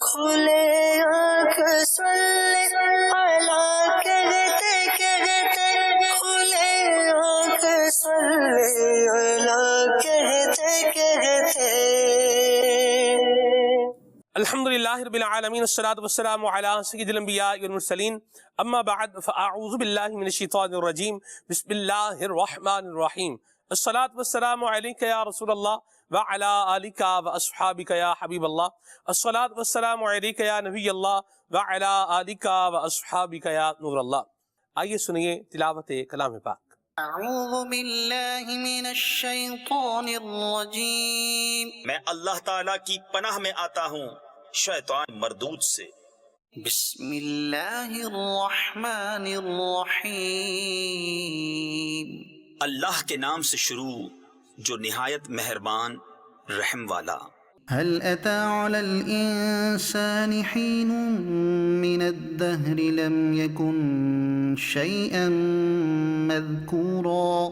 کھلے آنکھ سلے اعلیٰ کہتے کہتے، کھلے آنکھ سلے اعلیٰ کہتے کہتے۔ الحمدللہ رب العالمین، الصلاۃ والسلام علی سید الانبیاء والمرسلین، اما بعد فاعوذ باللہ من الشیطان الرجیم، بسم اللہ الرحمن الرحیم۔ الصلاۃ والسلام علیک یا رسول اللہ وعلی آلک واصحابک یا حبیب اللہ، الصلاۃ والسلام علیک یا نبی اللہ وعلی آلک واصحابک یا نور اللہ۔ آئیے سنیے تلاوت کلام پاک۔ اعوذ باللہ من الشیطان الرجیم، میں اللہ تعالیٰ کی پناہ میں آتا ہوں شیطان مردود سے۔ بسم اللہ الرحمن الرحیم۔ اللہ کے نام سے شروع جو نہایت مہربان رحم والا۔ هل أتى على الإنسان حين من الدهر لم يكن شيئا مذكورا۔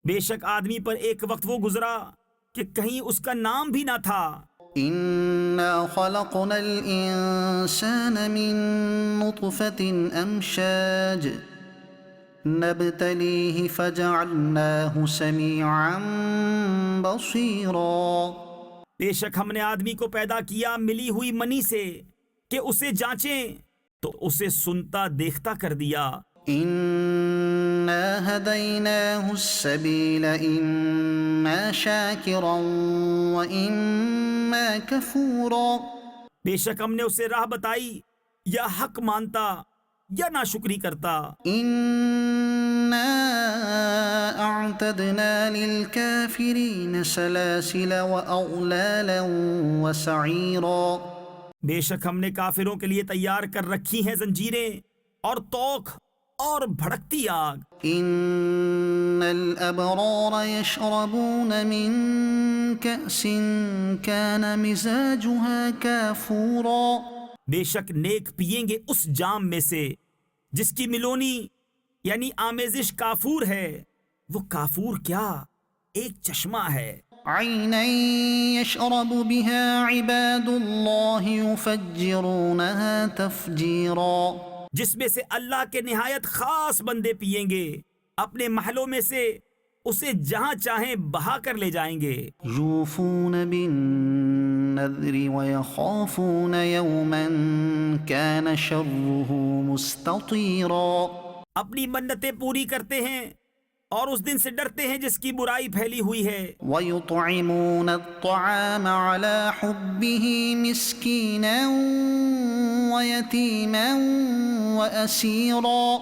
بے شک آدمی پر ایک وقت وہ گزرا کہ کہیں اس کا نام بھی نہ تھا۔ إنا خلقنا الإنسان من نطفة أمشاج نبتليه فجعلناه سميعا بصيرا۔ بے شک ہم نے آدمی کو پیدا کیا ملی ہوئی منی سے کہ اسے جانچیں تو اسے سنتا دیکھتا کر دیا۔ إنا هديناه السبيل إما شاكرا وإما كفورا۔ بے شک ہم نے اسے راہ بتائی، یا حق مانتا یا ناشکری کرتا۔ إنا أعتدنا للكافرين سلاسل وأغلالا وسعيرا۔ بے شک ہم نے کافروں کے لیے تیار کر رکھی ہیں زنجیریں اور توق اور بھڑکتی آگ۔ إن الأبرار يشربون من كأس كان مزاجها كافورا۔ بے شک نیک پیئیں گے اس جام میں سے جس کی ملونی یعنی آمیزش کافور ہے۔ وہ کافور کیا، ایک چشمہ ہے۔ عينا يشرب بها عباد الله يفجرونها تفجيرا۔ جس میں سے اللہ کے نہایت خاص بندے پیئیں گے، اپنے محلوں میں سے اسے جہاں چاہیں بہا کر لے جائیں گے۔ يوفون بالنذر ويخافون يوما كان شره مستطيرا۔ اپنی منتیں پوری کرتے ہیں اور اس دن سے ڈرتے ہیں جس کی برائی پھیلی ہوئی ہے۔ ويطعمون الطعام على حبه مسكينا ويتيما وأسيرا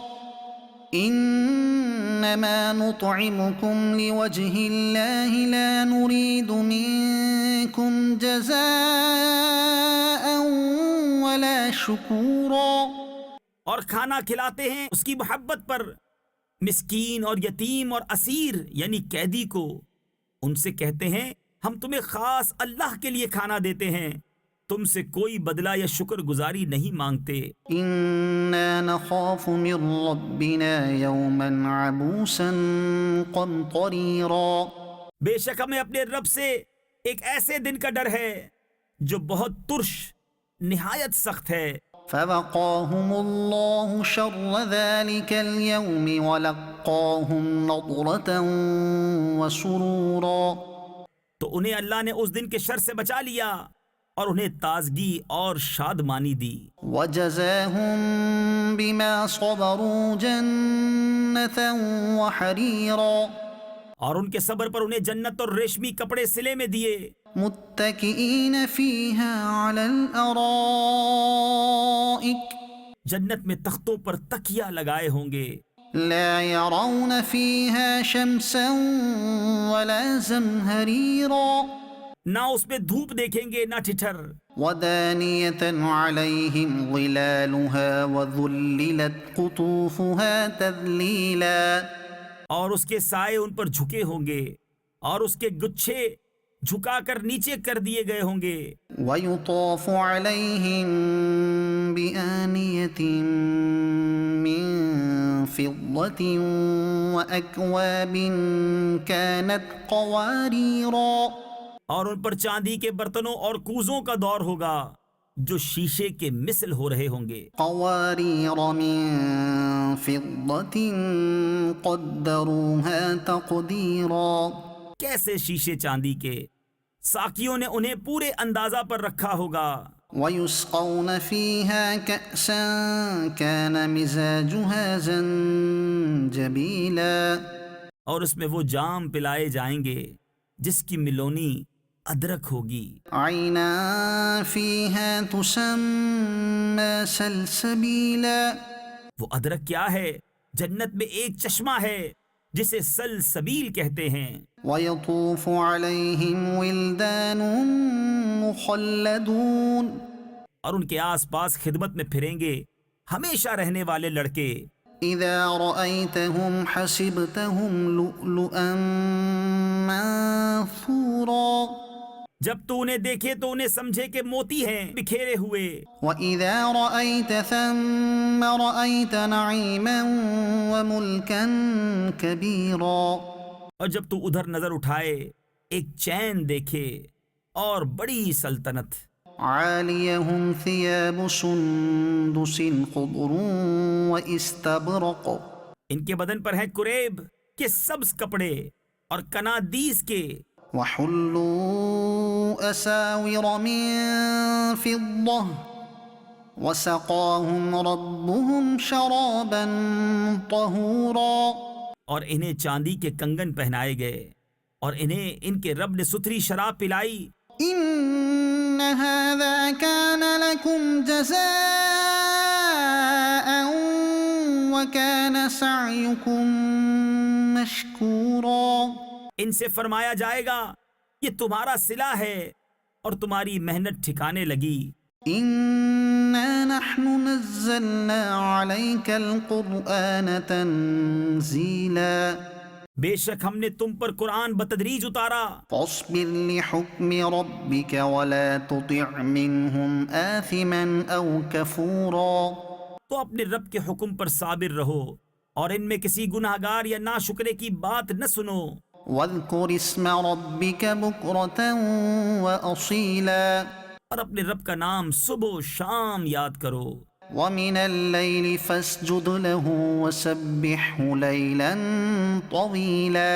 إنما نطعمكم لوجه الله لا نريد منكم جزاء ولا شكورا۔ اور کھانا کھلاتے ہیں اس کی محبت پر، مسکین اور یتیم اور اسیر یعنی قیدی کو۔ ان سے کہتے ہیں ہم تمہیں خاص اللہ کے لیے کھانا دیتے ہیں، تم سے کوئی بدلہ یا شکر گزاری نہیں مانگتے۔ إنا نخاف من ربنا يوما عبوسا قمطريرا۔ بے شک ہمیں اپنے رب سے ایک ایسے دن کا ڈر ہے جو بہت ترش نہایت سخت ہے۔ فوقاهم الله شر ذلك اليوم ولقاهم نضرة وسرورا۔ تو انہیں اللہ نے اس دن کے شر سے بچا لیا اور انہیں تازگی اور شادمانی دی۔ وجزاهم بما صبروا جنة وحريرا۔ اور ان کے صبر پر انہیں جنت اور ریشمی کپڑے سلے میں دیے۔ متكئين فيها على الأرائك جنت میں تختوں پر تکیا لگائے ہوں گے۔ لا يرون فيها شمسا ولا زمهريرا۔ نہ اس میں دھوپ دیکھیں گے نہ ٹھٹھر۔ ودانية عليهم ظلالها وذللت قطوفها تذليلا۔ اور اس کے سائے ان پر جھکے ہوں گے اور اس کے گچھے جھکا کر نیچے کر دیے گئے ہوں گے۔ ويطاف عليهم بآنية من فضة وأكواب كانت قواريرا۔ اور ان پر چاندی کے برتنوں اور کوزوں کا دور ہوگا جو شیشے کے مثل ہو رہے ہوں گے. قوارير من فضة قدروها تقديرا. کیسے شیشے چاندی کے، ساقیوں نے انہیں پورے اندازہ پر رکھا ہوگا. ويسقون فيها كأسا كان مزاجها زنجبيلا. اور اس میں وہ جام پلائے جائیں گے جس کی ملونی ادرک ہوگی. عينا فيها تسمى سلسبيلا. وہ ادرک کیا ہے؟ جنت میں ایک چشمہ ہے جسے سلسبیل کہتے ہیں. ويطوف عليهم ولدان مخلدون. اور ان کے آس پاس خدمت میں پھریں گے ہمیشہ رہنے والے لڑکے. إذا رأيتهم حسبتهم لؤلؤا منثورا. جب تو انہیں دیکھے تو انہیں سمجھے کہ موتی ہیں بکھیرے ہوئے. وإذا رأيت ثم رأيت نعيما وملكا كبيرا. اور جب تو ادھر نظر اٹھائے ایک چین دیکھے اور بڑی سلطنت. عاليهم ثياب سندس خضر واستبرق. ان کے بدن پر ہیں کریب کے سبز کپڑے اور کنادیس کے. وحلوا أساور من فضة وسقاهم ربهم شرابا طهورا. اور انہیں چاندی کے کنگن پہنائے گئے اور انہیں ان کے رب نے ستھری شراب پلائی. إن هذا كان لكم جزاء وكان سعيكم مشكورا. ان سے فرمایا جائے گا یہ تمہارا صلہ ہے اور تمہاری محنت ٹھکانے لگی. إنا نحن نزلنا عليك القرآن تنزيلا. بے شک ہم نے تم پر قرآن بتدریج اتارا. فاصبر لحكم ربك ولا تطع منهم آثما أو كفورا. تو اپنے رب کے حکم پر صابر رہو اور ان میں کسی گناہ گار یا ناشکرے کی بات نہ سنو. واذكر اسم ربك بكرة وأصيلا. اور اپنے رب کا نام صبح و شام یاد کرو. ومن الليل فاسجد له وسبحه ليلا طويلا.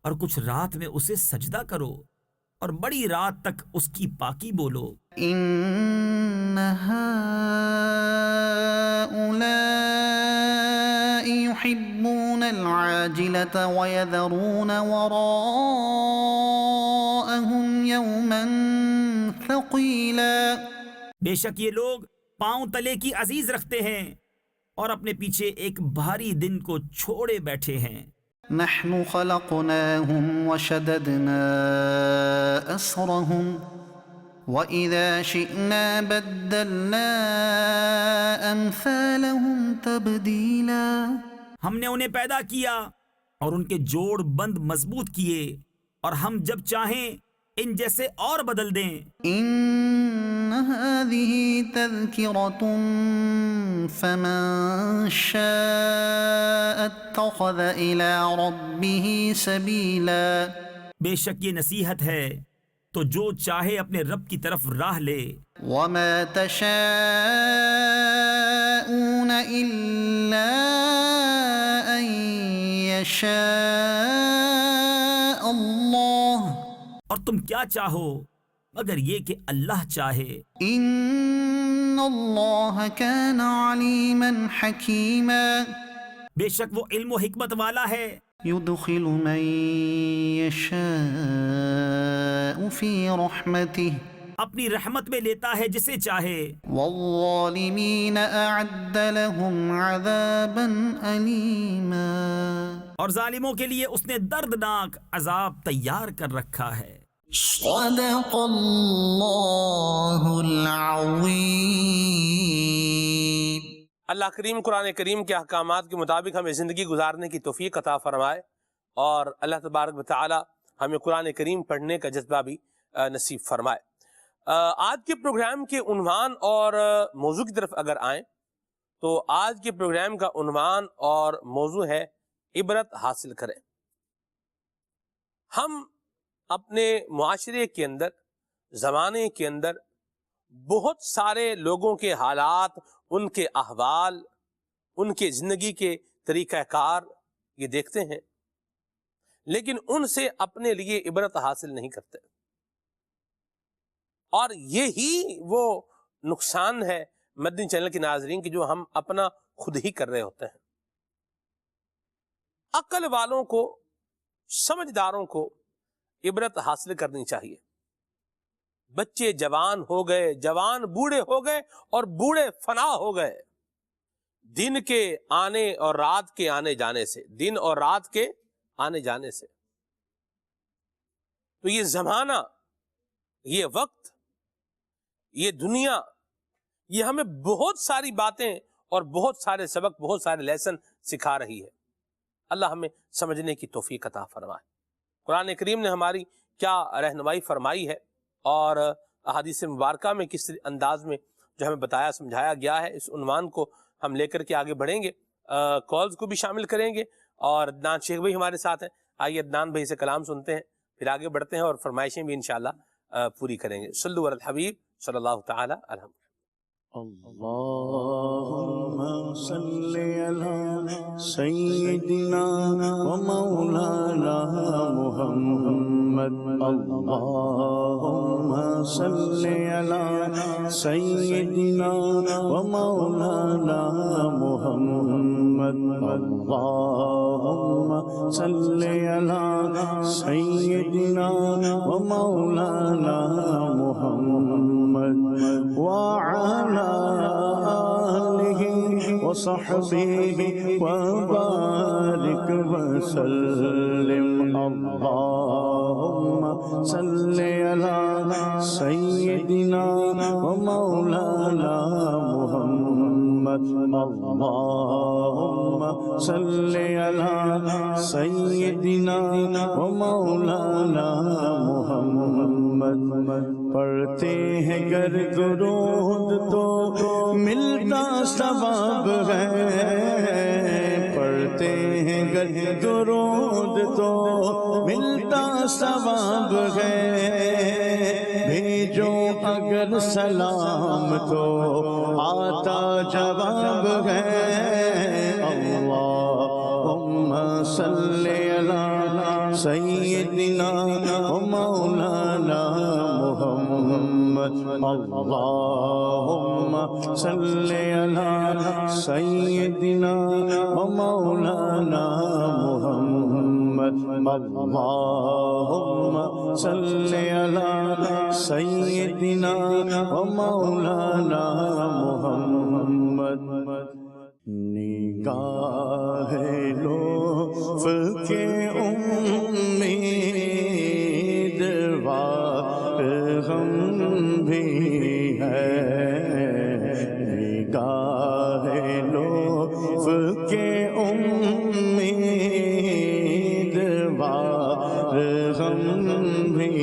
اور کچھ رات میں اسے سجدہ کرو اور بڑی رات تک اس کی پاکی بولو. إن هؤلاء يحبون العاجلة ويذرون وراءهم يوما ثقيلا. بے شک یہ لوگ پاؤں تلے کی عزیز رکھتے ہیں اور اپنے پیچھے ایک بھاری دن کو چھوڑے بیٹھے ہیں. نحن خلقناهم وشددنا أسرهم وإذا شئنا بدلنا أمثالهم تبديلا. ہم نے انہیں پیدا کیا اور ان کے جوڑ بند مضبوط کیے اور ہم جب چاہیں ان جیسے اور بدل دیں. إن هذه تذكرة فمن شاء اتخذ إلى ربه سبيلا. بے شک یہ نصیحت ہے تو جو چاہے اپنے رب کی طرف راہ لے. وما تشاءون إلا أن يشاء الله. اور تم کیا چاہو مگر یہ کہ اللہ چاہے. إن الله كان عليما حكيما. بے شک وہ علم و حکمت والا ہے. يدخل من يشاء في رحمته اپنی رحمت میں لیتا ہے جسے چاہے. والظالمين أعد لهم عذابا أليما. اور ظالموں کے لیے اس نے دردناک عذاب تیار کر رکھا ہے. صدق اللہ العظیم. اللہ کریم قرآن کریم کے احکامات کے مطابق ہمیں زندگی گزارنے کی توفیق عطا فرمائے اور اللہ تبارک و تعالی ہمیں قرآن کریم پڑھنے کا جذبہ بھی نصیب فرمائے. آج کے پروگرام کے عنوان اور موضوع کی طرف اگر آئیں تو آج کے پروگرام کا عنوان اور موضوع ہے عبرت حاصل کریں. ہم اپنے معاشرے کے اندر، زمانے کے اندر بہت سارے لوگوں کے حالات، ان کے احوال، ان کے زندگی کے طریقہ کار یہ دیکھتے ہیں، لیکن ان سے اپنے لیے عبرت حاصل نہیں کرتے. اور یہی وہ نقصان ہے مدنی چینل کے ناظرین کی، جو ہم اپنا خود ہی کر رہے ہوتے ہیں. عقل والوں کو، سمجھداروں کو عبرت حاصل کرنی چاہیے. بچے جوان ہو گئے، جوان بوڑھے ہو گئے، اور بوڑھے فنا ہو گئے دن کے آنے اور رات کے آنے جانے سے، دن اور رات کے آنے جانے سے. تو یہ زمانہ، یہ وقت، یہ دنیا، یہ ہمیں بہت ساری باتیں اور بہت سارے سبق، بہت سارے لیسن سکھا رہی ہے. اللہ ہمیں سمجھنے کی توفیق عطا فرمائے. قرآن کریم نے ہماری کیا رہنمائی فرمائی ہے، اور احادیث مبارکہ میں کس انداز میں جو ہمیں بتایا سمجھایا گیا ہے، اس عنوان کو ہم لے کر کے آگے بڑھیں گے. کالز کو بھی شامل کریں گے، اور عدنان شیخ بھائی ہمارے ساتھ ہیں. آئیے عدنان بھائی سے کلام سنتے ہیں، پھر آگے بڑھتے ہیں اور فرمائشیں بھی انشاءاللہ پوری کریں گے. صلو علی الحبیب صلی اللہ تعالی علیہ. اللهم صل على سيدنا ومولانا محمد. اللهم صل على سيدنا ومولانا محمد. اللهم صل على سيدنا ومولانا محمد وعلى آله وصحبه وبارك وسلم. اللهم صل على سيدنا ومولانا محمد. اللهم صل على سيدنا ومولانا محمد. پڑھتے ہیں گر درود تو ملتا ثواب ہے، پڑھتے ہیں گر درود تو ملتا ثواب ہے. بھیجو اگر سلام تو آتا جواب ہے. اللہم صل علی سیدنا ومولانا محمد. اللہم صل علی سیدنا ومولانا محمد. اللہم صل علی سیدنا ومولانا محمد. نگاہ لطف کے امیدوار ہم بھی ہے، نگاہ لطف کے امیدوار ہم بھی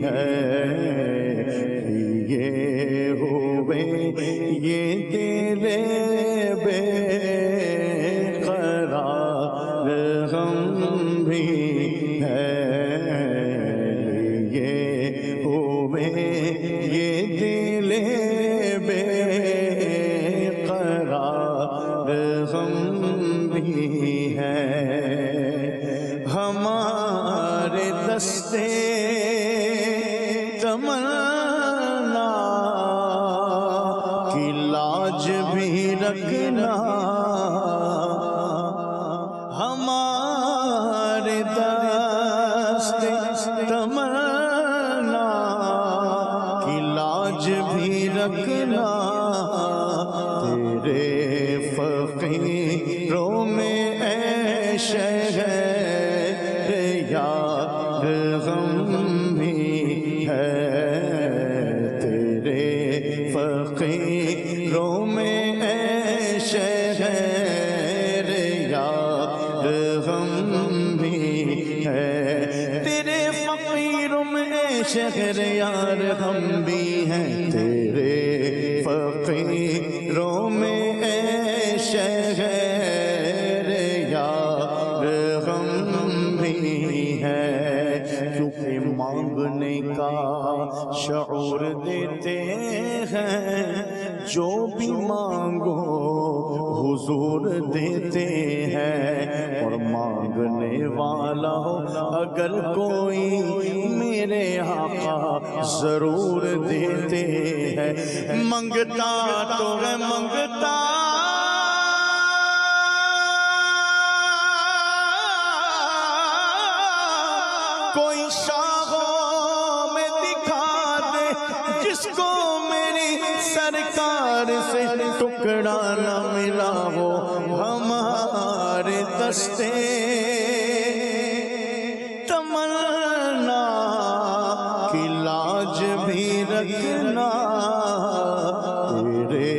ہے. یہ ہوئے یہ دل بے قرار ہم بھی ہے. یہ ہوئے یہ دل بے قرار ہم بھی ہے. ہمارے دستے تمنا کی لاج بھی رکھنا، ہمارے دستے تمنا کی لاج بھی رکھنا. تیرے فقیروں میں اے شہر یار غم بھی ہے. تیرے فقیروں میں اے شہر یار غم بھی ہے. تیرے فقیروں میں اے شہر یار غم بھی ہے. تیرے فقیروں میں اے شہر یار غم بھی ہے. کیونکہ مانگنے کا شعور دیتے ہیں، جو بھی مانگو حضور دیتے ہیں، اور مانگنے والا ہو اگر کوئی میرے آقا ضرور دیتے ہیں۔ منگتا تو ہے منگتا کوئی شاہوں میں دکھا دے، جس کو میری سرکار سے ٹکڑا نہ ملا ہو، ہمارے دستے تمنا کی لاج بھی رکھنا، تیرے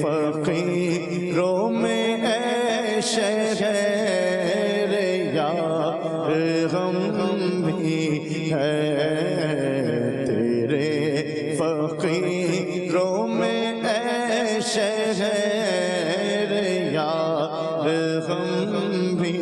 فقیروں میں اے شہر یار غم بھی ہے، تیرے فقیروں میں اے شہر یار غم بھی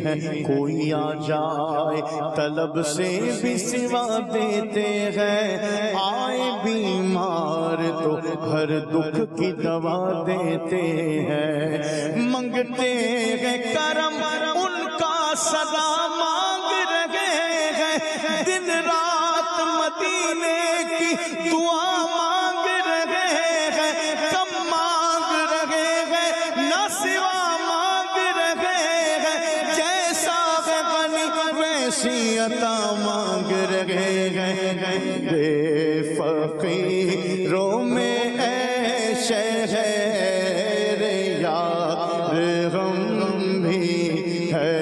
ہے۔ کوئی آ جائے طلب سے بھی سوا دیتے ہیں، آئے بیمار تو ہر دکھ کی دوا دیتے ہیں۔ منگتے ہیں کرم ان کا سدا مانگ رہے ہیں، دن رات مدینے کی دعا مانگ رہے ہیں، کم مانگ رہے ہیں نہ سوا مانگ رہے ہیں، جیسا ہے غنی ویسی عطا مانگ رہے ہیں۔ بے فقیروں میں اے شہر یار غم بھی ہے،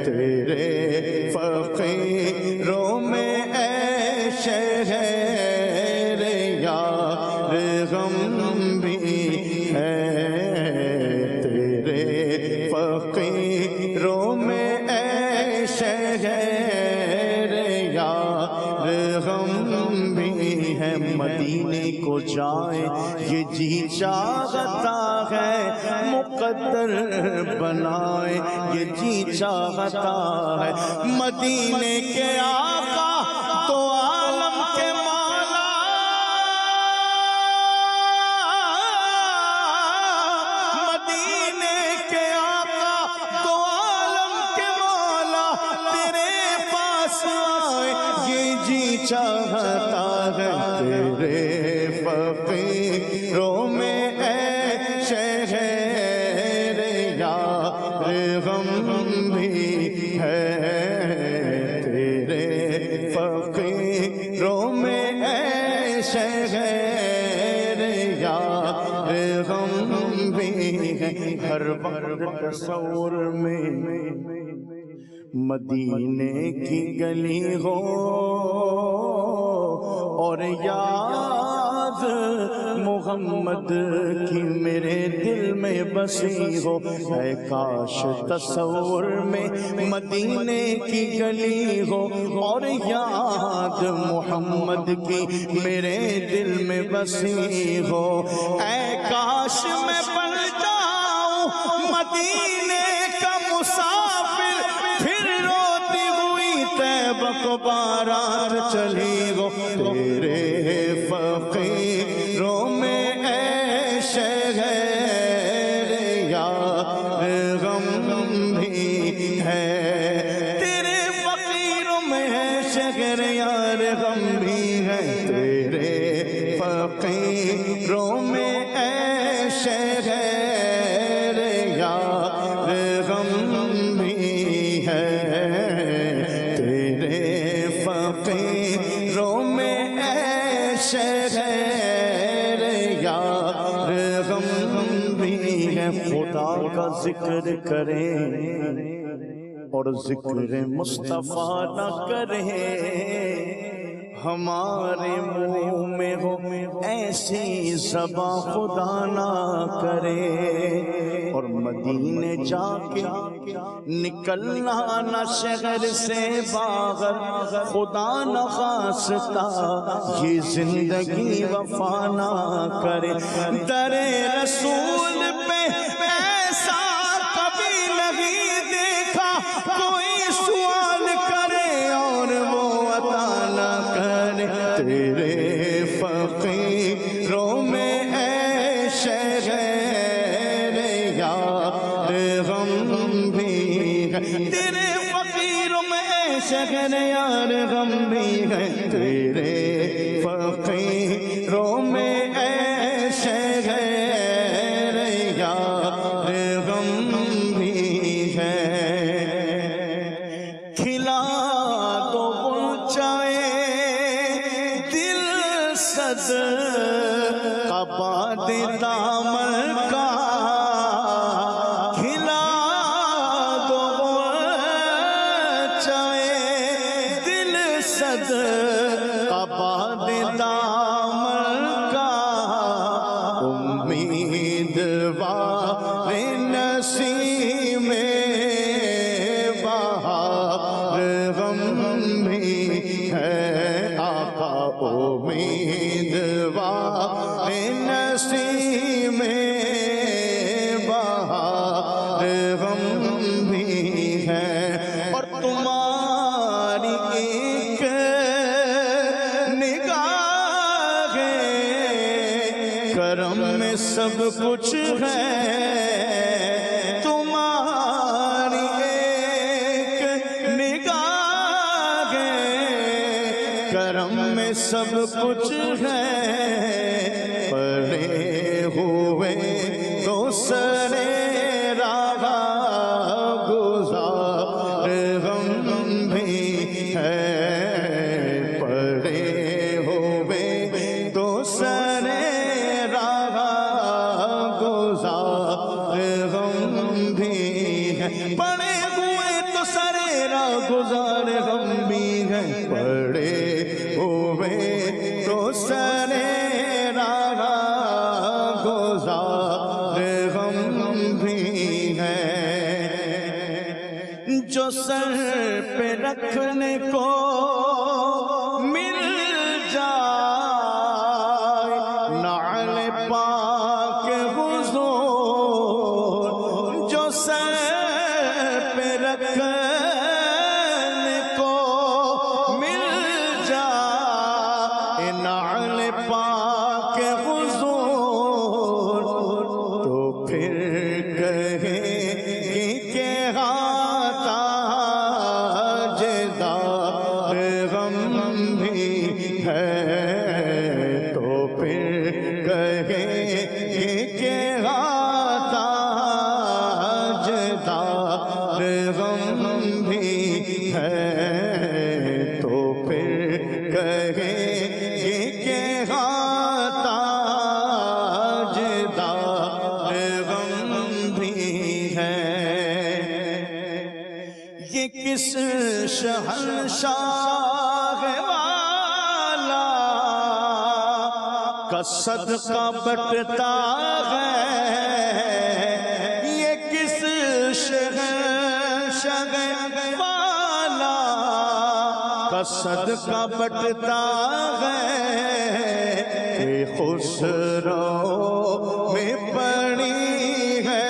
تیرے فقیروں میں اے شہر یار غم بھی ہے، تیرے فقیروں میں اے شہر یار غم بھی ہے۔ مدینے کو جائے یہ جی چاہتا ہے، مقدر بنائے یہ جی چاہتا ہے، مدینے کے آقا تو عالم کے مولا، مدینے کے آقا تو عالم کے مولا، تیرے پاس آئے یہ جی چاہتا ہے، تیرے فقیروں میں اے شہر یار غم بھی ہے، تیرے فقیروں میں اے شہر یار غم بھی ہے۔ ہر وقت تصور میں مدینے کی گلی ہو، اور یاد محمد کی میرے دل میں بسی ہو، اے کاش تصور میں مدینے کی گلی ہو، اور یاد محمد کی میرے دل میں بسی ہو، اے کاش میں بن جاؤں مدینے کا مسافر، پھر روتی ہوئی طیبہ کو بارات چلی ہو، تیرے فقیروں میں اے شہر یار غم بھی ہے، تیرے فقیروں میں اے شہر یار غم بھی ہے، تیرے فقیروں میں اے شہر یار غم بھی ہے، تیرے فقیروں میں اے شہر یار غم بھی ہے۔ خدا کا ذکر کریں اور ذکر مصطفیٰ نہ کریں، ہمارے منہ میں ہو ایسی زباں خدا نہ کرے، اور مدینے جا کے نکلنا نہ شہر سے باہر، خدا نہ خواستہ یہ زندگی وفا نہ کرے، در رسول پہ ایسا کبھی نہیں دیکھا، کوئی سوال کرے اور وہ عطا نہ کرے، تیرے فقیر فقیروں میں عیش ہے یار غم بھی ہے کھلا تو چائے دل سد قباد دامن کا کھلا دو چائے دل سد قباد دامن کا امیدوار نسیم بہار غم بھی ہے آقا امیدوار نسیم بہار غم بھی ہے اور تمہاری ایک نگاہ کرم میں سب کچھ ہے تمہاری ایک نگاہ کرم میں سب کچھ ہے پڑے ہوئے دوسرے راہ گزار غم بھی ہے پڑے ہوئے دوسرے راہ گزار غم بھی ہے پڑے ہوئے تو سرے راہ گزار غم بھی ہے پڑے ہوئے تو سرے راہ گزار غم بھی ہے جو سر پہ رکھنے کو مل جائے نعل پاک حضور جو سر پہ رکھنے کو مل جائے نعل پاک حضور تو پھر کہے کہ تاجدار غم بھی ہے تو پھر کہے کہ تاجدار غم بھی ہے تو پھر کہے کہ تاجدار غم بھی ہے یہ کس شہنشاہ والا کا صدقہ بٹتا ہے یہ کس شہنشاہ والا کا صدقہ بٹتا ہے کہ خسرو میں پڑی ہے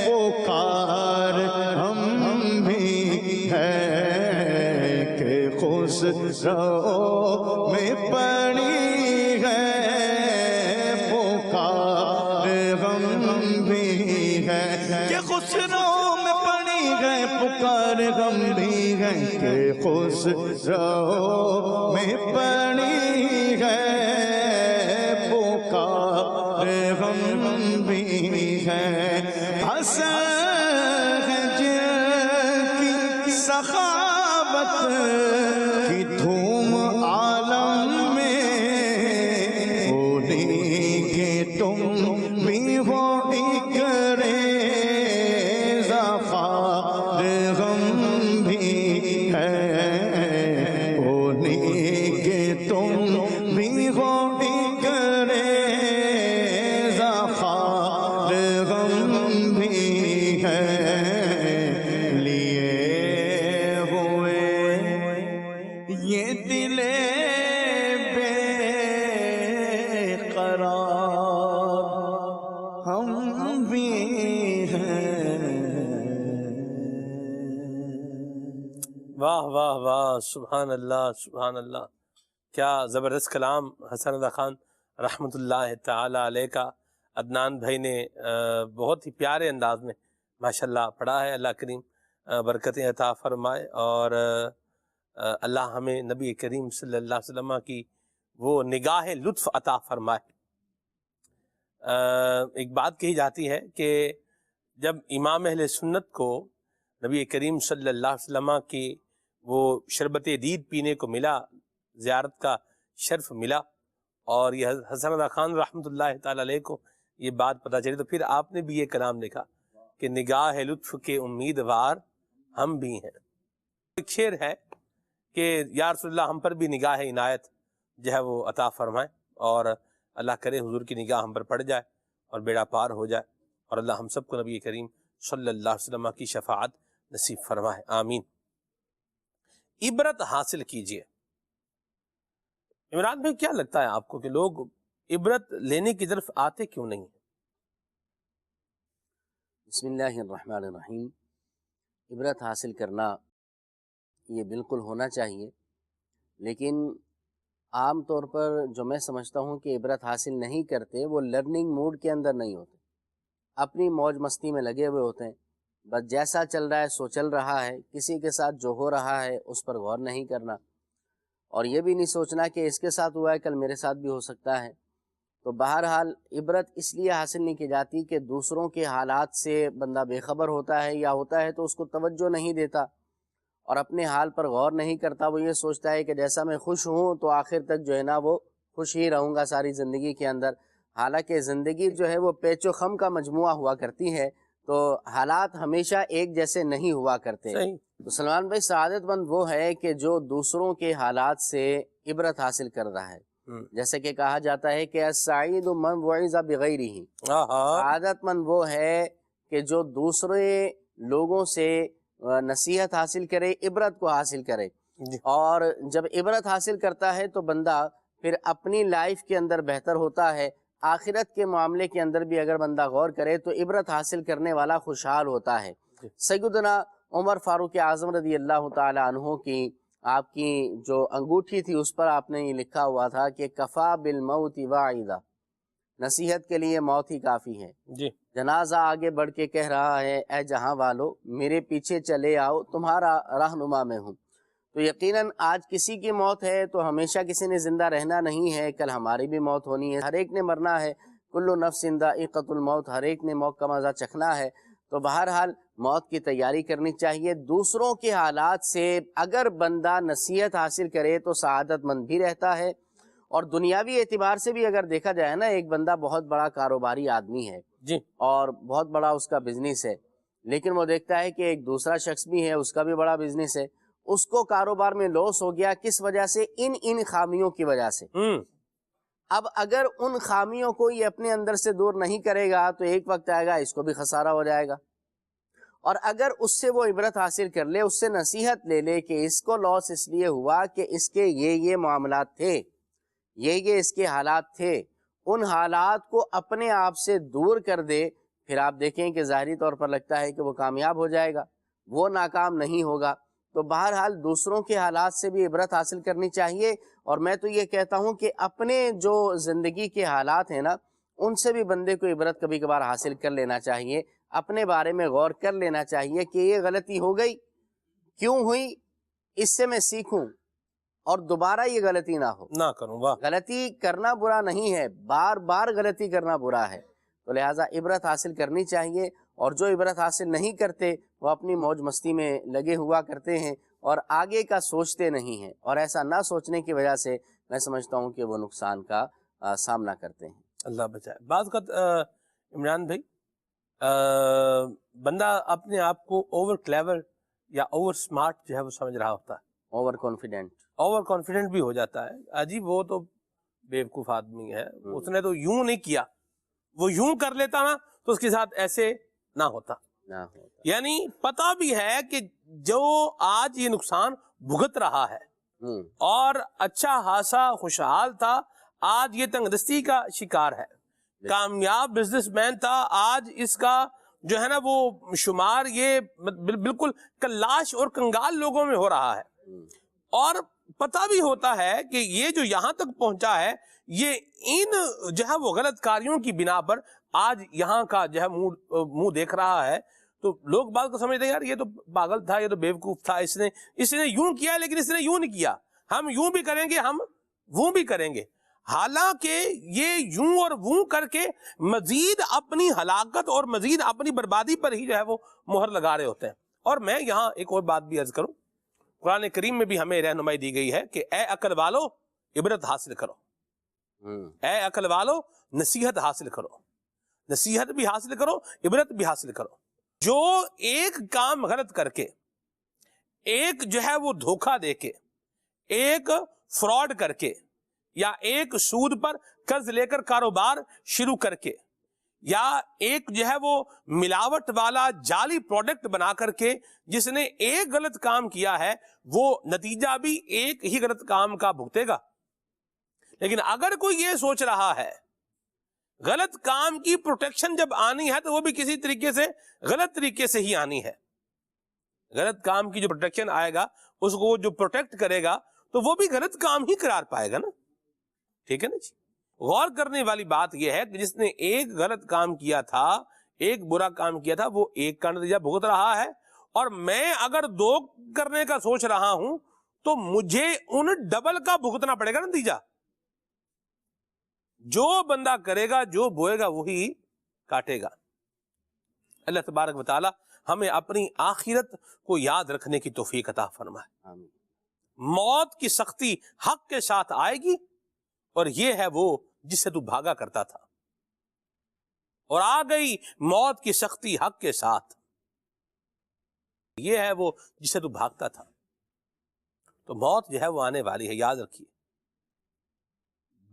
پکار ہم بھی ہے کہ خسرو میں پڑی ہے پکار غم بھی ہے کہ خسرو میں پڑی ہے پکار غم بھی ہے کہ خسرو میں پڑی ہے پکار غم بھی ہے حسن کی سخاوت کی دھوم عالم میں ہونے کے تم بھی ہو ایک ریزہ خار غم بھی ہے ہونے کے تم بھی ہو ایک ریزہ خار غم بھی ہے یہ دل بے قرار ہم بھی ہیں واہ واہ واہ، سبحان اللہ سبحان اللہ، کیا زبردست کلام حسن رضا خان رحمۃ اللہ تعالی علیہ کا عدنان بھائی نے بہت ہی پیارے انداز میں ماشاءاللہ پڑھا ہے۔ اللہ کریم برکتیں عطا فرمائے اور اللہ ہمیں نبی کریم صلی اللہ علیہ وسلم کی وہ نگاہ لطف عطا فرمائے۔ ایک بات کہی جاتی ہے کہ جب امام اہل سنت کو نبی کریم صلی اللہ علیہ وسلم کی وہ شربت دید پینے کو ملا، زیارت کا شرف ملا، اور یہ حسن رضا خان رحمۃ اللہ تعالی علیہ کو یہ بات پتہ چلی، تو پھر آپ نے بھی یہ کلام لکھا کہ نگاہ لطف کے امیدوار ہم بھی ہیں۔ ایک شعر ہے کہ یا رسول اللہ ہم پر بھی نگاہ عنایت جو ہے وہ عطا فرمائیں، اور اللہ کرے حضور کی نگاہ ہم پر پڑ جائے اور بیڑا پار ہو جائے، اور اللہ ہم سب کو نبی کریم صلی اللہ علیہ وسلم کی شفاعت نصیب فرمائے، آمین۔ عبرت حاصل کیجئے۔ عمران بھائی کیا لگتا ہے آپ کو کہ لوگ عبرت لینے کی طرف آتے کیوں نہیں ہیں؟ بسم اللہ الرحمن الرحیم۔ عبرت حاصل کرنا یہ بالکل ہونا چاہیے، لیکن عام طور پر جو میں سمجھتا ہوں کہ عبرت حاصل نہیں کرتے وہ لرننگ موڈ کے اندر نہیں ہوتے، اپنی موج مستی میں لگے ہوئے ہوتے ہیں، بس جیسا چل رہا ہے سو چل رہا ہے، کسی کے ساتھ جو ہو رہا ہے اس پر غور نہیں کرنا، اور یہ بھی نہیں سوچنا کہ اس کے ساتھ ہوا ہے کل میرے ساتھ بھی ہو سکتا ہے۔ تو بہرحال عبرت اس لیے حاصل نہیں کی جاتی کہ دوسروں کے حالات سے بندہ بے خبر ہوتا ہے، یا ہوتا ہے تو اس کو توجہ نہیں دیتا اور اپنے حال پر غور نہیں کرتا، وہ یہ سوچتا ہے کہ جیسا میں خوش ہوں تو آخر تک جو ہے نا وہ خوش ہی رہوں گا ساری زندگی کے اندر، حالانکہ زندگی جو ہے وہ پیچ و خم کا مجموعہ ہوا کرتی ہے، تو حالات ہمیشہ ایک جیسے نہیں ہوا کرتے۔ تو سلمان بھائی سعادت مند وہ ہے کہ جو دوسروں کے حالات سے عبرت حاصل کر رہا ہے، جیسے کہ کہا جاتا ہے کہ السعید من وعظ بغیرہ، سعادت مند وہ ہے کہ جو دوسرے لوگوں سے نصیحت حاصل کرے، عبرت کو حاصل کرے، اور جب عبرت حاصل کرتا ہے تو بندہ پھر اپنی لائف کے اندر بہتر ہوتا ہے، آخرت کے معاملے کے اندر بھی اگر بندہ غور کرے تو عبرت حاصل کرنے والا خوشحال ہوتا ہے۔ سیدنا عمر فاروق اعظم رضی اللہ تعالی عنہ کی آپ کی جو انگوٹھی تھی اس پر آپ نے یہ لکھا ہوا تھا کہ کفا بالموت واعظا، نصیحت کے لیے موت ہی کافی ہے۔ جنازہ آگے بڑھ کے کہہ رہا ہے اے جہاں والو میرے پیچھے چلے آؤ تمہارا رہنما میں ہوں۔ تو یقیناً آج کسی کی موت ہے تو ہمیشہ کسی نے زندہ رہنا نہیں ہے، کل ہماری بھی موت ہونی ہے، ہر ایک نے مرنا ہے، کل نفس ذائقۃ الموت، ہر ایک نے موت کا مزہ چکھنا ہے۔ تو بہرحال موت کی تیاری کرنی چاہیے۔ دوسروں کے حالات سے اگر بندہ نصیحت حاصل کرے تو سعادت مند بھی رہتا ہے، اور دنیاوی اعتبار سے بھی اگر دیکھا جائے نا، ایک بندہ بہت بڑا کاروباری آدمی ہے اور بہت بڑا اس کا بزنس ہے، لیکن وہ دیکھتا ہے کہ ایک دوسرا شخص بھی ہے اس کا بھی بڑا بزنس ہے، اس کو کاروبار میں لاس ہو گیا، کس وجہ سے؟ ان خامیوں کی وجہ سے۔ اب اگر ان خامیوں کو یہ اپنے اندر سے دور نہیں کرے گا تو ایک وقت آئے گا اس کو بھی خسارہ ہو جائے گا، اور اگر اس سے وہ عبرت حاصل کر لے، اس سے نصیحت لے لے کہ اس کو لاس اس لیے ہوا کہ اس کے یہ معاملات تھے، یہ اس کے حالات تھے، ان حالات کو اپنے آپ سے دور کر دے، پھر آپ دیکھیں کہ ظاہری طور پر لگتا ہے کہ وہ کامیاب ہو جائے گا، وہ ناکام نہیں ہوگا۔ تو بہرحال دوسروں کے حالات سے بھی عبرت حاصل کرنی چاہیے، اور میں تو یہ کہتا ہوں کہ اپنے جو زندگی کے حالات ہیں نا ان سے بھی بندے کو عبرت کبھی کبھار حاصل کر لینا چاہیے، اپنے بارے میں غور کر لینا چاہیے کہ یہ غلطی ہو گئی، کیوں ہوئی، اس سے میں سیکھوں اور دوبارہ یہ غلطی نہ ہو، نہ کروں۔ غلطی کرنا برا نہیں ہے، بار بار غلطی کرنا برا ہے، تو لہٰذا عبرت حاصل کرنی چاہیے، اور جو عبرت حاصل نہیں کرتے وہ اپنی موج مستی میں لگے ہوا کرتے ہیں اور آگے کا سوچتے نہیں ہیں، اور ایسا نہ سوچنے کی وجہ سے میں سمجھتا ہوں کہ وہ نقصان کا سامنا کرتے ہیں۔ اللہ بچائے۔ بعض کا عمران بھائی بندہ اپنے آپ کو اوور کلیور یا اوور سمارٹ جو ہے وہ سمجھ رہا ہوتا ہے، اوور کانفیڈنٹ بھی ہو جاتا ہے، عجیب وہ تو بیوقوف آدمی ہے، اس نے تو یوں نہیں کیا، وہ یوں کر لیتا نا تو اس کے ساتھ ایسے نہ ہوتا۔ یعنی پتہ بھی ہے کہ جو آج یہ نقصان بھگت رہا ہے اور اچھا خاصا خوشحال تھا، آج یہ تنگ دستی کا شکار ہے، کامیاب بزنس مین تھا، آج اس کا جو ہے نا وہ شمار یہ بالکل کلاش اور کنگال لوگوں میں ہو رہا ہے، اور پتہ بھی ہوتا ہے کہ یہ جو یہاں تک پہنچا ہے یہ ان جو ہے وہ غلط کاریوں کی بنا پر آج یہاں کا جو ہے منہ دیکھ رہا ہے۔ تو لوگ بات کو سمجھتے ہیں یار یہ تو پاگل تھا، یہ تو بیوقوف تھا، اس نے یوں کیا لیکن اس نے یوں نہیں کیا، ہم یوں بھی کریں گے، ہم وہ بھی کریں گے. حالانکہ یہ یوں اور وہ کر کے مزید اپنی ہلاکت اور مزید اپنی بربادی پر ہی جو ہے وہ مہر لگا رہے ہوتے ہیں. اور میں یہاں ایک اور بات بھی عرض کروں، قرآن کریم میں بھی ہمیں رہنمائی دی گئی ہے کہ اے عقل والو عبرت حاصل کرو، اے عقل والو نصیحت حاصل کرو، نصیحت بھی حاصل کرو، عبرت بھی حاصل کرو. جو ایک کام غلط کر کے، ایک جو ہے وہ دھوکہ دے کے، ایک فراڈ کر کے، یا ایک سود پر قرض لے کر کاروبار شروع کر کے، یا ایک جو ہے وہ ملاوٹ والا جعلی پروڈکٹ بنا کر کے جس نے ایک غلط کام کیا ہے وہ نتیجہ بھی ایک ہی غلط کام کا بھگتے گا. لیکن اگر کوئی یہ سوچ رہا ہے غلط کام کی پروٹیکشن جب آنی ہے تو وہ بھی کسی طریقے سے غلط طریقے سے ہی آنی ہے، غلط کام کی جو پروٹیکشن آئے گا اس کو جو پروٹیکٹ کرے گا تو وہ بھی غلط کام ہی قرار پائے گا نا. ٹھیک ہے نا جی. غور کرنے والی بات یہ ہے کہ جس نے ایک غلط کام کیا تھا، ایک برا کام کیا تھا، وہ ایک کا نتیجہ بھگت رہا ہے، اور میں اگر دو کرنے کا سوچ رہا ہوں تو مجھے ان ڈبل کا بھگتنا پڑے گا نتیجہ. جو بندہ کرے گا، جو بوئے گا وہی کاٹے گا. اللہ تبارک و تعالی ہمیں اپنی آخرت کو یاد رکھنے کی توفیق عطا فرمائے. آمین. موت کی سختی حق کے ساتھ آئے گی، اور یہ ہے وہ جس سے تو بھاگا کرتا تھا، اور آ گئی موت کی سختی حق کے ساتھ، یہ ہے وہ جس سے تو بھاگتا تھا. تو موت جو ہے وہ آنے والی ہے، یاد رکھیے.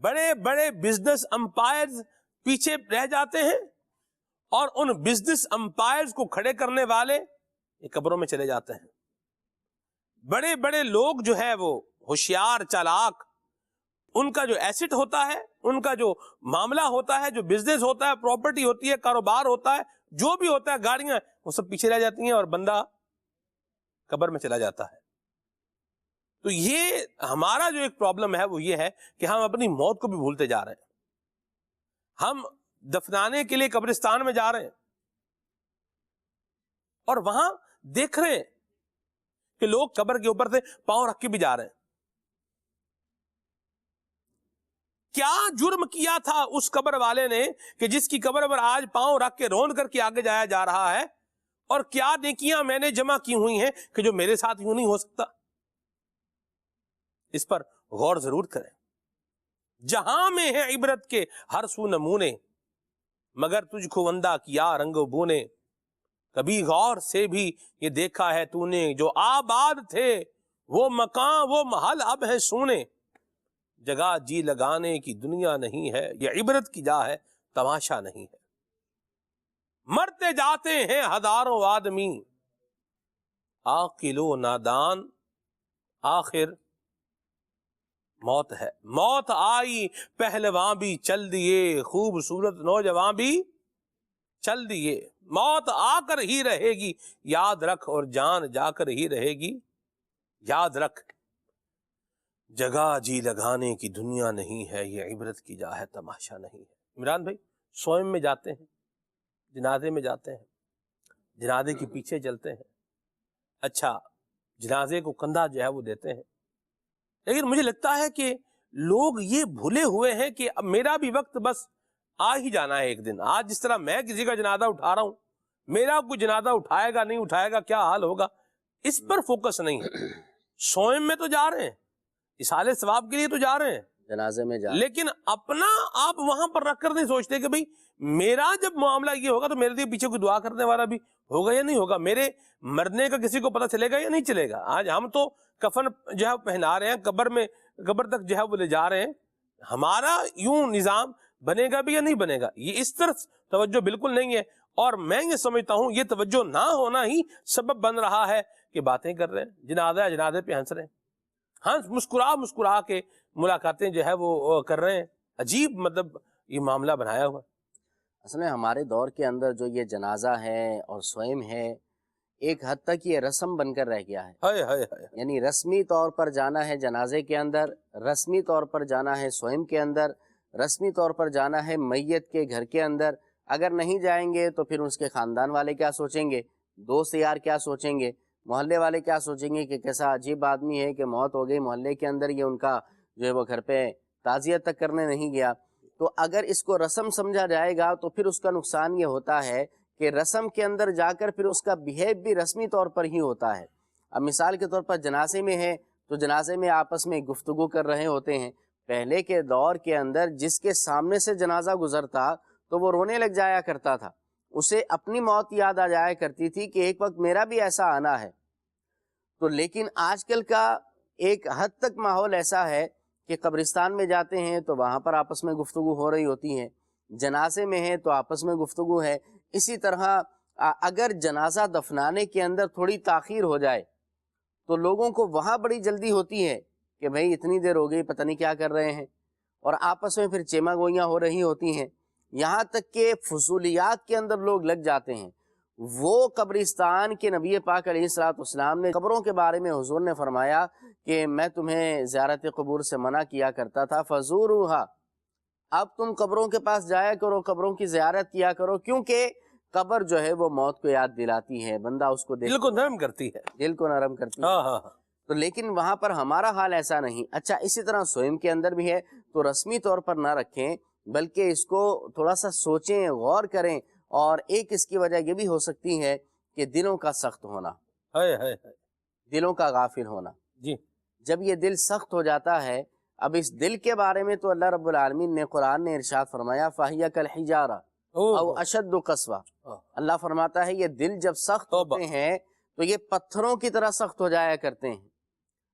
بڑے بڑے بزنس امپائرز پیچھے رہ جاتے ہیں، اور ان بزنس امپائرز کو کھڑے کرنے والے یہ قبروں میں چلے جاتے ہیں. بڑے بڑے لوگ جو ہے وہ ہوشیار چالاک، ان کا جو ایسٹ ہوتا ہے، ان کا جو معاملہ ہوتا ہے، جو بزنس ہوتا ہے، پراپرٹی ہوتی ہے، کاروبار ہوتا ہے، جو بھی ہوتا ہے، گاڑیاں، وہ سب پیچھے رہ جاتی ہیں اور بندہ قبر میں چلا جاتا ہے. تو یہ ہمارا جو ایک پرابلم ہے وہ یہ ہے کہ ہم اپنی موت کو بھی بھولتے جا رہے ہیں. ہم دفنانے کے لیے قبرستان میں جا رہے ہیں اور وہاں دیکھ رہے ہیں کہ لوگ قبر کے اوپر سے پاؤں رکھ کے بھی جا رہے ہیں. کیا جرم کیا تھا اس قبر والے نے کہ جس کی قبر پر آج پاؤں رکھ کے روند کر کے آگے جایا جا رہا ہے، اور کیا نیکیاں میں نے جمع کی ہوئی ہیں کہ جو میرے ساتھ یوں نہیں ہو سکتا. اس پر غور ضرور کریں. جہاں میں ہے عبرت کے ہر سو نمونے، مگر تجھ کو وندہ کیا رنگ و بونے. کبھی غور سے بھی یہ دیکھا ہے تو نے، جو آباد تھے وہ مکان وہ محل اب ہے سونے. جگہ جی لگانے کی دنیا نہیں ہے، یہ عبرت کی جا ہے تماشا نہیں ہے. مرتے جاتے ہیں ہزاروں آدمی، عاقل و نادان آخر موت ہے. موت آئی پہلواں بھی چل دیے، خوبصورت نوجوان بھی چل دیے. موت آ کر ہی رہے گی یاد رکھ، اور جان جا کر ہی رہے گی یاد رکھ. جگہ جی لگانے کی دنیا نہیں ہے، یہ عبرت کی جا ہے تماشا نہیں ہے. عمران بھائی سوئم میں جاتے ہیں، جنازے میں جاتے ہیں، جنازے کے پیچھے چلتے ہیں، اچھا جنازے کو کندھا جو ہے وہ دیتے ہیں. لیکن مجھے لگتا ہے کہ لوگ یہ بھولے ہوئے ہیں کہ اب میرا بھی وقت بس آ ہی جانا ہے ایک دن. آج جس طرح میں کسی کا جنازہ اٹھا رہا ہوں، میرا کوئی جنازہ اٹھائے گا نہیں اٹھائے گا، کیا حال ہوگا، اس پر فوکس نہیں ہے. سوئم میں تو جا رہے ہیں، اصالے ثواب کے لیے تو جا رہے ہیں، جنازے میں جا، لیکن اپنا آپ وہاں پر رکھ کر نہیں سوچتے کہ بھئی میرا جب معاملہ یہ ہوگا تو میرے لیے پیچھے کوئی دعا کرنے والا بھی ہوگا یا نہیں ہوگا، میرے مرنے کا کسی کو پتہ چلے گا یا نہیں چلے گا. آج ہم تو کفن جو ہے پہنا رہے ہیں، قبر تک جو ہے وہ لے جا رہے ہیں. ہمارا یوں نظام بنے گا بھی یا نہیں بنے گا، یہ اس طرف توجہ بالکل نہیں ہے. اور میں یہ سمجھتا ہوں یہ توجہ نہ ہونا ہی سبب بن رہا ہے کہ باتیں کر رہے ہیں، جنازے پہ ہنس رہے ہیں، مسکرا کے ملاقاتیں جو ہے وہ کر رہے ہیں. عجیب مطلب یہ معاملہ بنایا ہوا. اصل میں ہمارے دور کے اندر جو یہ جنازہ ہے اور سوئم ہے، ایک حد تک یہ رسم بن کر رہ گیا ہے. ہائے ہائے ہائے. یعنی رسمی طور پر جانا ہے جنازے کے اندر، رسمی طور پر جانا ہے سوئم کے اندر، رسمی طور پر جانا ہے میت کے گھر کے اندر. اگر نہیں جائیں گے تو پھر اس کے خاندان والے کیا سوچیں گے دوست یار کیا سوچیں گے، محلے والے کیا سوچیں گے کہ کیسا عجیب آدمی ہے کہ موت ہو گئی محلے کے اندر، یہ ان کا جو ہے وہ گھر پہ تعزیت تک کرنے نہیں گیا۔ تو اگر اس کو رسم سمجھا جائے گا تو پھر اس کا نقصان یہ ہوتا ہے کہ رسم کے اندر جا کر پھر اس کا بیہیو بھی رسمی طور پر ہی ہوتا ہے۔ اب مثال کے طور پر جنازے میں ہے تو جنازے میں آپس میں گفتگو کر رہے ہوتے ہیں۔ پہلے کے دور کے اندر جس کے سامنے سے جنازہ گزرتا تو وہ رونے لگ جایا کرتا تھا، اسے اپنی موت یاد آ جایا کرتی تھی کہ ایک وقت میرا بھی ایسا آنا ہے۔ تو لیکن آج کل کا ایک حد تک ماحول ایسا ہے کہ قبرستان میں جاتے ہیں تو وہاں پر آپس میں گفتگو ہو رہی ہوتی ہے، جنازے میں ہے تو آپس میں گفتگو ہے۔ اسی طرح اگر جنازہ دفنانے کے اندر تھوڑی تاخیر ہو جائے تو لوگوں کو وہاں بڑی جلدی ہوتی ہے کہ بھئی اتنی دیر ہو گئی پتہ نہیں کیا کر رہے ہیں، اور آپس میں پھر چیما گوئیاں ہو رہی ہوتی ہیں، یہاں تک کہ فضولیات کے اندر لوگ لگ جاتے ہیں۔ وہ قبرستان کے نبی پاک علیہ الصلوۃ والسلام نے قبروں کے بارے میں حضور نے فرمایا کہ میں تمہیں زیارت قبور سے منع کیا کرتا تھا، فزوروہا، اب تم قبروں کے پاس جایا کرو، قبروں کی زیارت کیا کرو، کیونکہ قبر جو ہے وہ موت کو یاد دلاتی ہے، بندہ اس کو دل کو نرم کرتی ہے، دل کو نرم کرتی ہے۔ ہاں ہاں ہاں۔ تو لیکن وہاں پر ہمارا حال ایسا نہیں۔ اچھا اسی طرح سوئم کے اندر بھی ہے تو رسمی طور پر نہ رکھیں، بلکہ اس کو تھوڑا سا سوچیں، غور کریں، اور ایک اس کی وجہ یہ بھی ہو سکتی ہے کہ دلوں کا سخت ہونا، دلوں کا غافل ہونا۔ جی، جب یہ دل سخت ہو جاتا ہے، اب اس دل کے بارے میں تو اللہ رب العالمین نے قرآن نے ارشاد فرمایا فَهِيَ كَالْحِجَارَةِ او اشد قسوہ، اللہ فرماتا ہے یہ دل جب سخت ہوتے ہیں تو یہ پتھروں کی طرح سخت ہو جایا کرتے ہیں،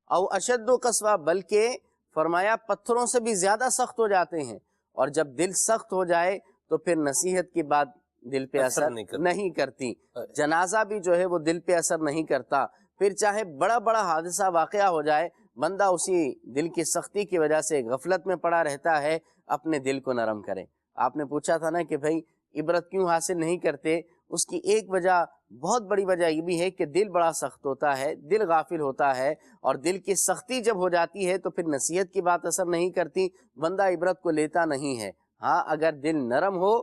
او اشد قسوہ، بلکہ فرمایا پتھروں سے بھی زیادہ سخت ہو جاتے ہیں۔ اور جب دل سخت ہو جائے تو پھر نصیحت کی بات دل پہ اثر نہیں کرتی، جنازہ بھی جو ہے وہ دل پہ اثر نہیں کرتا، پھر چاہے بڑا بڑا حادثہ واقعہ ہو جائے بندہ اسی دل کی سختی کی وجہ سے غفلت میں پڑا رہتا ہے۔ اپنے دل کو نرم کرے۔ آپ نے پوچھا تھا نا کہ بھائی عبرت کیوں حاصل نہیں کرتے، اس کی ایک وجہ، بہت بڑی وجہ یہ بھی ہے کہ دل بڑا سخت ہوتا ہے، دل غافل ہوتا ہے، اور دل کی سختی جب ہو جاتی ہے تو پھر نصیحت کی بات اثر نہیں کرتی، بندہ عبرت کو لیتا نہیں ہے۔ ہاں اگر دل نرم ہو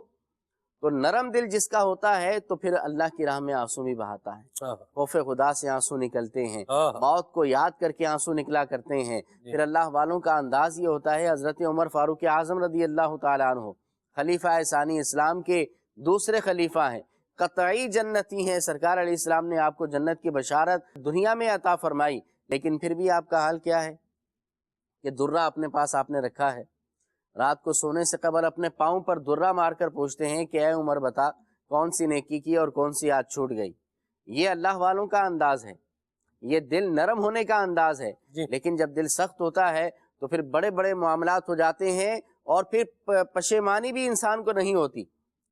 تو نرم دل جس کا ہوتا ہے تو پھر اللہ کی راہ میں آنسو بھی بہاتا ہے، خوف خدا سے آنسو نکلتے ہیں، موت کو یاد کر کے آنسو نکلا کرتے ہیں۔ پھر اللہ والوں کا انداز یہ ہوتا ہے، حضرت عمر فاروق اعظم رضی اللہ تعالیٰ عنہ خلیفہ ثانی اسلام کے دوسرے خلیفہ ہیں، قطعی جنتی ہیں، سرکار علیہ السلام نے آپ کو جنت کی بشارت دنیا میں عطا فرمائی، لیکن پھر بھی آپ کا حال کیا ہے کہ درہ اپنے پاس آپ نے رکھا ہے، رات کو سونے سے قبل اپنے پاؤں پر درہ مار کر پوچھتے ہیں کہ اے عمر بتا کون سی نیکی کی اور کون سی آج چھوٹ گئی۔ یہ اللہ والوں کا انداز ہے، یہ دل نرم ہونے کا انداز ہے۔ لیکن جب دل سخت ہوتا ہے تو پھر بڑے بڑے معاملات ہو جاتے ہیں، اور پھر پشیمانی بھی انسان کو نہیں ہوتی۔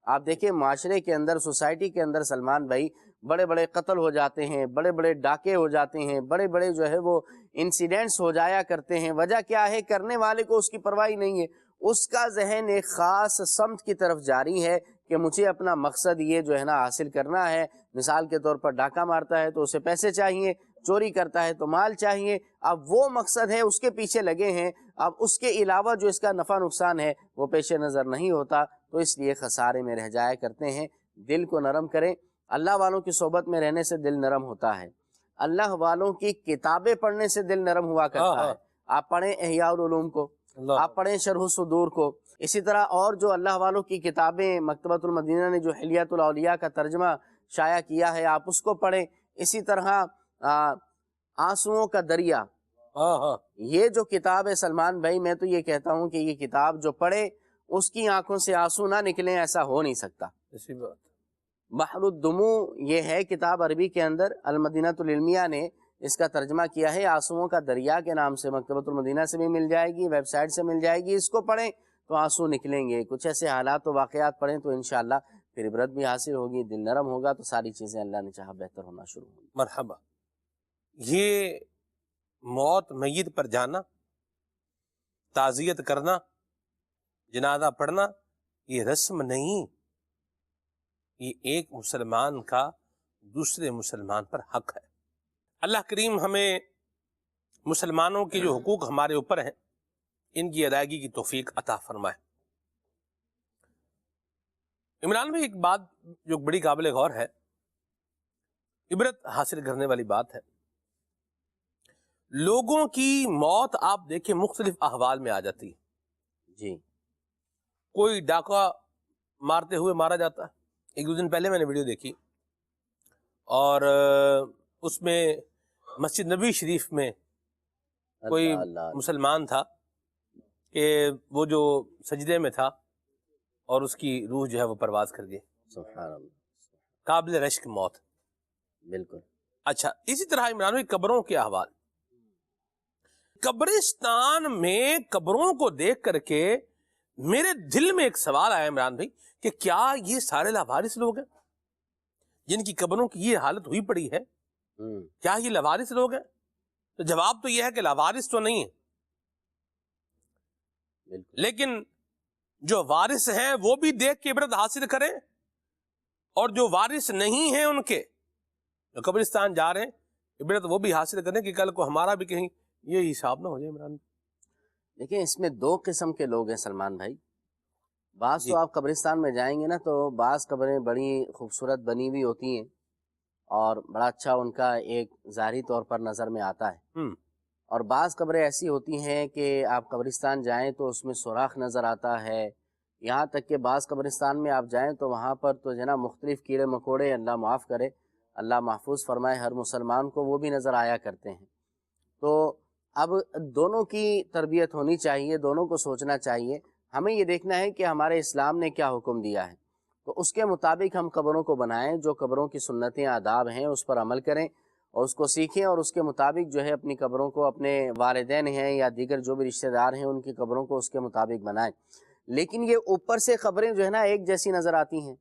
آپ دیکھیں معاشرے کے اندر، سوسائٹی کے اندر سلمان بھائی، بڑے بڑے قتل ہو جاتے ہیں، بڑے بڑے ڈاکے ہو جاتے ہیں، بڑے بڑے جو ہے وہ انسیڈنٹس ہو جایا کرتے ہیں۔ وجہ کیا ہے؟ کرنے والے کو اس کی پرواہ نہیں ہے، اس کا ذہن ایک خاص سمت کی طرف جاری ہے کہ مجھے اپنا مقصد یہ جو ہے نا حاصل کرنا ہے۔ مثال کے طور پر ڈاکہ مارتا ہے تو اسے پیسے چاہیے، چوری کرتا ہے تو مال چاہیے، اب وہ مقصد ہے، اس کے پیچھے لگے ہیں، اب اس کے علاوہ جو اس کا نفع نقصان ہے وہ پیش نظر نہیں ہوتا، تو اس لیے خسارے میں رہ جایا کرتے ہیں۔ دل کو نرم کریں، اللہ والوں کی صحبت میں رہنے سے دل نرم ہوتا ہے، اللہ والوں کی کتابیں پڑھنے سے دل نرم ہوا کرتا ہے۔ آپ پڑھیں احیاء العلوم کو، آپ پڑھیں شرح الصدور کو، اسی طرح اور جو اللہ والوں کی کتابیں مکتبۃ المدینہ نے جو حلیۃ الاولیاء کا ترجمہ شائع کیا ہے آپ اس کو پڑھیں۔ اسی طرح آنسوؤں کا دریا، یہ جو کتاب ہے سلمان بھائی، میں تو یہ کہتا ہوں کہ یہ کتاب جو پڑھے اس کی آنکھوں سے آنسو نہ نکلیں، ایسا ہو نہیں سکتا۔ بحر الدموع یہ ہے کتاب عربی کے اندر، المدینۃ العلمیہ نے اس کا ترجمہ کیا ہے آنسوؤں کا دریا کے نام سے، مکتبۃ المدینہ سے بھی مل جائے گی، ویب سائٹ سے مل جائے گی، اس کو پڑھیں تو آنسو نکلیں گے۔ کچھ ایسے حالات و واقعات پڑھیں تو انشاءاللہ پھر عبرت بھی حاصل ہوگی، دل نرم ہوگا تو ساری چیزیں اللہ نے چاہا بہتر ہونا شروع ہوگی۔ مرحبا۔ یہ موت میت پر جانا، تعزیت کرنا، جنازہ پڑھنا، یہ رسم نہیں، یہ ایک مسلمان کا دوسرے مسلمان پر حق ہے۔ اللہ کریم ہمیں مسلمانوں کے جو حقوق ہمارے اوپر ہیں ان کی ادائیگی کی توفیق عطا فرمائے۔ عمران بھائی، ایک بات جو بڑی قابل غور ہے عبرت حاصل کرنے والی بات ہے. لوگوں کی موت آپ دیکھیں مختلف احوال میں آ جاتی ہے. جی کوئی ڈاکہ مارتے ہوئے مارا جاتا ہے. ایک دو دن پہلے میں نے ویڈیو دیکھی اور اس میں مسجد نبی شریف میں کوئی اللہ مسلمان تھا کہ وہ جو سجدے میں تھا اور اس کی روح جو ہے وہ پرواز کر گئی. سبحان اللہ. قابل رشک موت. بالکل. اچھا اسی طرح عمران بھائی قبروں کے احوال. قبرستان میں قبروں کو دیکھ کر کے میرے دل میں ایک سوال آیا عمران بھائی کہ کیا یہ سارے لاوارث لوگ ہیں جن کی قبروں کی یہ حالت ہوئی پڑی ہے؟ کیا یہ لاوارث لوگ ہیں؟ تو جواب تو یہ ہے کہ لاوارث تو نہیں ہے، لیکن جو وارث ہیں وہ بھی دیکھ کے عبرت حاصل کریں، اور جو وارث نہیں ہیں ان کے جو قبرستان جا رہے ہیں عبرت وہ بھی حاصل کریں کہ کل کو ہمارا بھی کہیں یہ حساب نہ ہو جائے. عمران دیکھیں اس میں دو قسم کے لوگ ہیں سلمان بھائی. بعض تو آپ قبرستان میں جائیں گے نا تو بعض قبریں بڑی خوبصورت بنی ہوئی ہوتی ہیں اور بڑا اچھا ان کا ایک ظاہری طور پر نظر میں آتا ہے، اور بعض قبریں ایسی ہوتی ہیں کہ آپ قبرستان جائیں تو اس میں سوراخ نظر آتا ہے. یہاں تک کہ بعض قبرستان میں آپ جائیں تو وہاں پر تو جو ہے نا مختلف کیڑے مکوڑے، اللہ معاف کرے، اللہ محفوظ فرمائے ہر مسلمان کو، وہ بھی نظر آیا کرتے ہیں. تو اب دونوں کی تربیت ہونی چاہیے، دونوں کو سوچنا چاہیے. ہمیں یہ دیکھنا ہے کہ ہمارے اسلام نے کیا حکم دیا ہے، تو اس کے مطابق ہم قبروں کو بنائیں. جو قبروں کی سنتیں آداب ہیں اس پر عمل کریں اور اس کو سیکھیں، اور اس کے مطابق جو ہے اپنی قبروں کو، اپنے والدین ہیں یا دیگر جو بھی رشتہ دار ہیں ان کی قبروں کو اس کے مطابق بنائیں. لیکن یہ اوپر سے قبریں جو ہے نا ایک جیسی نظر آتی ہیں،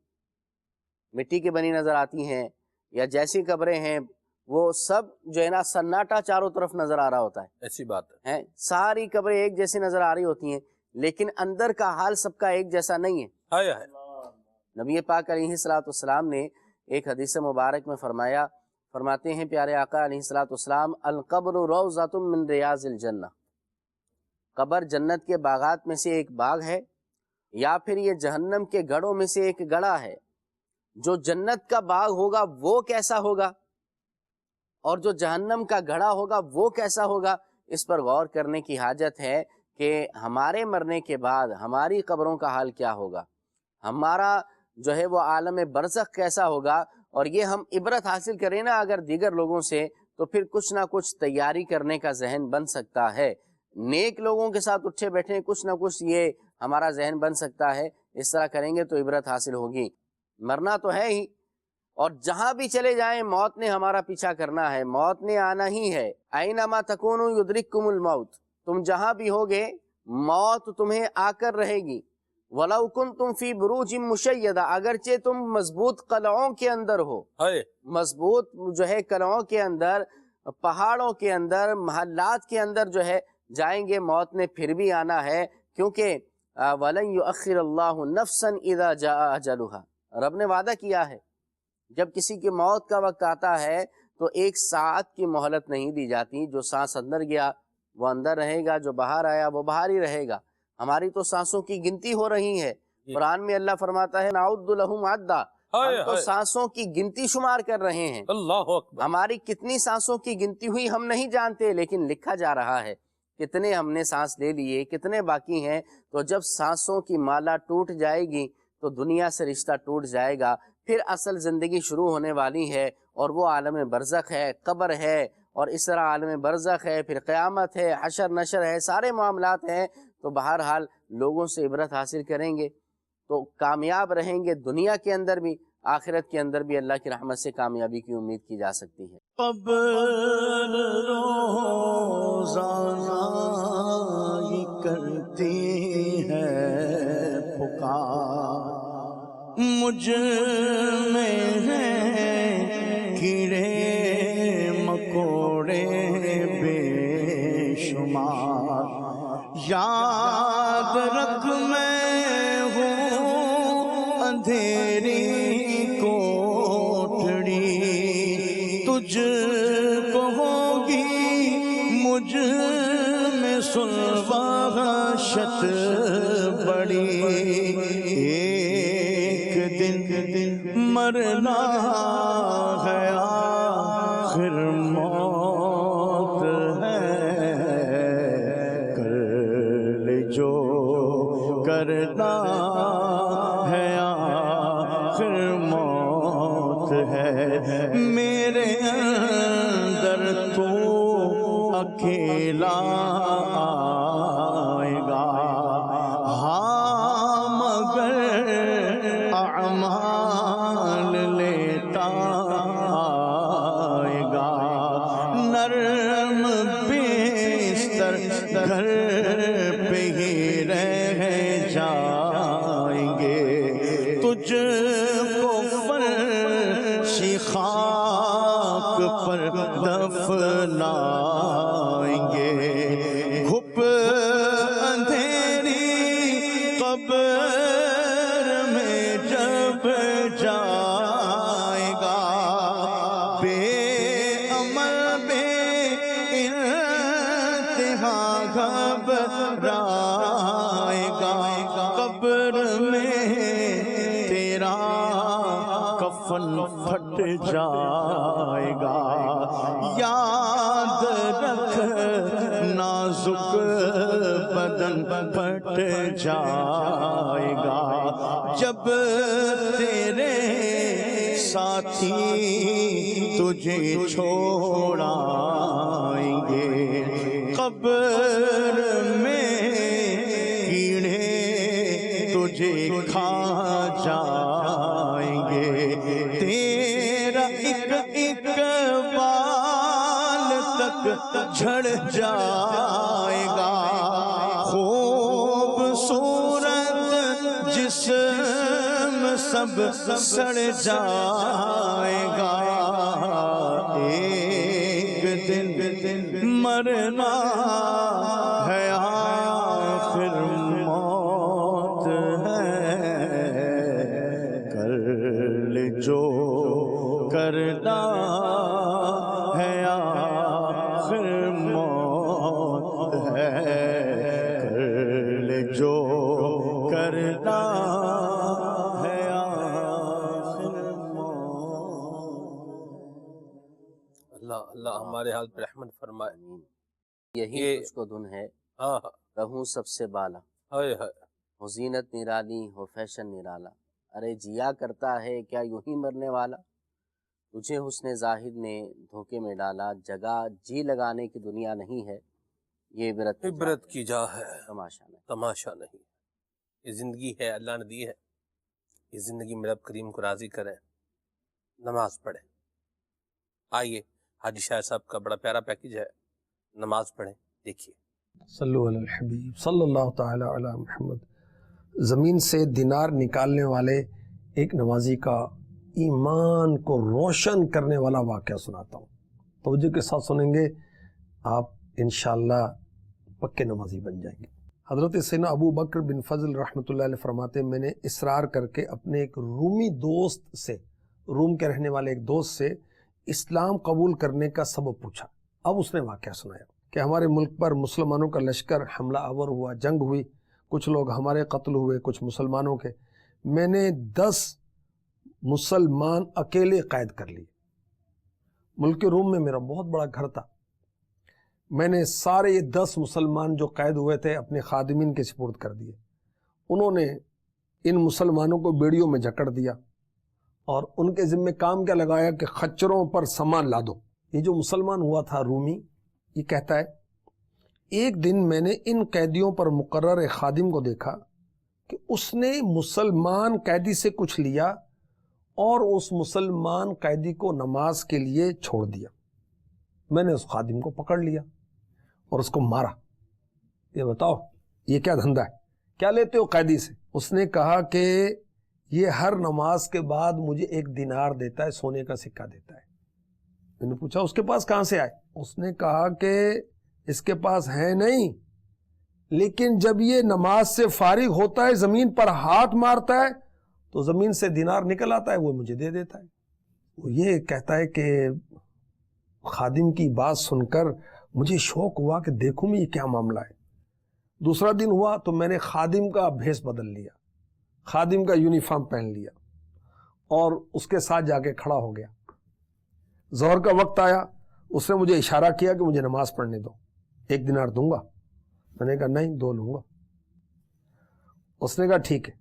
مٹی کی بنی نظر آتی ہیں یا جیسی قبریں ہیں وہ سب جو ہے نا سناٹا چاروں طرف نظر آ رہا ہوتا ہے. ایسی بات ہے ساری قبریں ایک جیسی نظر آ رہی ہوتی ہیں، لیکن اندر کا حال سب کا ایک جیسا نہیں ہے. نبی پاک علیہ الصلوۃ والسلام نے ایک حدیث مبارک میں فرماتے ہیں پیارے آقا علیہ الصلوۃ والسلام، القبر روضۃ من ریاض الجنہ، قبر جنت کے باغات میں سے ایک باغ ہے، یا پھر یہ جہنم کے گڑھوں میں سے ایک گڑھا ہے. جو جنت کا باغ ہوگا وہ کیسا ہوگا اور جو جہنم کا گڑھا ہوگا وہ کیسا ہوگا، اس پر غور کرنے کی حاجت ہے کہ ہمارے مرنے کے بعد ہماری قبروں کا حال کیا ہوگا، ہمارا جو ہے وہ عالم برزخ کیسا ہوگا. اور یہ ہم عبرت حاصل کریں نا اگر دیگر لوگوں سے، تو پھر کچھ نہ کچھ تیاری کرنے کا ذہن بن سکتا ہے. نیک لوگوں کے ساتھ اٹھے بیٹھے کچھ نہ کچھ یہ ہمارا ذہن بن سکتا ہے. اس طرح کریں گے تو عبرت حاصل ہوگی. مرنا تو ہے ہی، اور جہاں بھی چلے جائیں موت نے ہمارا پیچھا کرنا ہے، موت نے آنا ہی ہے. اینما تکونوا یدرککم الموت، تم جہاں بھی ہوگے موت تمہیں آ کر رہے گی. وَلَوْ كُنْتُمْ فِي بُرُوجٍ مُشَيَّدَةٍ، اگرچہ تم مضبوط قلعوں کے اندر ہو، مضبوط جو ہے قلعوں کے اندر، پہاڑوں کے اندر، محلات کے اندر جو ہے جائیں گے، موت نے پھر بھی آنا ہے. کیونکہ وَلَنْ يُؤَخِّرَ اللَّهُ نَفْسًا إِذَا جَاءَ أَجَلُهَا، رب نے وعدہ کیا ہے جب کسی کی موت کا وقت آتا ہے تو ایک ساعت کی مہلت نہیں دی جاتی. جو سانس اندر گیا وہ اندر رہے گا، جو باہر آیا وہ باہر ہی رہے گا. ہماری تو سانسوں کی گنتی ہو رہی ہے. قرآن میں اللہ فرماتا ہے نعد لہم عدا، ہم تو سانسوں کی گنتی شمار کر رہے ہیں. اللہ اکبر. ہماری کتنی سانسوں کی گنتی ہوئی ہم نہیں جانتے، لیکن لکھا جا رہا ہے کتنے ہم نے سانس لے لیے، کتنے باقی ہیں. تو جب سانسوں کی مالا ٹوٹ جائے گی تو دنیا سے رشتہ ٹوٹ جائے گا. پھر اصل زندگی شروع ہونے والی ہے، اور وہ عالم برزخ ہے، قبر ہے، اور اس طرح عالم برزخ ہے، پھر قیامت ہے، حشر نشر ہے، سارے معاملات ہیں. تو بہرحال لوگوں سے عبرت حاصل کریں گے تو کامیاب رہیں گے، دنیا کے اندر بھی آخرت کے اندر بھی اللہ کی رحمت سے کامیابی کی امید کی جا سکتی ہے. قبر روزانہ یہ کرتی ہے پکار، مجھ میں ہیں کیڑے مکوڑے بے شمار. یاد رکھ میں ہوں اندھیری کوٹڑی، تجھ کو ہوگی مجھ میں سلوحشت بڑی. ایک دن مرنا ہے آخر موت ہے، کر لے جو کرنا ہے آخر موت ہے، میرے اندر تو اکیلا آئے گا، ہاں مگر اعمال لیتا آئے گا، نرم بستر گھر پہ ہی رہ جائیں گے، تجھ کو فرش خاک پر دفنائیں گے، گھپ اندھیری قبر میں جب جائے گا، بے عمل بے انتہا گھبرائے گا، قبر میں تیرا کفن پھٹ جائے گا، یاد رکھ نازک بدن پھٹ جائے گا، جب تیرے ساتھی تجھے چھوڑائیں گے، قبر میں کیڑے تجھے کھا جائیں گے، تیرا ایک ایک بال تک جھڑ جائے گا، خوبصورت جسم سب سڑ جائے گا، ایک دن مرنا ہے آخر موت ہے، کر لے جو کرنا ہے آخر موت ہے، کر لے جو کرنا ہے آخر موت۔ اللہ اللہ ہمارے حال پر رحمت فرمائے۔ یہی یہ اس کو دھن ہے، ہاں رہوں سب سے بالا، ہائے ہائے، ہو زینت نرالی ہو فیشن نرالا، ارے جیا کرتا ہے کیا یوں ہی مرنے والا، تجھے حسن زاہد نے دھوکے میں ڈالا، جگہ جی لگانے کی دنیا نہیں ہے، یہ عبرت کی جا ہے، تماشا نہیں۔ تماشا نہیں، یہ زندگی ہے اللہ نے دی ہے، یہ زندگی میں رب کریم کو راضی کریں، نماز پڑھیں۔ آئیے حاجی شاہ صاحب کا بڑا پیارا پیکج ہے، نماز پڑھیں، دیکھیے۔ صلو علی الحبیب صلی اللہ تعالی علی محمد۔ زمین سے دینار نکالنے والے ایک نمازی کا ایمان کو روشن کرنے والا واقعہ سناتا ہوں، توجہ کے ساتھ سنیں گے، آپ انشاءاللہ پکے نمازی بن جائیں گے۔ حضرت سیدنا ابو بکر بن فضل رحمۃ اللہ علیہ فرماتے ہیں، میں نے اصرار کر کے اپنے ایک رومی دوست سے، روم کے رہنے والے ایک دوست سے اسلام قبول کرنے کا سبب پوچھا۔ اب اس نے واقعہ سنایا کہ ہمارے ملک پر مسلمانوں کا لشکر حملہ آور ہوا، جنگ ہوئی، کچھ لوگ ہمارے قتل ہوئے، کچھ مسلمانوں کے، میں نے 10 مسلمان اکیلے قید کر لیے۔ ملک روم میں میرا بہت بڑا گھر تھا، میں نے سارے یہ 10 مسلمان جو قید ہوئے تھے اپنے خادمین کے سپرد کر دیے، انہوں نے ان مسلمانوں کو بیڑیوں میں جکڑ دیا اور ان کے ذمہ کام کیا لگایا کہ خچروں پر سامان لا دو۔ یہ جو مسلمان ہوا تھا رومی، یہ کہتا ہے ایک دن میں نے ان قیدیوں پر مقرر ایک خادم کو دیکھا کہ اس نے مسلمان قیدی سے کچھ لیا اور اس مسلمان قیدی کو نماز کے لیے چھوڑ دیا۔ میں نے اس خادم کو پکڑ لیا اور اس کو مارا۔ یہ بتاؤ یہ کیا دھندا ہے، کیا لیتے ہو قیدی سے؟ اس نے کہا کہ یہ ہر نماز کے بعد مجھے 1 دینار دیتا ہے، سونے کا سکہ دیتا ہے۔ میں نے پوچھا اس کے پاس کہاں سے آئے؟ اس نے کہا کہ اس کے پاس ہے نہیں، لیکن جب یہ نماز سے فارغ ہوتا ہے زمین پر ہاتھ مارتا ہے تو زمین سے دینار نکل آتا ہے، وہ مجھے دے دیتا ہے۔ وہ یہ کہتا ہے کہ خادم کی بات سن کر مجھے شوق ہوا کہ دیکھوں میں یہ کیا معاملہ ہے۔ دوسرا دن ہوا تو میں نے خادم کا بھیس بدل لیا، خادم کا یونیفارم پہن لیا اور اس کے ساتھ جا کے کھڑا ہو گیا. ظہر کا وقت آیا, اس نے مجھے اشارہ کیا کہ مجھے نماز پڑھنے دو, 1 دینار دوں گا. میں نے کہا نہیں, 2 لوں گا. اس نے کہا ٹھیک ہے.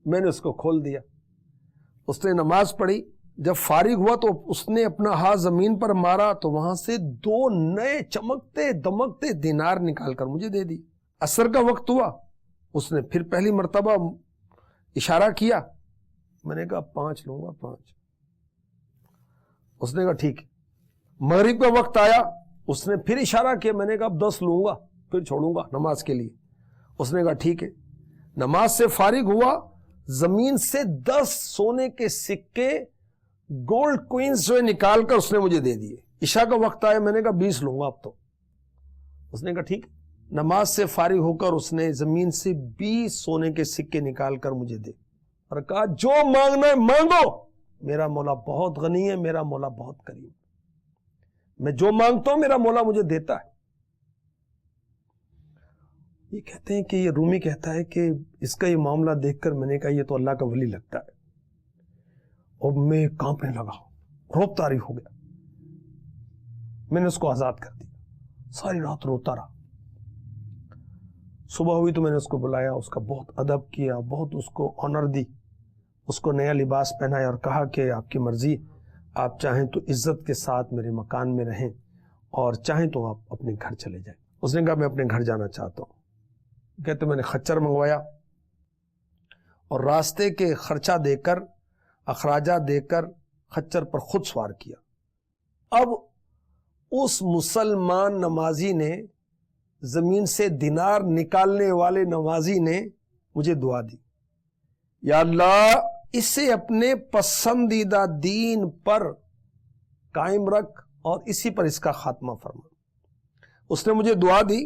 میں نے اس کو کھول دیا, اس نے نماز پڑھی. جب فارغ ہوا تو اس نے اپنا ہاتھ زمین پر مارا تو وہاں سے 2 نئے چمکتے دمکتے دینار نکال کر مجھے دے دی. عصر کا وقت ہوا, اس نے پھر پہلی مرتبہ اشارہ کیا. میں نے کہا 5 لوں گا, 5. اس نے کہا ٹھیک ہے. مغرب کا وقت آیا, اس نے پھر اشارہ کیا. میں نے کہا 10 لوں گا, پھر چھوڑوں گا نماز کے لیے. اس نے کہا ٹھیک ہے. نماز سے فارغ ہوا, زمین سے 10 سونے کے سکے گولڈ کوئنز جو نکال کر اس نے مجھے دے دیے. عشاء کا وقت آیا, میں نے کہا 20 لوں گا اب تو. اس نے کہا ٹھیک ہے. نماز سے فارغ ہو کر اس نے زمین سے 20 سونے کے سکے نکال کر مجھے دے اور کہا جو مانگنا ہے مانگو, میرا مولا بہت غنی ہے, میرا مولا بہت کریم. میں جو مانگتا ہوں میرا مولا مجھے دیتا ہے. یہ کہتے ہیں کہ یہ رومی کہتا ہے کہ اس کا یہ معاملہ دیکھ کر میں نے کہا یہ تو اللہ کا ولی لگتا ہے, اور میں کانپنے لگا, روب طاری ہو گیا. میں نے اس کو آزاد کر دیا. ساری رات روتا رہا. صبح ہوئی تو میں نے اس کو بلایا, اس کا بہت ادب کیا, بہت اس کو آنر دی, اس کو نیا لباس پہنایا اور کہا کہ آپ کی مرضی, آپ چاہیں تو عزت کے ساتھ میرے مکان میں رہیں اور چاہیں تو آپ اپنے گھر چلے جائیں. اس نے کہا میں اپنے گھر جانا چاہتا ہوں. کہتے میں نے خچر منگوایا اور راستے کے خرچہ دے کر, اخراجات دے کر خچر پر خود سوار کیا. اب اس مسلمان نمازی نے, زمین سے دینار نکالنے والے نمازی نے مجھے دعا دی, یا اللہ اسے اپنے پسندیدہ دین پر قائم رکھ اور اسی پر اس کا خاتمہ فرما. اس نے مجھے دعا دی,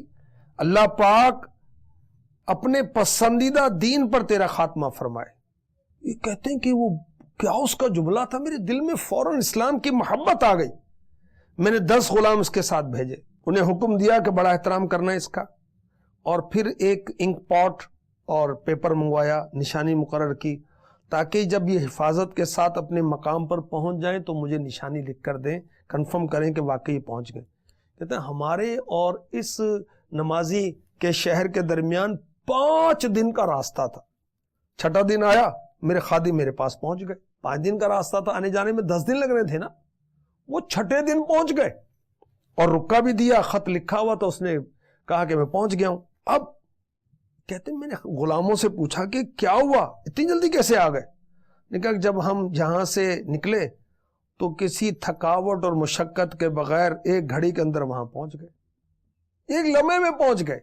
اللہ پاک اپنے پسندیدہ دین پر تیرا خاتمہ فرمائے. یہ کہتے ہیں کہ وہ کیا اس کا جملہ تھا, میرے دل میں فوراً اسلام کی محبت آ گئی. میں نے 10 غلام اس کے ساتھ بھیجے, انہیں حکم دیا کہ بڑا احترام کرنا ہے اس کا, اور پھر ایک انک پاٹ اور پیپر منگوایا, نشانی مقرر کی تاکہ جب یہ حفاظت کے ساتھ اپنے مقام پر پہنچ جائیں تو مجھے نشانی لکھ کر دیں, کنفرم کریں کہ واقعی پہنچ گئے. کہتے ہیں ہمارے اور اس نمازی کے شہر کے درمیان 5 دن کا راستہ تھا. 6واں دن آیا, میرے خادم میرے پاس پہنچ گئے. 5 دن کا راستہ تھا, آنے جانے میں 10 دن لگ رہے تھے نا, وہ 6 دن پہنچ گئے اور رکا بھی دیا, خط لکھا ہوا تو اس نے کہا کہ میں پہنچ گیا ہوں. اب کہتے ہیں میں نے غلاموں سے پوچھا کہ کیا ہوا, اتنی جلدی کیسے آ گئے؟ نے کہا کہ جب ہم جہاں سے نکلے تو کسی تھکاوٹ اور مشقت کے بغیر 1 گھڑی کے اندر وہاں پہنچ گئے, 1 لمحے میں پہنچ گئے.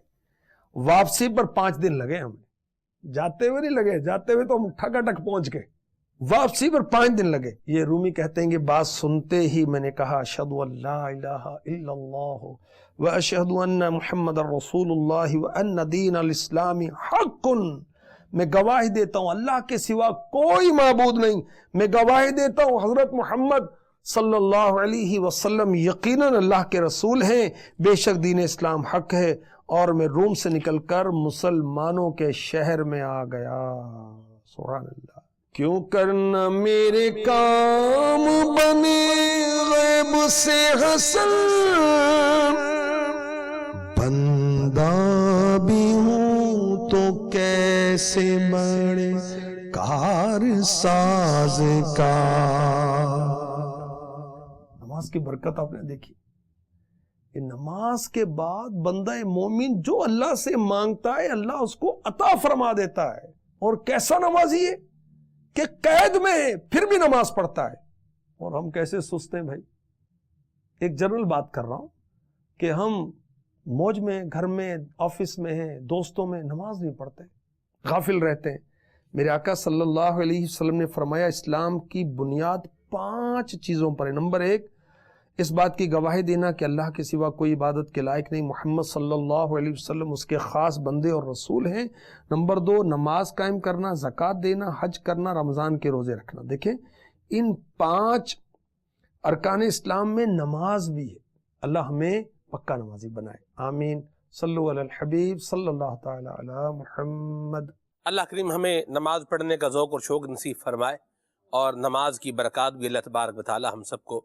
واپسی پر 5 دن لگے ہمیں, جاتے ہوئے نہیں لگے, جاتے ہوئے تو ہم ٹھکاٹک پہنچ گئے, واپسی پر 5 دن لگے. یہ رومی کہتے ہیں کہ بات سنتے ہی میں نے کہا اشہد ان لا الہ الا اللہ واشہد ان محمد رسول اللہ وان دین الاسلام حق. میں گواہی دیتا ہوں اللہ کے سوا کوئی معبود نہیں, میں گواہی دیتا ہوں حضرت محمد صلی اللہ علیہ وسلم یقیناً اللہ کے رسول ہیں, بے شک دین اسلام حق ہے. اور میں روم سے نکل کر مسلمانوں کے شہر میں آ گیا. سبحان اللہ. کیوں کرنا میرے کام بنے غیب سے حسن, بندہ بھی ہوں تو کیسے بڑے کار ساز کا. نماز کی برکت آپ نے دیکھی. نماز کے بعد بندہ مومن جو اللہ سے مانگتا ہے اللہ اس کو عطا فرما دیتا ہے. اور کیسا نمازی ہے کہ قید میں ہے پھر بھی نماز پڑھتا ہے. اور ہم کیسے سست ہیں بھائی. ایک جنرل بات کر رہا ہوں کہ ہم موج میں, گھر میں, آفس میں ہیں, دوستوں میں نماز نہیں پڑھتے, غافل رہتے ہیں. میرے آقا صلی اللہ علیہ وسلم نے فرمایا اسلام کی بنیاد 5 چیزوں پر ہے. نمبر 1 اس بات کی گواہی دینا کہ اللہ کے سوا کوئی عبادت کے لائق نہیں, محمد صلی اللہ علیہ وسلم اس کے خاص بندے اور رسول ہیں. نمبر 2 نماز قائم کرنا, زکوٰۃ دینا, حج کرنا, رمضان کے روزے رکھنا. دیکھیں ان 5 ارکان اسلام میں نماز بھی ہے. اللہ ہمیں پکا نمازی بنائے, آمین. صلو علی الحبیب صلی اللہ تعالی علی محمد. اللہ کریم ہمیں نماز پڑھنے کا ذوق اور شوق نصیب فرمائے اور نماز کی برکات بھی اللہ تبارک و تعالی ہم سب کو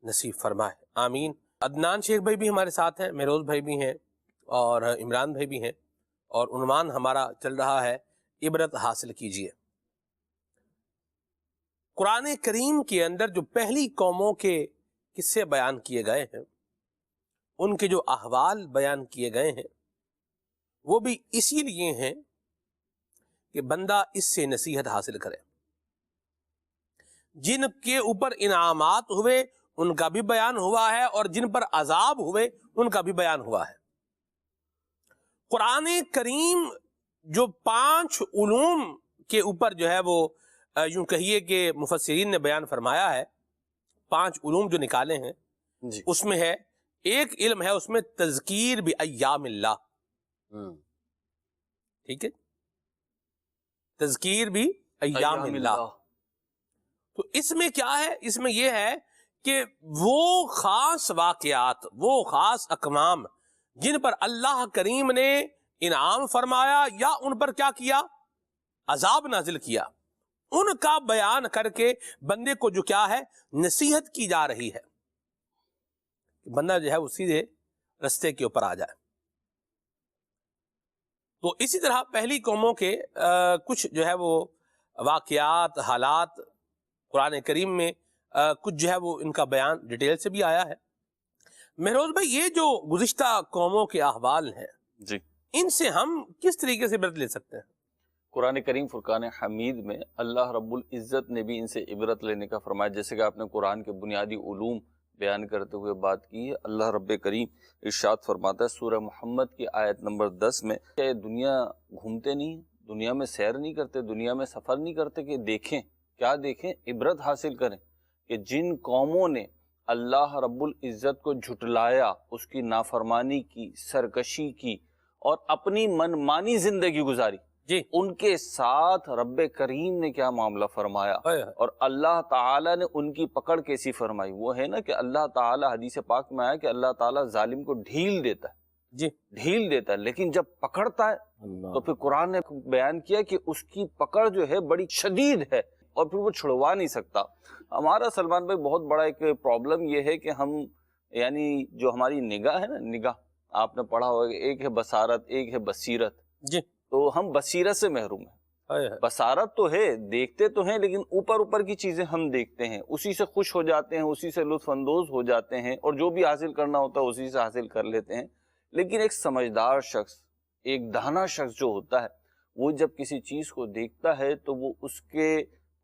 نصیب فرمائے، آمین۔ عدنان شیخ بھائی بھی ہمارے ساتھ ہیں، مہروز بھائی بھی ہیں اور عمران بھائی بھی ہیں، اور عنوان ہمارا چل رہا ہے عبرت حاصل کیجئے۔ قرآن کریم کے اندر جو پہلی قوموں کے قصے بیان کیے گئے ہیں، ان کے جو احوال بیان کیے گئے ہیں، وہ بھی اسی لیے ہیں کہ بندہ اس سے نصیحت حاصل کرے۔ جن کے اوپر انعامات ہوئے ان کا بھی بیان ہوا ہے، اور جن پر عذاب ہوئے ان کا بھی بیان ہوا ہے۔ قرآن کریم جو 5 علوم کے اوپر جو ہے وہ یوں کہیے کہ مفسرین نے بیان فرمایا ہے، 5 علوم جو نکالے ہیں جی اس میں ہے، ایک علم ہے اس میں تذکیر بایام اللہ، ٹھیک ہے، تذکیر بھی ایام اللہ۔ تو اس میں کیا ہے؟ اس میں یہ ہے کہ وہ خاص واقعات، وہ خاص اقوام جن پر اللہ کریم نے انعام فرمایا یا ان پر کیا کیا، عذاب نازل کیا، ان کا بیان کر کے بندے کو جو کیا ہے نصیحت کی جا رہی ہے، بندہ جو ہے وہ سیدھے رستے کے اوپر آ جائے۔ تو اسی طرح پہلی قوموں کے کچھ جو ہے وہ واقعات، حالات قرآن کریم میں کچھ جو ہے وہ ان کا بیان ڈیٹیل سے بھی آیا ہے۔ مہروز بھائی، یہ جو گزشتہ قوموں کے احوال ہیں جی، ان سے ہم کس طریقے سے عبرت لے سکتے ہیں؟ قرآن کریم فرقان حمید میں اللہ رب العزت نے بھی ان سے عبرت لینے کا فرمایا۔ جیسے کہ آپ نے قرآن کے بنیادی علوم بیان کرتے ہوئے بات کی ہے، اللہ رب کریم ارشاد فرماتا ہے سورہ محمد کی آیت نمبر 10 میں کہ دنیا گھومتے نہیں، دنیا میں سیر نہیں کرتے، دنیا میں سفر نہیں کرتے کہ دیکھیں، کیا دیکھیں؟ عبرت حاصل کریں کہ جن قوموں نے اللہ رب العزت کو جھٹلایا، اس کی نافرمانی کی، سرکشی کی اور اپنی منمانی زندگی گزاری، جی، ان کے ساتھ رب کریم نے کیا معاملہ فرمایا اور اللہ تعالیٰ نے ان کی پکڑ کیسی فرمائی۔ وہ ہے نا کہ اللہ تعالیٰ حدیث پاک میں آیا کہ اللہ تعالیٰ ظالم کو ڈھیل دیتا ہے، جی، ڈھیل دیتا ہے، لیکن جب پکڑتا ہے تو پھر قرآن نے بیان کیا کہ اس کی پکڑ جو ہے بڑی شدید ہے اور پھر وہ چھڑوا نہیں سکتا۔ ہمارا سلمان بھائی بہت بڑا ایک پرابلم یہ ہے کہ ہم یعنی جو ہماری نگاہ ہے نا، نگاہ آپ نے پڑھا ہوگا، ایک ہے بصارت، ایک ہے بصیرت، جی، تو ہم بصیرت سے محروم ہیں۔ ہے، بصارت تو ہے، دیکھتے تو ہیں، لیکن اوپر اوپر کی چیزیں ہم دیکھتے ہیں، اسی سے خوش ہو جاتے ہیں، اسی سے لطف اندوز ہو جاتے ہیں، اور جو بھی حاصل کرنا ہوتا ہے اسی سے حاصل کر لیتے ہیں۔ لیکن ایک سمجھدار شخص، ایک دانا شخص جو ہوتا ہے، وہ جب کسی چیز کو دیکھتا ہے تو وہ اس کے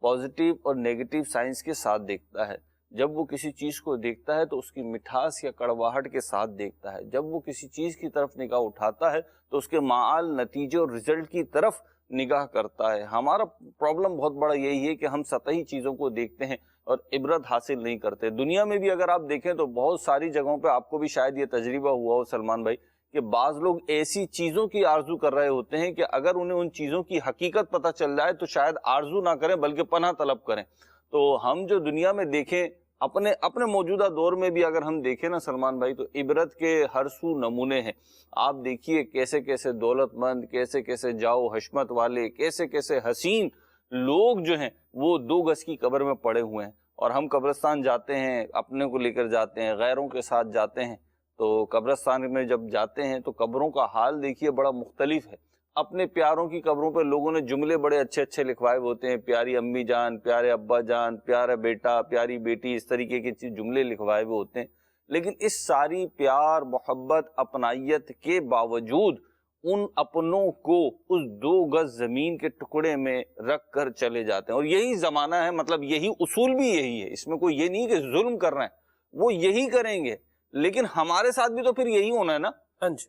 پازیٹیو اور نیگیٹو سائنس کے ساتھ دیکھتا ہے۔ جب وہ کسی چیز کو دیکھتا ہے تو اس کی مٹھاس یا کڑواہٹ کے ساتھ دیکھتا ہے۔ جب وہ کسی چیز کی طرف نگاہ اٹھاتا ہے تو اس کے معال، نتیجے اور رزلٹ کی طرف نگاہ کرتا ہے۔ ہمارا پرابلم بہت بڑا یہی ہے کہ ہم سطحی چیزوں کو دیکھتے ہیں اور عبرت حاصل نہیں کرتے۔ دنیا میں بھی اگر آپ دیکھیں تو بہت ساری جگہوں پہ آپ کو بھی شاید یہ تجربہ ہوا ہو سلمان بھائی کہ بعض لوگ ایسی چیزوں کی آرزو کر رہے ہوتے ہیں کہ اگر انہیں ان چیزوں کی حقیقت پتہ چل جائے تو شاید آرزو نہ کریں بلکہ پناہ طلب کریں۔ تو ہم جو دنیا میں دیکھیں، اپنے موجودہ دور میں بھی اگر ہم دیکھیں نا سلمان بھائی، تو عبرت کے ہر سو نمونے ہیں۔ آپ دیکھیے کیسے کیسے دولت مند، کیسے کیسے جاؤ حشمت والے، کیسے کیسے حسین لوگ جو ہیں وہ 2 گز کی قبر میں پڑے ہوئے ہیں، اور ہم قبرستان جاتے ہیں، اپنے کو لے کر جاتے ہیں، غیروں کے ساتھ جاتے ہیں، تو قبرستان میں جب جاتے ہیں تو قبروں کا حال دیکھیے بڑا مختلف ہے۔ اپنے پیاروں کی قبروں پہ لوگوں نے جملے بڑے اچھے اچھے لکھوائے ہوتے ہیں، پیاری امی جان، پیارے ابا جان، پیارا بیٹا، پیاری بیٹی، اس طریقے کے جملے لکھوائے ہوئے ہوتے ہیں۔ لیکن اس ساری پیار، محبت، اپنائیت کے باوجود ان اپنوں کو اس 2 گز زمین کے ٹکڑے میں رکھ کر چلے جاتے ہیں۔ اور یہی زمانہ ہے، مطلب یہی اصول بھی یہی ہے، اس میں کوئی یہ نہیں کہ ظلم کر رہے ہیں، وہ یہی کریں گے، لیکن ہمارے ساتھ بھی تو پھر یہی ہونا ہے نا۔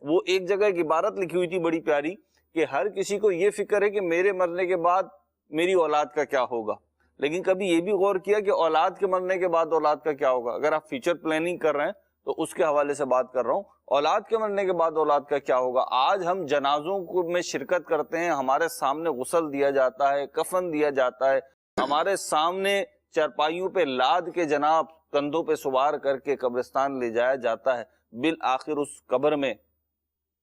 وہ ایک جگہ ایک عبارت لکھی ہوئی تھی بڑی پیاری کہ ہر کسی کو یہ فکر ہے کہ میرے مرنے کے بعد میری اولاد کا کیا ہوگا، لیکن کبھی یہ بھی غور کیا کہ اولاد کے مرنے کے بعد اولاد کا کیا ہوگا؟ اگر آپ فیوچر پلاننگ کر رہے ہیں تو اس کے حوالے سے بات کر رہا ہوں، اولاد کے مرنے کے بعد اولاد کا کیا ہوگا؟ آج ہم جنازوں میں شرکت کرتے ہیں، ہمارے سامنے غسل دیا جاتا ہے، کفن دیا جاتا ہے، ہمارے سامنے چرپائیوں پہ لاد کے جناب کندھوں پہ سوار کر کے قبرستان لے جایا جاتا ہے، بالآخر اس قبر میں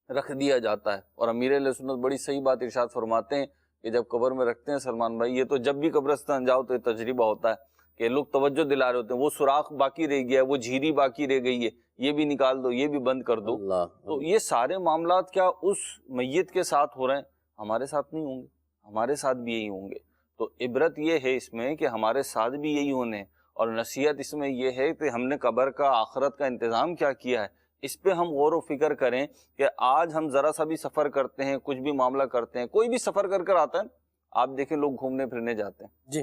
رکھ دیا جاتا ہے۔ اور امیر علیہ سنت بڑی صحیح بات ارشاد فرماتے ہیں کہ جب قبر میں رکھتے ہیں سلمان بھائی، یہ تو جب بھی قبرستان جاؤ تو یہ تجربہ ہوتا ہے کہ لوگ توجہ دلا رہے ہوتے ہیں، وہ سوراخ باقی رہ گیا ہے، وہ جھیری باقی رہ گئی ہے، یہ بھی نکال دو، یہ بھی بند کر دو۔ اللہ تو یہ سارے معاملات کیا اس میت کے ساتھ ہو رہے ہیں؟ ہمارے ساتھ نہیں ہوں گے، ہمارے ساتھ بھی یہی ہوں گے۔ تو عبرت یہ ہے اس میں کہ ہمارے ساتھ بھی یہی ہونے، اور نصیحت اس میں یہ ہے کہ ہم نے قبر کا، آخرت کا انتظام کیا کیا ہے، اس پہ ہم غور و فکر کریں کہ آج ہم ذرا سا بھی سفر کرتے ہیں، کچھ بھی معاملہ کرتے ہیں، کوئی بھی سفر کر آتا ہے، آپ دیکھیں لوگ گھومنے پھرنے جاتے ہیں، جی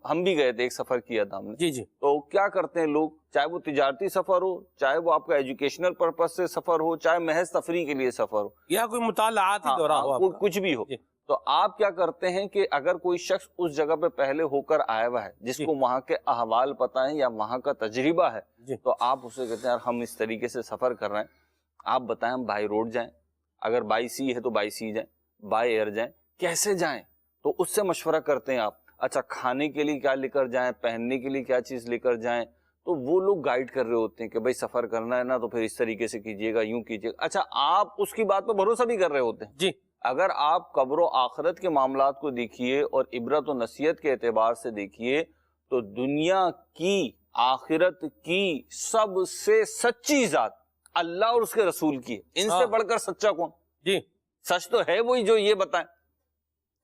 ہم بھی گئے تھے، ایک سفر کیا تھا ہم نے، جی جی تو کیا کرتے ہیں لوگ، چاہے وہ تجارتی سفر ہو، چاہے وہ آپ کا ایجوکیشنل پرپس سے سفر ہو، چاہے محض تفریح کے لیے سفر ہو، یا کوئی مطالعاتی دورہ ہو آپ کا۔ کچھ بھی ہو، جی تو آپ کیا کرتے ہیں کہ اگر کوئی شخص اس جگہ پہ پہلے ہو کر آیا ہوا ہے، جس جی کو وہاں کے احوال پتہ ہیں یا وہاں کا تجربہ ہے، جی تو آپ اسے کہتے ہیں یار ہم اس طریقے سے سفر کر رہے ہیں، آپ بتائیں ہم بائی روڈ جائیں، اگر بائی سی ہے تو بائی سی جائیں، بائی ایئر جائیں، کیسے جائیں؟ تو اس سے مشورہ کرتے ہیں آپ، اچھا کھانے کے لیے کیا لے کر جائیں، پہننے کے لیے کیا چیز لے کر جائیں، تو وہ لوگ گائیڈ کر رہے ہوتے ہیں کہ بھائی سفر کرنا ہے نا تو پھر اس طریقے سے کیجیے گا، یوں کیجیے گا۔ اچھا آپ اس کی بات پہ بھروسہ بھی کر رہے ہوتے ہیں۔ جی اگر آپ قبر و آخرت کے معاملات کو دیکھیے اور عبرت و نصیحت کے اعتبار سے دیکھیے، تو دنیا کی، آخرت کی سب سے سچی ذات اللہ اور اس کے رسول کی ہے، ان سے بڑھ کر سچا کون؟ جی سچ تو ہے وہی جو یہ بتائیں۔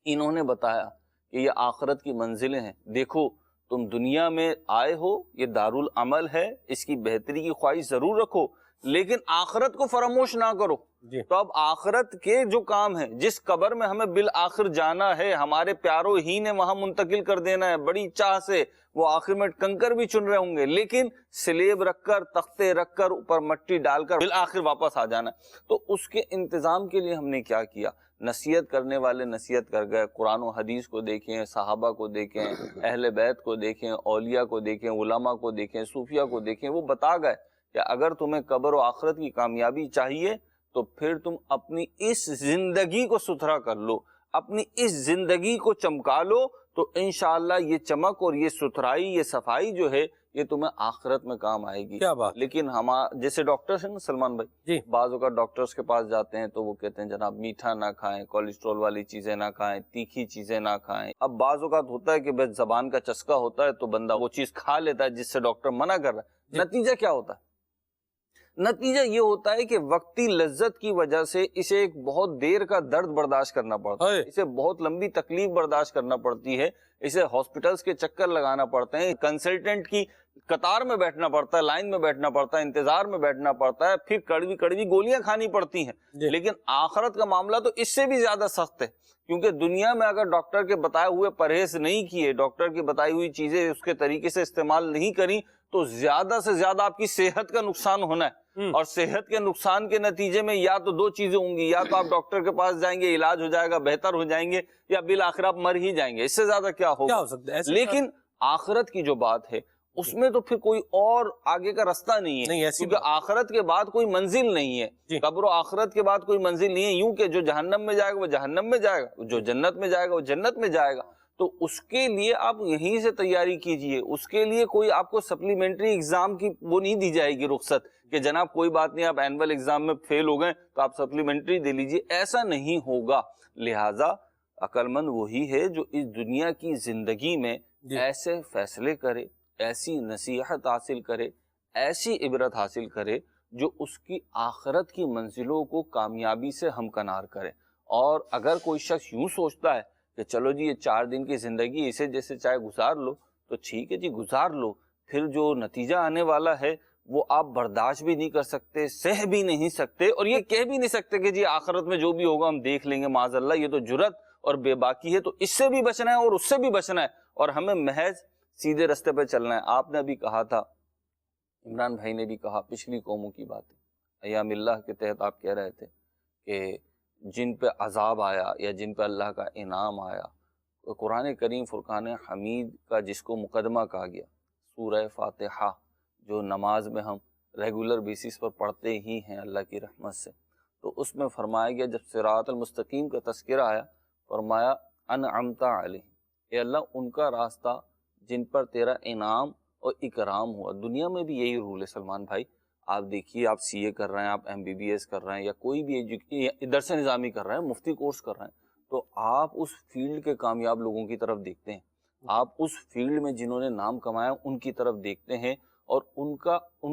انہوں نے بتایا کہ یہ آخرت کی منزلیں ہیں، دیکھو تم دنیا میں آئے ہو، یہ دارالعمل ہے، اس کی بہتری کی خواہش ضرور رکھو، لیکن آخرت کو فراموش نہ کرو۔ جی تو اب آخرت کے جو کام ہیں، جس قبر میں ہمیں بالآخر جانا ہے، ہمارے پیاروں ہی نے وہاں منتقل کر دینا ہے، بڑی چاہ سے وہ آخر میں کنکر بھی چن رہے ہوں گے، لیکن سلیب رکھ کر، تختے رکھ کر، اوپر مٹی ڈال کر بالآخر واپس آ جانا ہے۔ تو اس کے انتظام کے لیے ہم نے کیا کیا؟ نصیحت کرنے والے نصیحت کر گئے، قرآن و حدیث کو دیکھیں، صحابہ کو دیکھیں، اہل بیت کو دیکھیں، اولیاء کو دیکھیں، علماء کو دیکھیں، صوفیاء کو دیکھیں، وہ بتا گئے کہ اگر تمہیں قبر و آخرت کی کامیابی چاہیے تو پھر تم اپنی اس زندگی کو ستھرا کر لو، اپنی اس زندگی کو چمکا لو، تو انشاءاللہ یہ چمک اور یہ ستھرائی، یہ صفائی جو ہے یہ تمہیں آخرت میں کام آئے گی۔ کیا بات۔ لیکن جیسے ڈاکٹرز ہیں نا سلمان بھائی، جی بعض اوقات ڈاکٹرز کے پاس جاتے ہیں تو وہ کہتے ہیں جناب میٹھا نہ کھائیں، کولیسٹرول والی چیزیں نہ کھائیں، تیکھی چیزیں نہ کھائیں۔ اب بعض اوقات ہوتا ہے کہ بس زبان کا چسکا ہوتا ہے تو بندہ وہ چیز کھا لیتا ہے جس سے ڈاکٹر منع کر رہا ہے۔ جی نتیجہ کیا ہوتا ہے؟ نتیجہ یہ ہوتا ہے کہ وقتی لذت کی وجہ سے اسے ایک بہت دیر کا درد برداشت کرنا پڑتا ہے، اسے بہت لمبی تکلیف برداشت کرنا پڑتی ہے، اسے ہاسپٹلز کے چکر لگانا پڑتے ہیں، کنسلٹنٹ کی قطار میں بیٹھنا پڑتا ہے، لائن میں بیٹھنا پڑتا ہے، انتظار میں بیٹھنا پڑتا ہے، پھر کڑوی کڑوی گولیاں کھانی پڑتی ہیں۔ لیکن آخرت کا معاملہ تو اس سے بھی زیادہ سخت ہے، کیونکہ دنیا میں اگر ڈاکٹر کے بتائے ہوئے پرہیز نہیں کیے، ڈاکٹر کی بتائی ہوئی چیزیں اس کے طریقے سے استعمال نہیں کریں، تو زیادہ سے زیادہ آپ کی صحت کا نقصان ہونا ہے، اور صحت کے نقصان کے نتیجے میں یا تو دو چیزیں ہوں گی، یا تو آپ ڈاکٹر کے پاس جائیں گے، علاج ہو جائے گا، بہتر ہو جائیں گے، یا بالآخر آپ مر ہی جائیں گے، اس سے زیادہ کیا ہوگا؟ لیکن آخرت کی جو بات ہے اس میں تو پھر کوئی اور آگے کا رستہ نہیں ہے، کیونکہ آخرت کے بعد کوئی منزل نہیں ہے، قبر و آخرت کے بعد کوئی منزل نہیں ہے، یوں کہ جو جہنم میں جائے گا وہ جہنم میں جائے گا، جو جنت میں جائے گا وہ جنت میں جائے گا۔ تو اس کے لیے آپ یہیں سے تیاری کیجئے، اس کے لیے کوئی آپ کو سپلیمنٹری ایگزام کی وہ نہیں دی جائے گی رخصت کہ جناب کوئی بات نہیں، آپ اینول ایگزام میں فیل ہو گئے تو آپ سپلیمنٹری دے لیجئے، ایسا نہیں ہوگا۔ لہٰذا عقل مند وہی ہے جو اس دنیا کی زندگی میں ایسے فیصلے کرے، ایسی نصیحت حاصل کرے، ایسی عبرت حاصل کرے جو اس کی آخرت کی منزلوں کو کامیابی سے ہمکنار کرے۔ اور اگر کوئی شخص یوں سوچتا ہے کہ چلو جی یہ 4 دن کی زندگی اسے جیسے چاہے گزار لو، تو ٹھیک ہے جی گزار لو، پھر جو نتیجہ آنے والا ہے وہ آپ برداشت بھی نہیں کر سکتے، سہ بھی نہیں سکتے، اور یہ کہہ بھی نہیں سکتے کہ جی آخرت میں جو بھی ہوگا ہم دیکھ لیں گے، معاذ اللہ، یہ تو جرت اور بے باکی ہے۔ تو اس سے بھی بچنا ہے اور اس سے بھی بچنا ہے، اور ہمیں محض سیدھے رستے پہ چلنا ہے۔ آپ نے ابھی کہا تھا، عمران بھائی نے بھی کہا، پچھلی قوموں کی بات ہے، ایام اللہ کے تحت آپ کہہ رہے تھے کہ جن پہ عذاب آیا یا جن پہ اللہ کا انعام آیا، قرآن کریم فرقان حمید کا جس کو مقدمہ کہا گیا، سورہ فاتحہ، جو نماز میں ہم ریگولر بیسس پر پڑھتے ہی ہیں اللہ کی رحمت سے، تو اس میں فرمایا گیا جب صراط المستقیم کا تذکرہ آیا، فرمایا انعمت علیہ، اے اللہ ان کا راستہ جن پر تیرا انعام اور اکرام ہوا۔ دنیا میں بھی یہی رول ہے سلمان بھائی، آپ دیکھیے، آپ سی اے کر رہے ہیں، آپ ایم بی بی ایس کر رہے ہیں، یا کوئی بھی درس نظامی کر رہے ہیں، مفتی کورس کر رہے ہیں، تو آپ اس فیلڈ کے کامیاب لوگوں کی طرف دیکھتے ہیں، آپ اس فیلڈ میں جنہوں نے نام کمایا ان کی طرف دیکھتے ہیں اور ان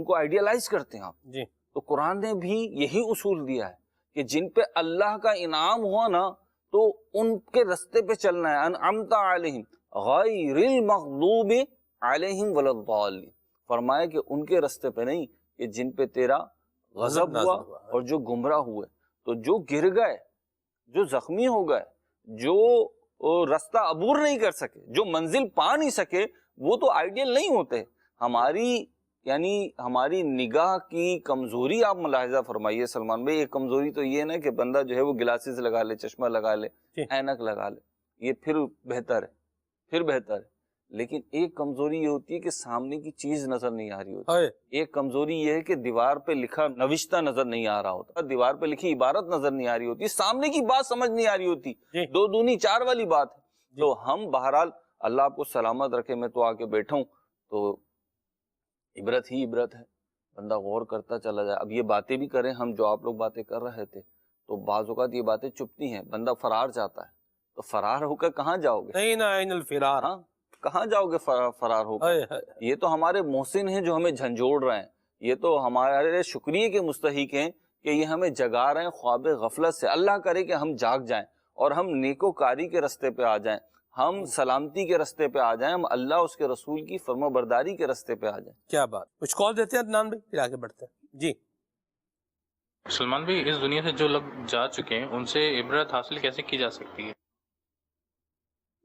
کو آئیڈیالائز کرتے ہیں آپ جی تو قرآن نے بھی یہی اصول دیا ہے کہ جن پہ اللہ کا انعام ہوا نا تو ان کے رستے پہ چلنا ہے. انعمت علیہم غیر المغضوب علیہم ولا الضالین، فرمایا کہ ان کے رستے پہ نہیں کہ جن پہ تیرا غضب ہوا اور جو گمراہ ہوئے. تو جو گر گئے، جو زخمی ہو گئے، جو رستہ عبور نہیں کر سکے، جو منزل پا نہیں سکے، وہ تو آئیڈیل نہیں ہوتے. ہماری نگاہ کی کمزوری آپ ملاحظہ فرمائیے سلمان بھائی. ایک کمزوری تو یہ نا کہ بندہ جو ہے وہ گلاسز لگا لے، چشمہ لگا لے، اینک لگا لے، یہ پھر بہتر ہے. لیکن ایک کمزوری یہ ہوتی ہے کہ سامنے کی چیز نظر نہیں آ رہی ہوتی. ایک کمزوری یہ ہے کہ دیوار پہ لکھا نوشتہ نظر نہیں آ رہا ہوتا، دیوار پہ لکھی عبارت نظر نہیں آ رہی ہوتی، سامنے کی بات سمجھ نہیں آ رہی ہوتی. 2 دونی 4 والی بات ہے. تو ہم بہرحال اللہ آپ کو سلامت رکھے، میں تو آ کے بیٹھا ہوں تو عبرت ہی عبرت ہے، بندہ غور کرتا چلا جائے. اب یہ باتیں بھی کریں ہم جو آپ لوگ باتیں کر رہے تھے تو بعض اوقات یہ باتیں چپتی ہیں، بندہ فرار چاہتا ہے تو فرار ہو کر کہاں جاؤ گے؟ ہاں کہاں جاؤ گے فرار ہو کر؟ یہ تو ہمارے محسن ہیں جو ہمیں جھنجھوڑ رہے ہیں، یہ تو ہمارے شکریہ کے مستحق ہیں کہ یہ ہمیں جگا رہے ہیں خواب غفلت سے. اللہ کرے کہ ہم جاگ جائیں اور ہم نیکوکاری کے رستے پہ آ جائیں، ہم سلامتی کے رستے پہ آ جائیں، ہم اللہ اس کے رسول کی فرما برداری کے رستے پہ آ جائیں. کیا بات. کچھ کال دیتے ہیں عدنان بھائی پھر آگے بڑھتے ہیں. جی سلمان بھائی، اس دنیا سے جو لوگ جا چکے ہیں ان سے عبرت حاصل کیسے کی جا سکتی ہے؟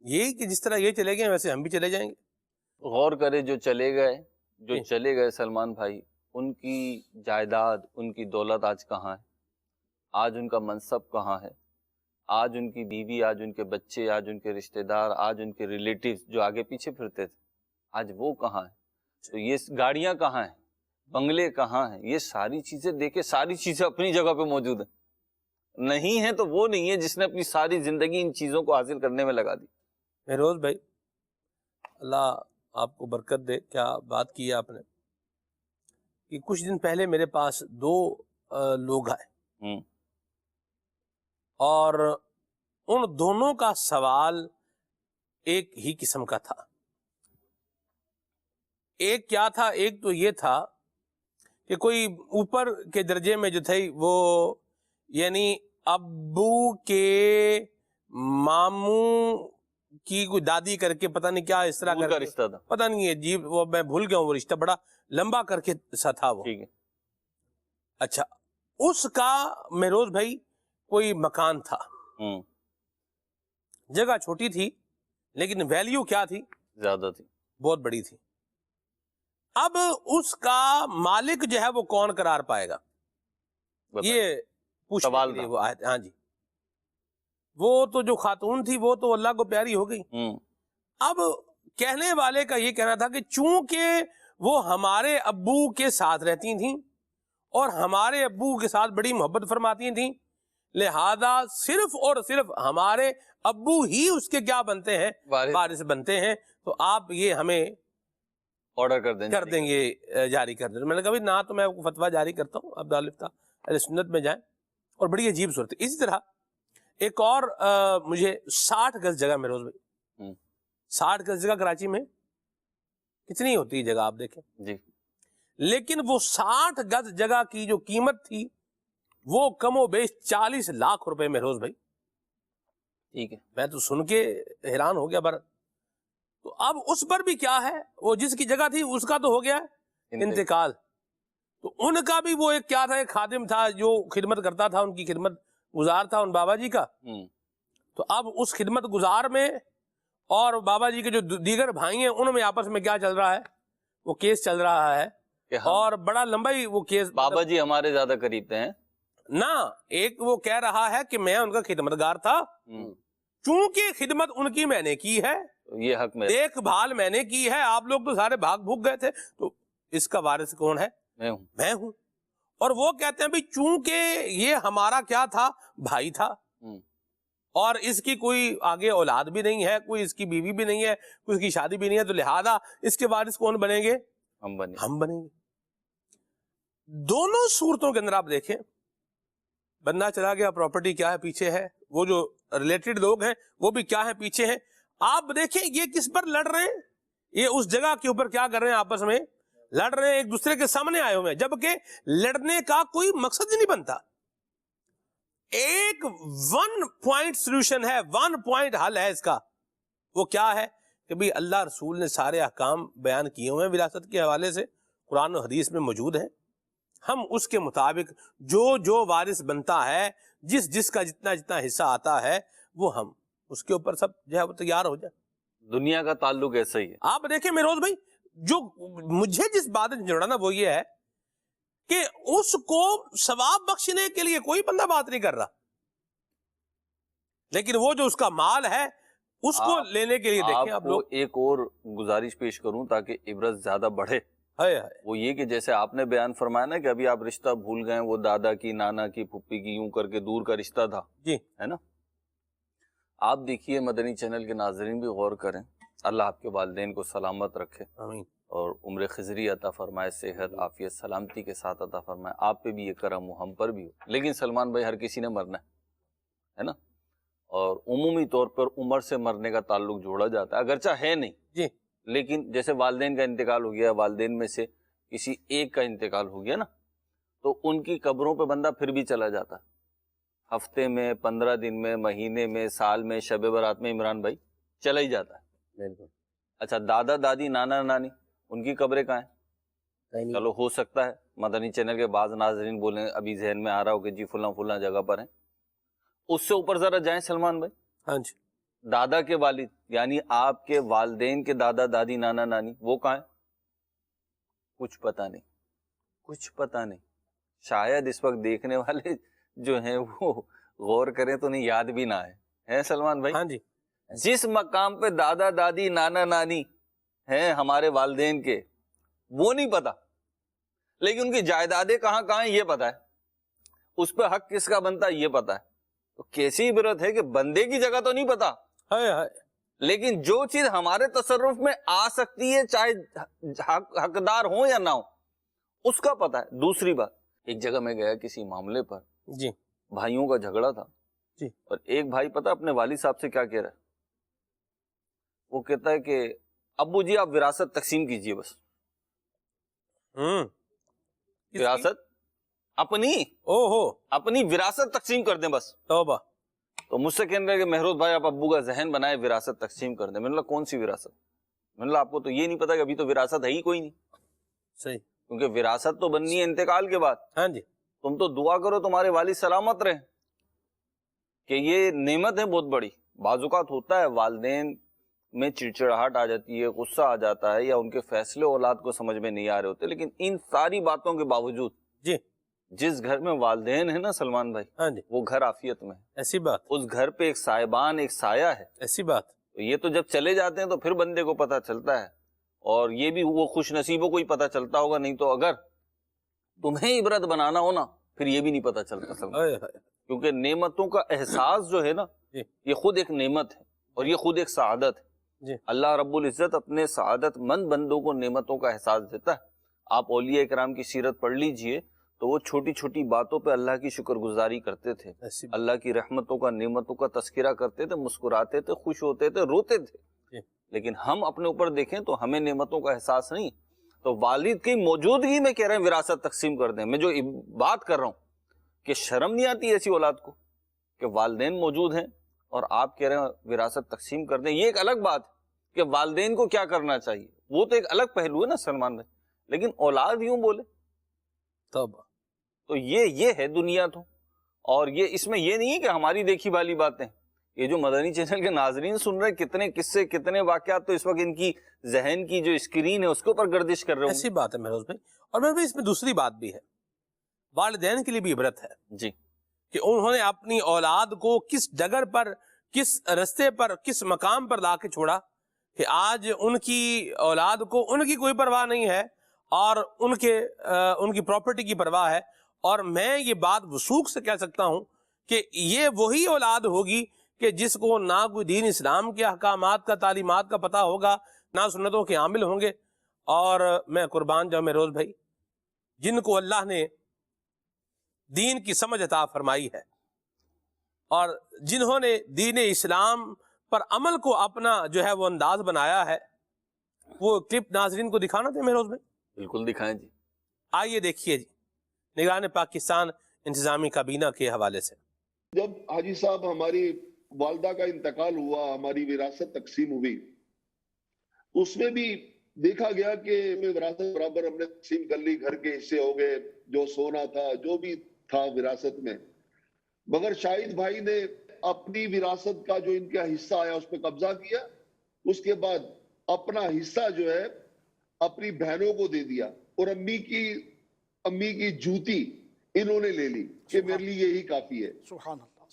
یہی کہ جس طرح یہ چلے گئے ویسے ہم بھی چلے جائیں گے. غور کرے جو چلے گئے سلمان بھائی، ان کی جائیداد، ان کی دولت آج کہاں ہے؟ آج ان کا منصب کہاں ہے؟ آج ان کی بیوی، آج ان کے بچے، آج ان کے رشتہ دار، آج ان کے ریلیٹیوز جو آگے پیچھے پھرتے تھے، آج وہ کہاں ہیں؟ تو یہ گاڑیاں کہاں ہیں؟ بنگلے کہاں ہیں؟ یہ ساری چیزیں دیکھیں، ساری چیزیں اپنی جگہ پہ موجود ہیں. نہیں ہے تو وہ نہیں ہے جس نے اپنی ساری زندگی ان چیزوں کو حاصل کرنے میں لگا دی. مہروز بھائی اللہ آپ کو برکت دے، کیا بات کی ہے آپ نے کہ کچھ دن پہلے میرے پاس 2 لوگ آئے اور ان دونوں کا سوال ایک ہی قسم کا تھا. ایک کیا تھا؟ ایک تو یہ تھا کہ کوئی اوپر کے درجے میں جو تھے وہ یعنی ابو کے ماموں کی کوئی دادی کر کے پتہ نہیں کیا اس طرح کا رشتہ تھا، پتہ نہیں ہے جی، وہ میں بھول گیا ہوں، وہ رشتہ بڑا لمبا کر کے سا تھا وہ. ٹھیک ہے. اچھا اس کا مہروز بھائی کوئی مکان تھا، جگہ چھوٹی تھی لیکن ویلیو کیا تھی؟ زیادہ تھی، بہت بڑی تھی. اب اس کا مالک جو ہے وہ کون قرار پائے گا؟ یہ پوچھنے کے لیے وہ آئے تھے. ہاں جی، وہ تو جو خاتون تھی وہ تو اللہ کو پیاری ہو گئی. اب کہنے والے کا یہ کہنا تھا کہ چونکہ وہ ہمارے ابو کے ساتھ رہتی تھیں اور ہمارے ابو کے ساتھ بڑی محبت فرماتی تھیں، لہذا صرف اور صرف ہمارے ابو ہی اس کے کیا بنتے ہیں؟ وارث بنتے ہیں. تو آپ یہ ہمیں آرڈر کر دیں گے، جاری کر دیں. میں نے کہا نہ تو میں فتویٰ جاری کرتا ہوں، اب دالفتہ اہل سنت میں جائیں. اور بڑی عجیب صورت ہے. اسی طرح ایک اور مجھے 60 گز جگہ مہروز بھائی، 60 گز جگہ کراچی میں کتنی ہوتی ہے جگہ آپ دیکھیں جی، لیکن وہ 60 گز جگہ کی جو قیمت تھی وہ کم و بیش 40 لاکھ روپے مہروز بھائی. ٹھیک ہے. میں تو سن کے حیران ہو گیا برت. تو اب اس پر بھی کیا ہے، وہ جس کی جگہ تھی اس کا تو ہو گیا انتقال، تو ان کا بھی وہ ایک کیا تھا، ایک خادم تھا جو خدمت کرتا تھا، ان کی خدمت گزار تھا ان بابا جی کا. تو اب اس خدمت گزار میں اور بابا جی کے جو دیگر بھائی ہیں ان میں آپس میں کیا چل رہا ہے؟ وہ کیس چل رہا ہے اور بڑا لمبا ہی وہ کیس. بابا جی ہمارے زیادہ قریب تھے نا. ایک وہ کہہ رہا ہے کہ میں ان کا خدمتگار تھا، چونکہ خدمت ان کی میں نے کی ہے، یہ حق میں دیکھ بھال میں نے کی ہے، آپ لوگ تو سارے بھاگ بھوک گئے تھے، تو اس کا وارث کون ہے؟ میں ہوں. اور وہ کہتے ہیں بھی چونکہ یہ ہمارا کیا تھا؟ بھائی تھا، اور اس کی کوئی آگے اولاد بھی نہیں ہے، کوئی اس کی بیوی بھی نہیں ہے، کوئی اس کی شادی بھی نہیں ہے، تو لہذا اس کے وارث کون بنیں گے؟ ہم بنیں گے. دونوں صورتوں کے اندر آپ دیکھیں، بندہ چلا گیا، پراپرٹی کیا ہے پیچھے ہے، وہ جو ریلیٹڈ لوگ ہیں وہ بھی کیا ہیں پیچھے ہیں. آپ دیکھیں یہ کس پر لڑ رہے ہیں, یہ اس جگہ کے اوپر کیا کر رہے ہیں, آپس میں لڑ رہے ہیں, ایک دوسرے کے سامنے آئے ہوئے ہیں, جبکہ لڑنے کا کوئی مقصد ہی نہیں بنتا. ایک 1 پوائنٹ سولوشن ہے, 1 پوائنٹ حل ہے اس کا. وہ کیا ہے کہ بھی اللہ رسول نے سارے احکام بیان کیے ہوئے ہیں وراثت کے حوالے سے, قرآن و حدیث میں موجود ہیں. ہم اس کے مطابق جو وارث بنتا ہے, جس کا جتنا حصہ آتا ہے, وہ ہم اس کے اوپر سب جو ہے وہ تیار ہو جائے. دنیا کا تعلق ایسا ہی ہے. آپ دیکھیں مہروز بھائی, جو مجھے جس بات سے جڑا نا وہ یہ ہے کہ اس کو ثواب بخشنے کے لیے کوئی بندہ بات نہیں کر رہا, لیکن وہ جو اس کا مال ہے اس کو لینے کے لیے دیکھیں آپ لوگ. ایک اور گزارش پیش کروں تاکہ عبرت زیادہ بڑھے, وہ یہ کہ جیسے آپ نے بیان فرمایا نا کہ ابھی آپ رشتہ بھول گئے, وہ دادا کی, نانا کی, پھپھی کی, یوں کر کے دور کا رشتہ تھا جی, ہے نا. آپ دیکھیے مدنی چینل کے ناظرین بھی غور کریں, اللہ آپ کے والدین کو سلامت رکھے آمین, اور عمر خضری عطا فرمائے, صحت عافیت سلامتی کے ساتھ عطا فرمائے. آپ پہ بھی یہ کرم ہو, ہم پر بھی ہو. لیکن سلمان بھائی ہر کسی نے مرنا ہے نا, اور عمومی طور پر عمر سے مرنے کا تعلق جوڑا جاتا ہے, اگرچہ ہے نہیں جی, لیکن جیسے والدین کا انتقال ہو گیا, والدین میں سے کسی ایک کا انتقال ہو گیا نا, تو ان کی قبروں پہ بندہ پھر بھی چلا جاتا ہے, ہفتے میں, 15 دن میں, مہینے میں, سال میں, شب برات میں, عمران بھائی چلا ہی جاتا ہے. بالکل. اچھا دادا دادی, نانا نانی, ان کی قبریں کہاں ہیں؟ چلو ہو سکتا ہے مدنی چینل کے بعض ناظرین بولیں, ابھی ذہن میں آ رہا ہو کہ جی فلاں جگہ پر ہیں. اس سے اوپر ذرا جائیں سلمان بھائی, ہاں جی, دادا کے والد یعنی آپ کے والدین کے دادا دادی, نانا نانی, وہ کہاں ہیں؟ کچھ پتہ نہیں. شاید اس وقت دیکھنے والے جو ہیں وہ غور کریں تو نہیں یاد بھی نہ ہے سلمان بھائی. ہاں جی, جس مقام پہ دادا دادی, نانا نانی ہیں ہمارے والدین کے, وہ نہیں پتا, لیکن ان کی جائیدادیں کہاں ہیں یہ پتا ہے, اس پہ حق کس کا بنتا ہے یہ پتا ہے. تو کیسی عبرت ہے کہ بندے کی جگہ تو نہیں پتا, لیکن جو چیز ہمارے تصرف میں آ سکتی ہے, چاہے حقدار ہوں یا نہ ہو, اس کا پتا ہے. دوسری بات, ایک جگہ میں گیا کسی معاملے پر جی, بھائیوں کا جھگڑا تھا جی, اور ایک بھائی پتا اپنے والد صاحب سے کیا کہہ رہا ہے, وہ کہتا ہے کہ ابو جی آپ وراثت تقسیم کیجئے, بس وراثت اپنی وراثت تقسیم کر دیں بس. توبہ. تو مجھ سے کہنے لگے کہ مہروز بھائی آپ ابو کا ذہن بنائے وراثت تقسیم کر دیں. میں نے کہا کون سی وراثت؟ میں نے کہا آپ کو تو یہ نہیں پتا کہ ابھی تو وراثت ہے ہی کوئی نہیں. صحیح, کیونکہ وراثت تو بننی ہے انتقال کے بعد. ہاں جی, تم تو دعا کرو تمہارے والد سلامت رہیں, کہ یہ نعمت ہے بہت بڑی. بعض اوقات ہوتا ہے والدین میں چڑچڑاہٹ آ جاتی ہے, غصہ آ جاتا ہے, یا ان کے فیصلے اولاد کو سمجھ میں نہیں آ رہے ہوتے, لیکن ان ساری باتوں کے باوجود جی, جس گھر میں والدین ہیں نا سلمان بھائی, ہاں جی, وہ گھر عافیت میں ہے. ایسی بات, اس گھر پہ ایک صاحبان, ایک سایہ ہے. ایسی بات. یہ تو جب چلے جاتے ہیں تو پھر بندے کو پتہ چلتا ہے, اور یہ بھی وہ خوش نصیبوں کو ہی پتہ چلتا ہوگا, نہیں تو اگر تمہیں عبرت بنانا ہو نا پھر یہ بھی نہیں پتہ چلتا سلمان. کیونکہ نعمتوں کا احساس جو ہے نا, یہ خود ایک نعمت ہے اور یہ خود ایک سعادت ہے. اللہ رب العزت اپنے سعادت مند بندوں کو نعمتوں کا احساس دیتا ہے. آپ اولیاء کرام کی سیرت پڑھ لیجئے تو وہ چھوٹی چھوٹی باتوں پہ اللہ کی شکر گزاری کرتے تھے, اللہ کی رحمتوں کا, نعمتوں کا تذکرہ کرتے تھے, مسکراتے تھے, خوش ہوتے تھے, روتے تھے. لیکن ہم اپنے اوپر دیکھیں تو ہمیں نعمتوں کا احساس نہیں. تو والد کی موجودگی میں کہہ رہے ہیں وراثت تقسیم کر دیں. میں جو بات کر رہا ہوں کہ شرم نہیں آتی ایسی اولاد کو کہ والدین موجود ہیں اور آپ کہہ رہے ہیں وراثت تقسیم کر دیں. یہ ایک الگ بات ہے کہ والدین کو کیا کرنا چاہیے, وہ تو ایک الگ پہلو ہے نا سلمان بھائی, لیکن اولاد یوں بولے تو یہ ہے دنیا. تو اور یہ اس میں یہ نہیں ہے کہ ہماری دیکھی والی باتیں. یہ جو مدنی چینل کے ناظرین سن رہے ہیں, کتنے قصے, کتنے واقعات تو اس وقت ان کی ذہن کی جو اسکرین ہے اس کے اوپر گردش کر رہے ہیں. ایسی بات ہے مہروز بھائی. اور مہروز بھائی اس میں دوسری بات بھی ہے, والدین کے لیے بھی عبرت ہے جی, کہ انہوں نے اپنی اولاد کو کس ڈگر پر, کس رستے پر, کس مقام پر لا کے چھوڑا کہ آج ان کی اولاد کو ان کی کوئی پرواہ نہیں ہے اور ان کی پراپرٹی کی پرواہ ہے. اور میں یہ بات وثوق سے کہہ سکتا ہوں کہ یہ وہی اولاد ہوگی کہ جس کو نہ کوئی دین اسلام کے احکامات کا, تعلیمات کا پتہ ہوگا, نہ سنتوں کے عامل ہوں گے. اور میں قربان جاؤں مہروز بھائی, جن کو اللہ نے دین کی سمجھ عطا فرمائی ہے اور جنہوں نے دین اسلام پر عمل کو اپنا جو ہے وہ انداز بنایا ہے، وہ کلپ ناظرین کو دکھانا تھے مہروز بھائی؟ بالکل دکھائیں جی. آئیے دیکھیے جی، نگران پاکستان انتظامی کابینہ کے حوالے سے. جب حاجی صاحب ہماری والدہ کا انتقال ہوا، ہماری وراثت تقسیم ہوئی، اس میں بھی دیکھا گیا کہ وراثت برابر ہم نے تقسیم کر لی، گھر کے حصے ہو گئے، جو سونا تھا جو بھی تھا وراثت میں، مگر شاہد بھائی نے اپنی وراثت کا جو ان کا حصہ آیا اس پہ قبضہ کیا. اس کے بعد اپنا حصہ جو ہے اپنی بہنوں کو دے دیا، اور امی کی جوتی انہوں نے لے لی کہ میرے لیے یہی کافی ہے.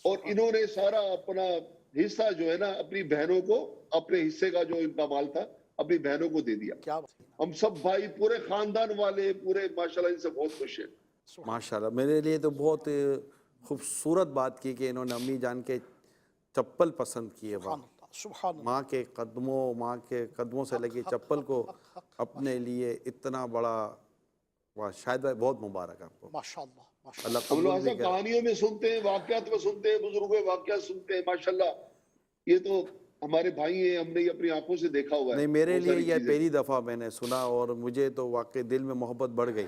اور انہوں نے سارا اپنا حصہ جو ہے نا اپنی بہنوں کو، اپنے حصے کا جو ان کا مال تھا اپنی بہنوں کو دے دیا. ہم سب بھائی پورے خاندان والے پورے ماشاءاللہ ان سے بہت خوش ہیں. ماشاءاللہ میرے لیے تو بہت خوبصورت بات کی کہ انہوں نے امی جان کے چپل پسند کیے. ماں کے قدموں سے لگی چپل کو اپنے لیے اتنا بڑا، شاید بھائی بہت مبارک آپ کو. اللہ ہم لوگ قبول بھی ایسا کرے. کہانیوں میں سنتے ہیں، واقعات میں سنتے ہیں، بزرگوں کے واقعات سنتے ہیں، ماشاءاللہ یہ تو ہمارے بھائی ہیں، ہم نے یہ اپنی آنکھوں سے دیکھا ہوا ہے. نہیں میرے بہت لیے ساری یہ چیزیں. پہلی دفعہ میں نے سنا، اور مجھے تو واقعی دل میں محبت بڑھ گئی.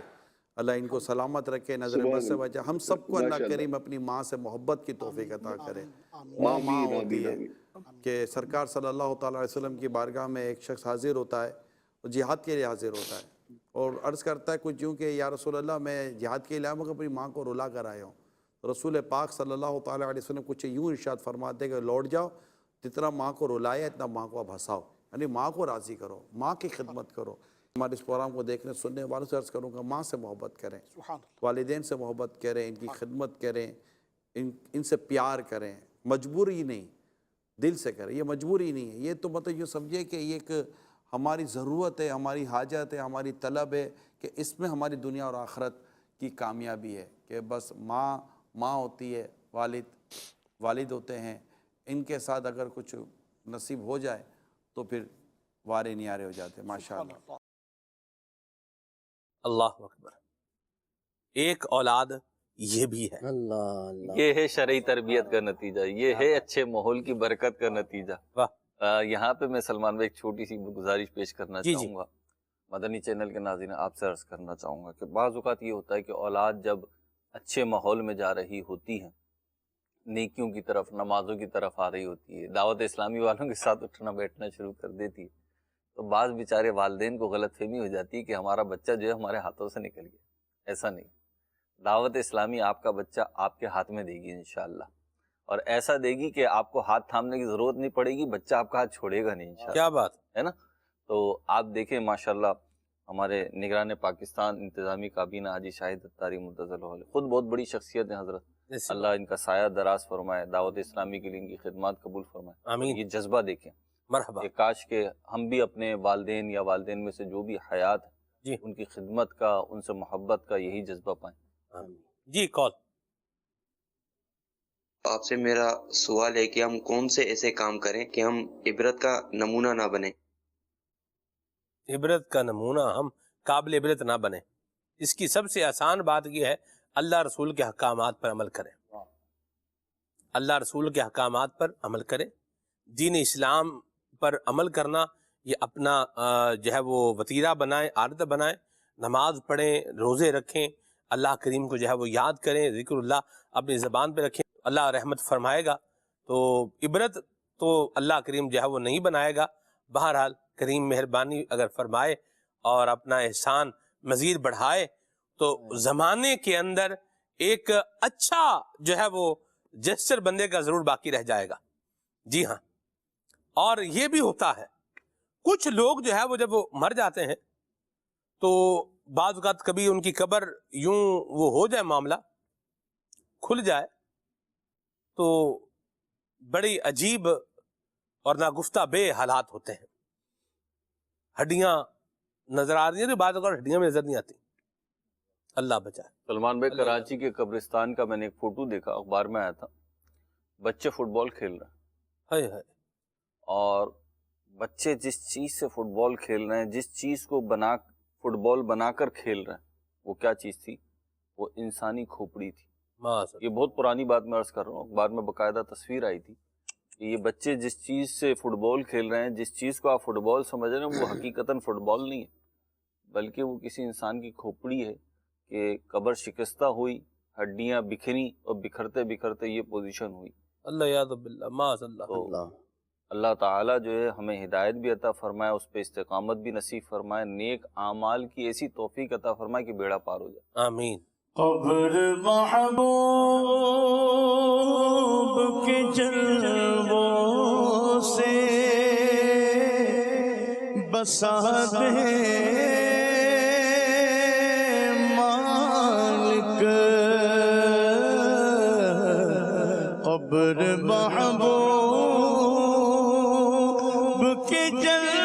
اللہ ان کو سلامت رکھے، نظر سبحان بد سے اللہ. بچا. ہم سب کو اللہ ماشاءاللہ. کریم اپنی ماں سے محبت کی توفیق عطا کرے. ماں آمین ہوتی آمین ہے آمین. کہ سرکار صلی اللہ تعالیٰ علیہ وسلم کی بارگاہ میں ایک شخص حاضر ہوتا ہے، وہ جہاد کے لیے حاضر ہوتا ہے، اور عرض کرتا ہے کچھ یوں کہ یا رسول اللہ میں جہاد کے لیے آیا ہوں، اپنی ماں کو رلا کر آیا ہوں. رسول پاک صلی اللہ تعالیٰ علیہ وسلم کچھ یوں ارشاد فرماتے کہ لوٹ جاؤ، جتنا ماں کو رلایا اتنا ماں کو اب ہنساؤ، یعنی ماں کو راضی کرو، ماں کی خدمت کرو. ہمارے اس پروگرام کو دیکھنے سننے والوں سے عرض کروں گا ماں سے محبت کریں، والدین سے محبت کریں، ان کی خدمت کریں، ان سے پیار کریں. مجبوری نہیں، دل سے کریں. یہ مجبوری نہیں ہے، یہ تو مطلب یہ سمجھے کہ یہ ایک ہماری ضرورت ہے، ہماری حاجت ہے، ہماری طلب ہے کہ اس میں ہماری دنیا اور آخرت کی کامیابی ہے. کہ بس ماں ہوتی ہے، والد ہوتے ہیں، ان کے ساتھ اگر کچھ نصیب ہو جائے تو پھر وارے نیارے ہو جاتے ہیں. ماشاءاللہ. اللہ اکبر. ایک اولاد یہ بھی ہے. اللہ یہ ہے شرعی تربیت کا نتیجہ، یہ ہے اچھے ماحول کی برکت کا نتیجہ. یہاں پہ میں سلمان بھائی ایک چھوٹی سی گزارش پیش کرنا چاہوں گا. مدنی چینل کے ناظرین آپ سے عرض کرنا چاہوں گا کہ بعض اوقات یہ ہوتا ہے کہ اولاد جب اچھے ماحول میں جا رہی ہوتی ہے، نیکیوں کی طرف، نمازوں کی طرف آ رہی ہوتی ہے، دعوت اسلامی والوں کے ساتھ اٹھنا بیٹھنا شروع کر دیتی ہے، تو بعض بیچارے والدین کو غلط فہمی ہو جاتی ہے کہ ہمارا بچہ جو ہے ہمارے ہاتھوں سے نکل گیا. ایسا نہیں. دعوت اسلامی آپ کا بچہ آپ کے ہاتھ میں دے گی انشاءاللہ، اور ایسا دے گی کہ آپ کو ہاتھ تھامنے کی ضرورت نہیں پڑے گی، بچہ آپ کا ہاتھ چھوڑے گا نہیں انشاءاللہ. کیا بات ہے نا. تو آپ دیکھیں ماشاءاللہ ہمارے نگران پاکستان انتظامی کابینہ حاجی شاہد اتاری مدظل علیہ خود بہت بڑی شخصیت ہیں حضرت. اللہ ان کا سایہ دراز فرمائے، دعوت اسلامی کے لیے ان کی خدمات قبول فرمائے. آمین. یہ جذبہ دیکھیں، مرحبا. کہ کاش کہ ہم بھی اپنے والدین یا والدین میں سے جو بھی حیات جی ان کی خدمت کا، ان سے محبت کا یہی جذبہ پائیں. جی کال. آپ سے میرا سوال ہے کہ ہم کون سے ایسے کام کریں کہ ہم عبرت کا نمونہ نہ بنیں. عبرت کا نمونہ، ہم قابل عبرت نہ بنیں. اس کی سب سے آسان بات یہ ہے اللہ رسول کے احکامات پر عمل کریں. اللہ رسول کے احکامات پر عمل کریں. دین اسلام پر عمل کرنا یہ اپنا جو ہے وہ وتیرہ بنائیں، عادت بنائیں. نماز پڑھیں، روزے رکھیں، اللہ کریم کو جو ہے وہ یاد کریں، ذکر اللہ اپنی زبان پہ رکھیں، اللہ رحمت فرمائے گا. تو عبرت تو اللہ کریم جو ہے وہ نہیں بنائے گا. بہرحال کریم مہربانی اگر فرمائے اور اپنا احسان مزید بڑھائے تو زمانے کے اندر ایک اچھا جو ہے وہ جسچر بندے کا ضرور باقی رہ جائے گا. جی ہاں. اور یہ بھی ہوتا ہے کچھ لوگ جو ہے وہ جب وہ مر جاتے ہیں تو بعض اوقات کبھی ان کی قبر یوں وہ ہو جائے، معاملہ کھل جائے تو بڑی عجیب اور ناگفتہ بے حالات ہوتے ہیں. ہڈیاں نظر آ رہی ہیں تو بعض اوقات ہڈیاں میں نظر نہیں آتی. اللہ بچائے. سلمان بھائی کراچی کے قبرستان کا میں نے ایک فوٹو دیکھا، اخبار میں آیا تھا. بچے فٹ بال کھیل رہے ہیں، اور بچے جس چیز سے فٹ بال کھیل رہے ہیں، جس چیز کو فٹ بال بنا کر کھیل رہے ہیں، وہ کیا چیز تھی؟ وہ انسانی کھوپڑی تھی. یہ بہت پرانی بات میں عرض کر رہا ہوں، بعد میں باقاعدہ تصویر آئی تھی کہ یہ بچے جس چیز سے فٹ بال کھیل رہے ہیں، جس چیز کو آپ فٹ بال سمجھ رہے ہیں، وہ حقیقتاً فٹ بال نہیں ہے، بلکہ وہ کسی انسان کی کھوپڑی ہے کہ قبر شکستہ ہوئی، ہڈیاں بکھری اور بکھرتے بکھرتے یہ پوزیشن ہوئی۔ اللہ یاد باللہ، ماذ اللہ۔ اللہ تعالیٰ جو ہے ہمیں ہدایت بھی عطا فرمائے، اس پہ استقامت بھی نصیب فرمائے، نیک اعمال کی ایسی توفیق عطا فرمائے کہ بیڑا پار ہو جائے، آمین۔ قبر محبوب کے جلووں سے بسا دے مالک، قبر محبوب کے جلووں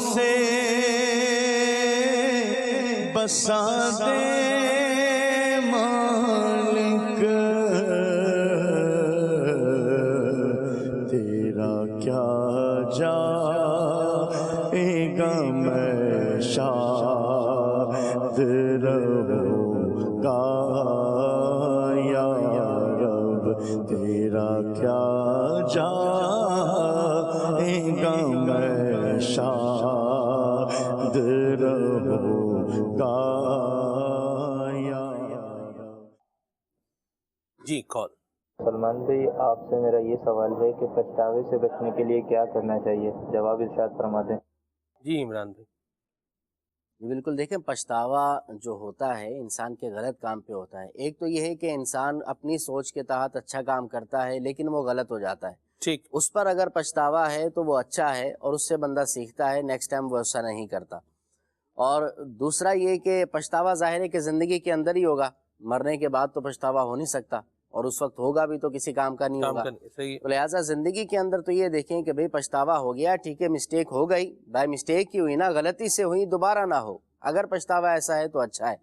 سے بسا دے مالک، تیرا کیا جائے گا میں شاد رہوں گا یا رب، تیرا کیا جائے گا میں شاد رہوں گا یا رب۔ جی کون؟ سلمان بھائی، آپ سے میرا یہ سوال ہے کہ پچھتاوے سے بچنے کے لیے کیا کرنا چاہیے؟ جواب ارشاد فرما دیں۔ جی عمران بھائی۔ بالکل، دیکھیں پچھتاوا جو ہوتا ہے انسان کے غلط کام پہ ہوتا ہے۔ ایک تو یہ ہے کہ انسان اپنی سوچ کے تحت اچھا کام کرتا ہے لیکن وہ غلط ہو جاتا ہے، ٹھیک، اس پر اگر پچھتاوا ہے تو وہ اچھا ہے اور اس سے بندہ سیکھتا ہے، نیکسٹ ٹائم وہ ایسا نہیں کرتا۔ اور دوسرا یہ کہ پچھتاوا ظاہر ہے کہ زندگی کے اندر ہی ہوگا، مرنے کے بعد تو پچھتاوا ہو نہیں سکتا، اور اس وقت ہوگا بھی تو کسی کام کا نہیں ہوگا، تو لہٰذا زندگی کے اندر تو یہ دیکھیں کہ بھئی پچھتاوا ہو گیا، ٹھیک ہے، مسٹیک ہو گئی، بائی مسٹیک ہی ہوئی نا، غلطی سے ہوئی، دوبارہ نہ ہو۔ اگر پچھتاوا ایسا ہے تو اچھا ہے،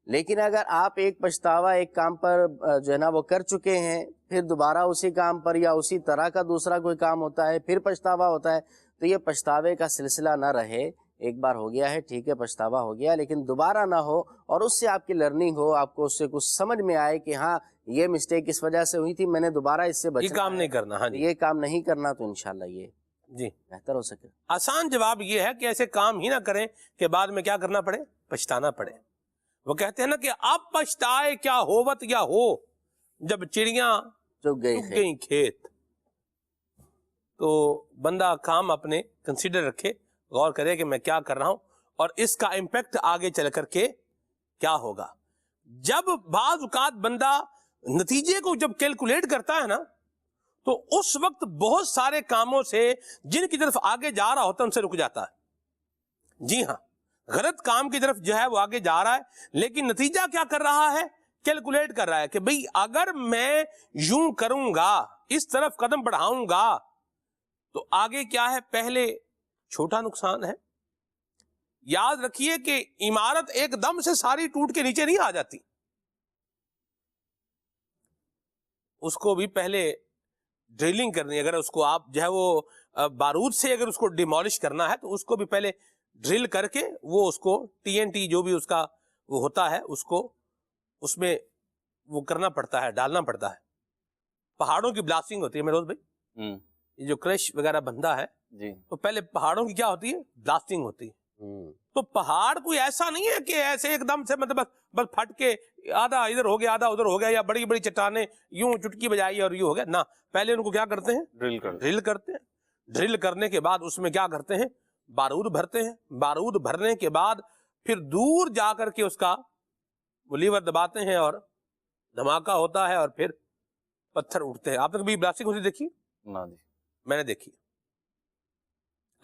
لیکن اگر آپ ایک پچھتاوا ایک کام پر جو ہے نا وہ کر چکے ہیں، پھر دوبارہ اسی کام پر یا اسی طرح کا دوسرا کوئی کام ہوتا ہے، پھر پچھتاوا ہوتا ہے، تو یہ پچھتاوے کا سلسلہ نہ رہے۔ ایک بار ہو گیا ہے، ٹھیک ہے، پچھتاوا ہو گیا، لیکن دوبارہ نہ ہو، اور اس سے آپ کی لرننگ ہو، آپ کو اس سے کچھ سمجھ میں آئے کہ ہاں یہ مسٹیک اس وجہ سے ہوئی تھی، میں نے دوبارہ اس سے بچنا، یہ کام نہیں کرنا۔ ہاں جی، یہ کام نہیں کرنا، تو انشاءاللہ یہ جی بہتر ہو سکے۔ آسان جواب یہ ہے کہ ایسے کام ہی نہ کریں کہ بعد میں کیا کرنا پڑے، پچھتانا پڑے۔ وہ کہتے ہیں نا کہ اب پچھتائے کیا ہووت یا ہو، جب چڑیاں چگ گئی کھیت۔ تو بندہ کام اپنے کنسیڈر رکھے، غور کرے کہ میں کیا کر رہا ہوں اور اس کا امپیکٹ آگے چل کر کے کیا ہوگا۔ جب بعض اوقات بندہ نتیجے کو جب کیلکولیٹ کرتا ہے نا، تو اس وقت بہت سارے کاموں سے جن کی طرف آگے جا رہا ہوتا ہے ان سے رک جاتا ہے۔ جی ہاں، غلط کام کی طرف جو ہے وہ آگے جا رہا ہے، لیکن نتیجہ کیا کر رہا ہے، کیلکولیٹ کر رہا ہے کہ بھئی اگر میں یوں کروں گا، اس طرف قدم بڑھاؤں گا، تو آگے کیا ہے، پہلے چھوٹا نقصان ہے۔ یاد رکھیے کہ عمارت ایک دم سے ساری ٹوٹ کے نیچے نہیں آ جاتی، اس کو بھی پہلے ڈرلنگ کرنی ہے۔ اگر اس کو آپ جو ہے وہ بارود سے اگر اس کو ڈیمولش کرنا ہے تو اس کو بھی پہلے ڈرل کر کے وہ اس کو TNT جو بھی اس کا وہ ہوتا ہے اس کو اس میں وہ کرنا پڑتا ہے، ڈالنا پڑتا ہے۔ پہاڑوں کی بلاسٹنگ ہوتی ہے میروز بھائی، یہ جو کرش وغیرہ بندہ ہے جی، تو پہلے پہاڑوں کی کیا ہوتی ہے، بلاسٹنگ ہوتی ہے۔ تو پہاڑ کوئی ایسا نہیں ہے کہ ایسے ایک دم سے مطلب بس پھٹ کے آدھا ادھر ہو گیا آدھا ادھر ہو گیا، یا بڑی بڑی چٹانیں یوں چٹکی بجائی اور یوں ہو گیا، نہ، پہلے ان کو کیا کرتے ہیں، ڈرل کرتے ہیں۔ ڈرل کرنے کے بعد اس میں کیا کرتے ہیں، بارود بھرتے ہیں۔ بارود بھرنے کے بعد پھر دور جا کر کے اس کا وہ لیور دباتے ہیں اور دھماکہ ہوتا ہے اور پھر پتھر اٹھتے ہیں۔ آپ نے کبھی بلاسٹنگ ہوتی دیکھی؟ نہ جی، میں نے دیکھی،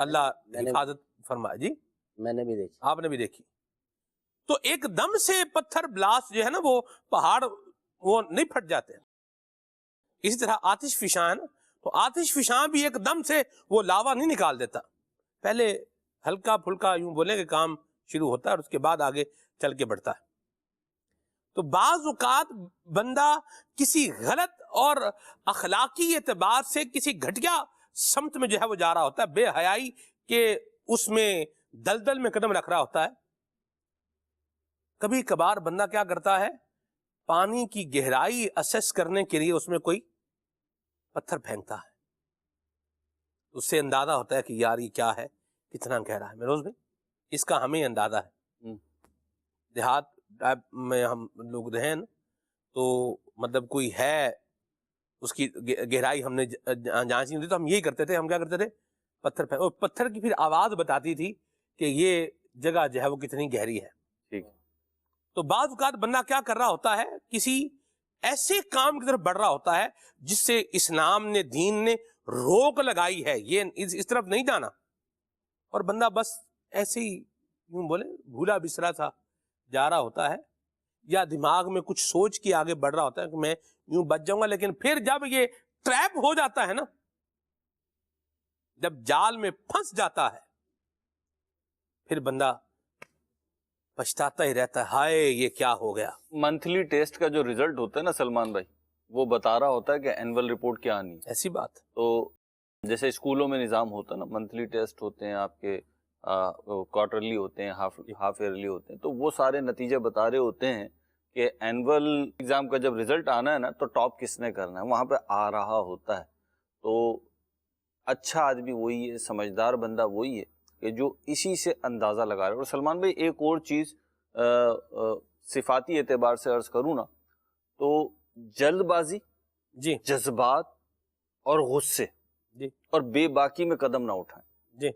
اللہ حفاظت فرمائے۔ جی میں نے بھی دیکھی، آپ نے بھی دیکھی۔ تو ایک دم سے پتھر بلاسٹ جو ہے نا وہ پہاڑ وہ نہیں پھٹ جاتے ہیں۔ اسی طرح آتش فشاں ہے نا، تو آتش فشاں بھی ایک دم سے وہ لاوا نہیں نکال دیتا، پہلے ہلکا پھلکا یوں بولیں کہ کام شروع ہوتا ہے اور اس کے بعد آگے چل کے بڑھتا ہے۔ تو بعض اوقات بندہ کسی غلط اور اخلاقی اعتبار سے کسی گھٹیا سمت میں جو ہے وہ جا رہا ہوتا ہے، بے حیائی کے اس میں دلدل میں قدم رکھ رہا ہوتا ہے، کبھی کبھار بندہ کیا کرتا ہے، پانی کی گہرائی اسیس کرنے کے لیے اس میں کوئی پتھر پھینکتا ہے، اس سے اندازہ ہوتا ہے کہ یار یہ کیا ہے، کتنا گہرا ہے۔ میروز بھائی اس کا ہمیں اندازہ ہے، دیہات میں ہم لوگ رہیں نا، تو مطلب کوئی ہے اس کی گہرائی ہم نے جانچی نہیں تھی، تو ہم یہی کرتے تھے، ہم کیا کرتے تھے، پتھر پھینک، اور پتھر کی پھر آواز بتاتی تھی کہ یہ جگہ جو ہے وہ کتنی گہری ہے۔ ٹھیک۔ تو بعض اوقات بندہ کیا کر رہا ہوتا ہے، کسی ایسے کام کی طرف بڑھ رہا ہوتا ہے جس سے اسلام نے، دین نے روک لگائی ہے، یہ اس طرف نہیں جانا، اور بندہ بس ایسے ہی یوں بولے بھولا بسرا تھا جا رہا ہوتا ہے، یا دماغ میں کچھ سوچ کے آگے بڑھ رہا ہوتا ہے کہ میں یوں بچ جاؤں گا، لیکن پھر جب یہ ٹریپ ہو جاتا ہے نا، جب جال میں پھنس جاتا ہے، پھر بندہ پچھتاتا ہی رہتا ہے، ہائے یہ کیا ہو گیا۔ منتھلی ٹیسٹ کا جو ریزلٹ ہوتا ہے نا سلمان بھائی، وہ بتا رہا ہوتا ہے کہ اینول رپورٹ کیا آنی ہے۔ ایسی بات۔ تو جیسے اسکولوں میں نظام ہوتا ہے نا، منتھلی ٹیسٹ ہوتے ہیں آپ کے، کوارٹرلی ہوتے ہیں، ہاف ایئرلی ہوتے ہیں، تو وہ سارے نتیجے بتا رہے ہوتے ہیں کہ اینول ایگزام کا جب ریزلٹ آنا ہے نا، تو ٹاپ کس نے کرنا ہے، وہاں پہ آ رہا ہوتا ہے۔ تو اچھا آدمی وہی ہے، سمجھدار بندہ وہی ہے کہ جو اسی سے اندازہ لگا رہا ہے۔ اور سلمان بھائی ایک اور چیز صفاتی اعتبار سے عرض کروں نا، تو جلد بازی، جی، جذبات اور غصے، جی، اور بے باکی میں قدم نہ اٹھائیں، جی،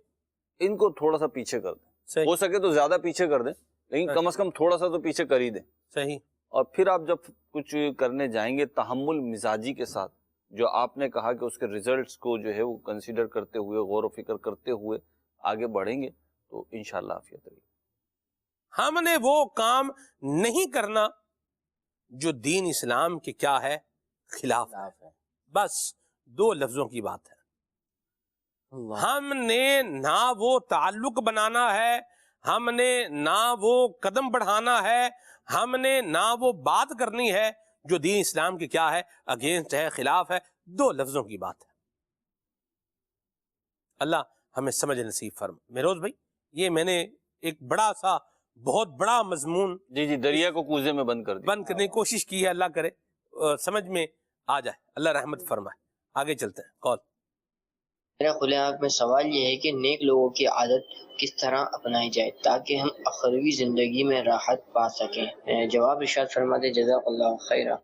ان کو تھوڑا سا پیچھے کر دیں، ہو سکے تو زیادہ پیچھے کر دیں، لیکن کم از کم تھوڑا سا تو پیچھے کر ہی دیں۔ صحیح۔ اور پھر آپ جب کچھ کرنے جائیں گے تحمل مزاجی کے ساتھ، جو آپ نے کہا کہ اس کے ریزلٹس کو جو ہے وہ کنسیڈر کرتے ہوئے، غور و فکر کرتے ہوئے آگے بڑھیں گے، تو انشاءاللہ عافیت رہے گی۔ ہم نے وہ کام نہیں کرنا جو دین اسلام کے کیا ہے، خلاف ہے، بس دو لفظوں کی بات ہے۔ ہم نے نہ وہ تعلق بنانا ہے، ہم نے نہ وہ قدم بڑھانا ہے، ہم نے نہ وہ بات کرنی ہے جو دین اسلام کی کیا ہے، اگینسٹ ہے، خلاف ہے، دو لفظوں کی بات ہے۔ اللہ ہمیں سمجھ نصیب فرما۔ میروز بھائی یہ میں نے ایک بڑا سا بہت بڑا مضمون جی دریا کو کوزے میں بند کرنے کی کوشش کی ہے، اللہ کرے سمجھ میں آ جائے، اللہ رحمت فرمائے۔ آگے چلتے ہیں، کال۔ میرا کھلے آنکھ میں سوال یہ ہے کہ نیک لوگوں کی عادت کس طرح اپنائی جائے تاکہ ہم اخروی زندگی میں راحت پا سکیں؟ جواب ارشاد فرماتے جزاک اللہ خیرہ۔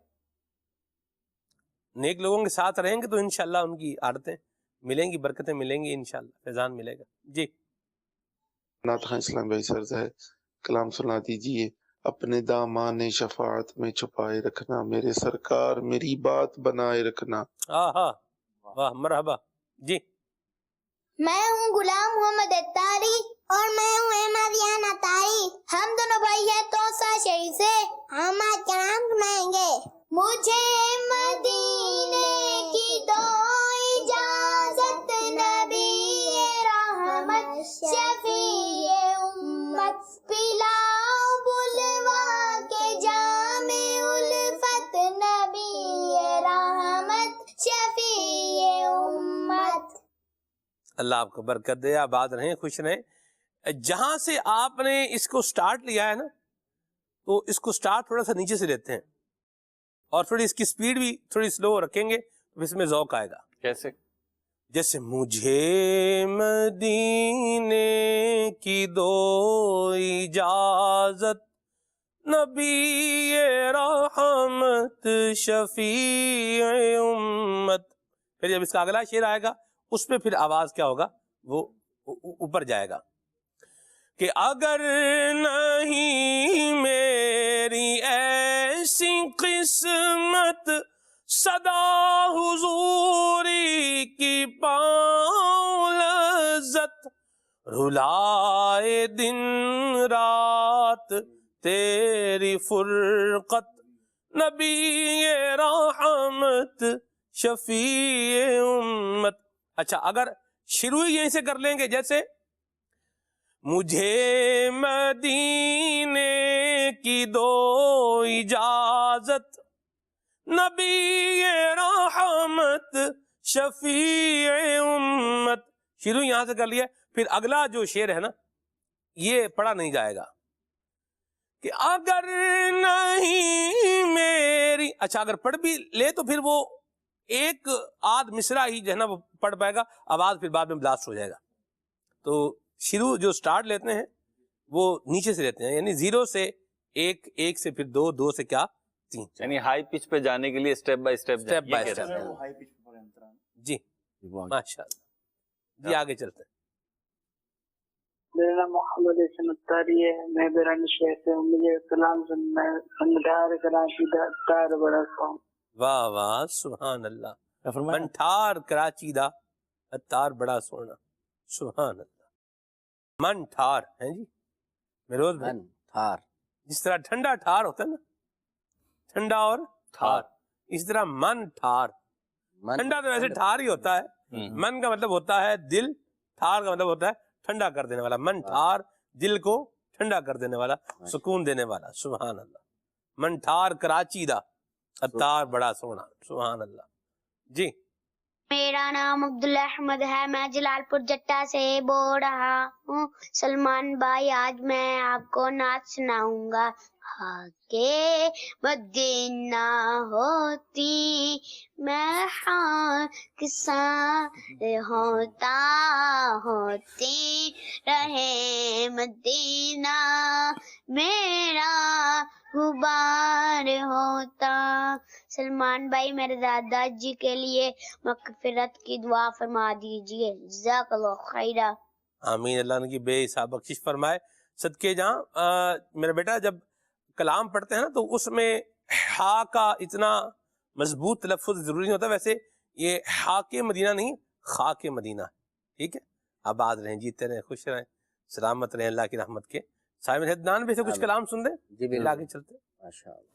نیک لوگوں کے ساتھ رہیں گے تو انشاءاللہ ان کی عادتیں ملیں گی، برکتیں ملیں گی، انشاءاللہ فیضان ملے گا۔ جی نعت خواں اسلام بھائی سرز ہے، کلام سنا دیجئے۔ اپنے دامان شفاعت میں چھپائے رکھنا، میرے سرکار میری بات بنائے رکھنا۔ آہا واہ مرحبا۔ جی میں ہوں غلام محمد اتاری اور میں ہوں احمدیان اتاری، ہم دونوں بھائی ہیں توسا شہر سے، ہم آج کلام سنائیں گے۔ مجھے مدینے کی دو اجازت، نبی رحمت شفیع امت، پلاؤ بلوا کے جام الفت، نبی رحمت شفیع امت۔ اللہ آپ کو برکت دے، آباد رہیں، خوش رہیں۔ جہاں سے آپ نے اس کو سٹارٹ لیا ہے نا، تو اس کو سٹارٹ تھوڑا سا نیچے سے لیتے ہیں، اور تھوڑی اس کی سپیڈ بھی تھوڑی سلو رکھیں گے تو اس میں ذوق آئے گا۔ کیسے؟ جیسے مجھے مدینے کی دو اجازت، نبی رحمت شفیع امت۔ پھر جب اس کا اگلا شعر آئے گا اس پہ پھر آواز کیا ہوگا، وہ اوپر جائے گا کہ اگر نہیں میری ایسی قسمت، صدا حضوری کی پاؤں لذت، رلائے دن رات تیری فرقت، نبی رحمت شفیع امت۔ اچھا اگر شروع ہی یہیں سے کر لیں گے، جیسے مجھے مدینے کی دو اجازت، نبی رحمت شفیع امت، شروع یہاں سے کر لیا، پھر اگلا جو شعر ہے نا یہ پڑھا نہیں جائے گا، کہ اگر نہیں میری، اچھا اگر پڑھ بھی لے تو پھر وہ ایک آدھ مصرع ہی جو ہے نا وہ پڑھ پائے گا، آواز پھر بعد میں بلاسٹ ہو جائے گا. تو شروع جو سٹارٹ لیتے ہیں وہ نیچے سے لیتے ہیں، یعنی 0 سے 1، 1 سے پھر 2، 2 سے کیا 3، یعنی ہائی پچ پہ جانے کے لیے اسٹیپ بائی اسٹیپ جی ماشاء اللہ. جی آگے چلتے ہیں. میرا نام محمد حسن اتاری ہے، میں بیرانی شہر سے ہوں. مجھے کلام سننا ہے. منٹھار کراچی دا اتار بڑا سونگ. واہ واہ سبحان اللہ. منٹھار کراچی دا اتار بڑا سونا. سبحان اللہ. من ٹھار ہیں جی میروز بھائی. ٹھار جس طرح ٹھنڈا ٹھار ہوتا ہے نا، ٹھنڈا اور ٹھار، اس طرح من ٹھار. ٹھنڈا تو ویسے ٹھار ہی ہوتا ہے، من کا مطلب ہوتا ہے دل، ٹھار کا مطلب ہوتا ہے ٹھنڈا کر دینے والا. من ٹھار دل کو ٹھنڈا کر دینے والا، سکون دینے والا. سبحان اللہ. من ٹھار کراچی دا اتار بڑا سونا. سبحان اللہ. جی میرا نام عبداللہ احمد ہے، میں جلال پور جٹا سے بول رہا ہوں. سلمان بھائی آج میں آپ کو نعت سناؤں گا. کہ مدینہ ہوتی میں کسان ہوتا، ہوتی رہے مدینہ میرا غبار ہوتا. سلمان بھائی میرے دادا جی کے لیے مغفرت کی دعا فرما دیجیے. جزاک اللہ خیرہ. آمین. اللہ ان کی بے حساب بخشش فرمائے. صدقے جہاں میرا بیٹا جب کلام پڑھتے ہیں نا تو اس میں ہا کا اتنا مضبوط تلفظ ضروری نہیں ہوتا. ویسے یہ ہا کے مدینہ نہیں، خا کے مدینہ. ٹھیک ہے. آباد رہیں، جیتے رہیں، خوش رہیں، سلامت رہیں اللہ کی رحمت کے. صاحب حدنان بھی سے کچھ کلام سن دیں. جی آگے چلتے ہیں. ماشاء اللہ.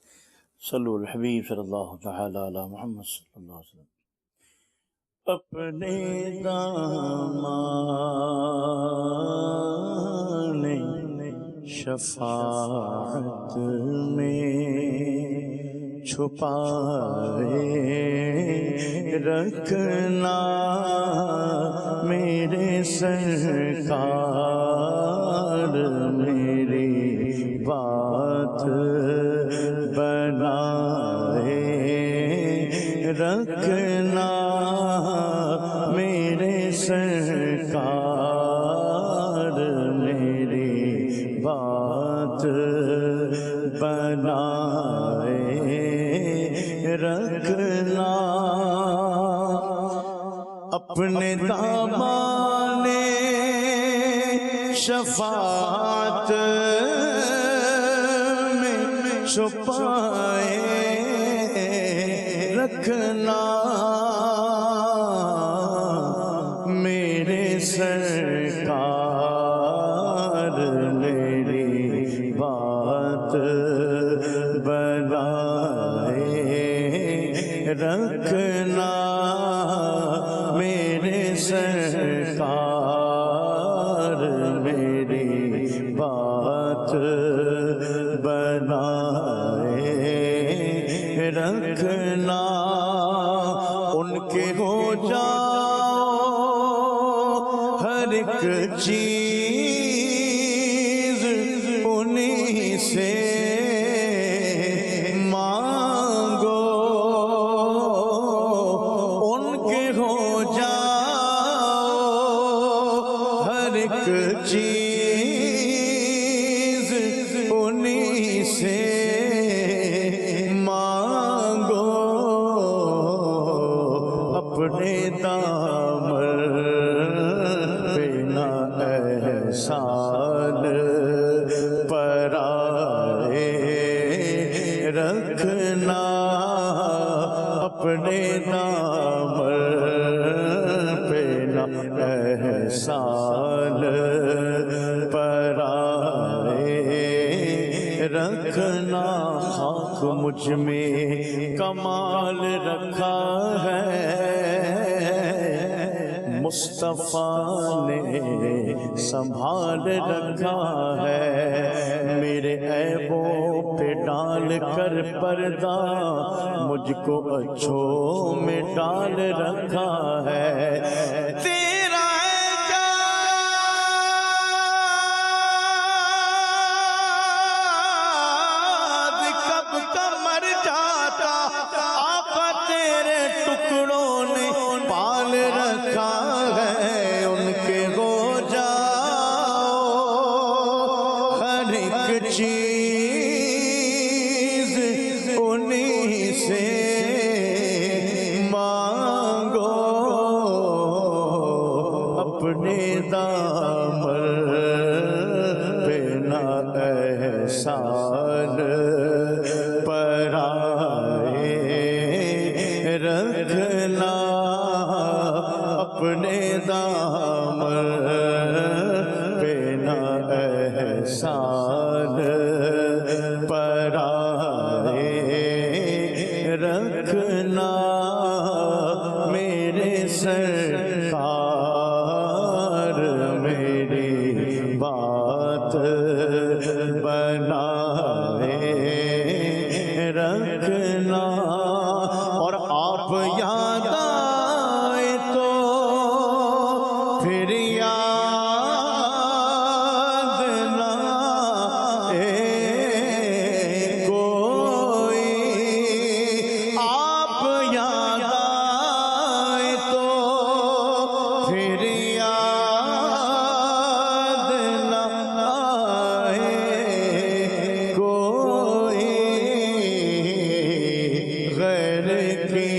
صلو الحبیب صلی اللہ تعالی علی محمد صلی اللہ علیہ وسلم. اپنے دامان شفاعت میں چھپائے رکھنا میرے سرکار، میری بات بنائے رکھنا میرے سرکار، میری بات بنائے رکھنا. اپنے دامان شفاعت میں چھپائے رکھنا میرے سرکار، میری بات بنائے رکھنا میرے سرکار، میری بات بنائے رکھنا. ان کے ہو جاؤ ہر ایک چیز انہیں سے مانگو. ان کے ہو جاؤ ہر ایک چیز انہیں سے مانگو. اپنے دامن پہ نہ احسان پرائے رکھنا. اپنے دامن پہ نہ احسان پرائے رکھنا. خاک مجھ میں کمال رکھا ہے مصطفیٰ نے سنبھال رکھا ہے. میرے عیبوں پہ ڈال کر پردہ مجھ کو اچھوں میں ڈال رکھا ہے. تیرا چیز انہی سے مانگو، اپنے دامن پہ نہ احسان پرائے رکھنا، اپنے دامن پہ نہ احسان پرائے رکھنا، میرے سرکار میری بات بنائے رکھنا، اور آپ یاد آئے تو پھر یاد نہ کوئی، آپ یاد آئے تو پھر یاد نہ کوئی، غیر کی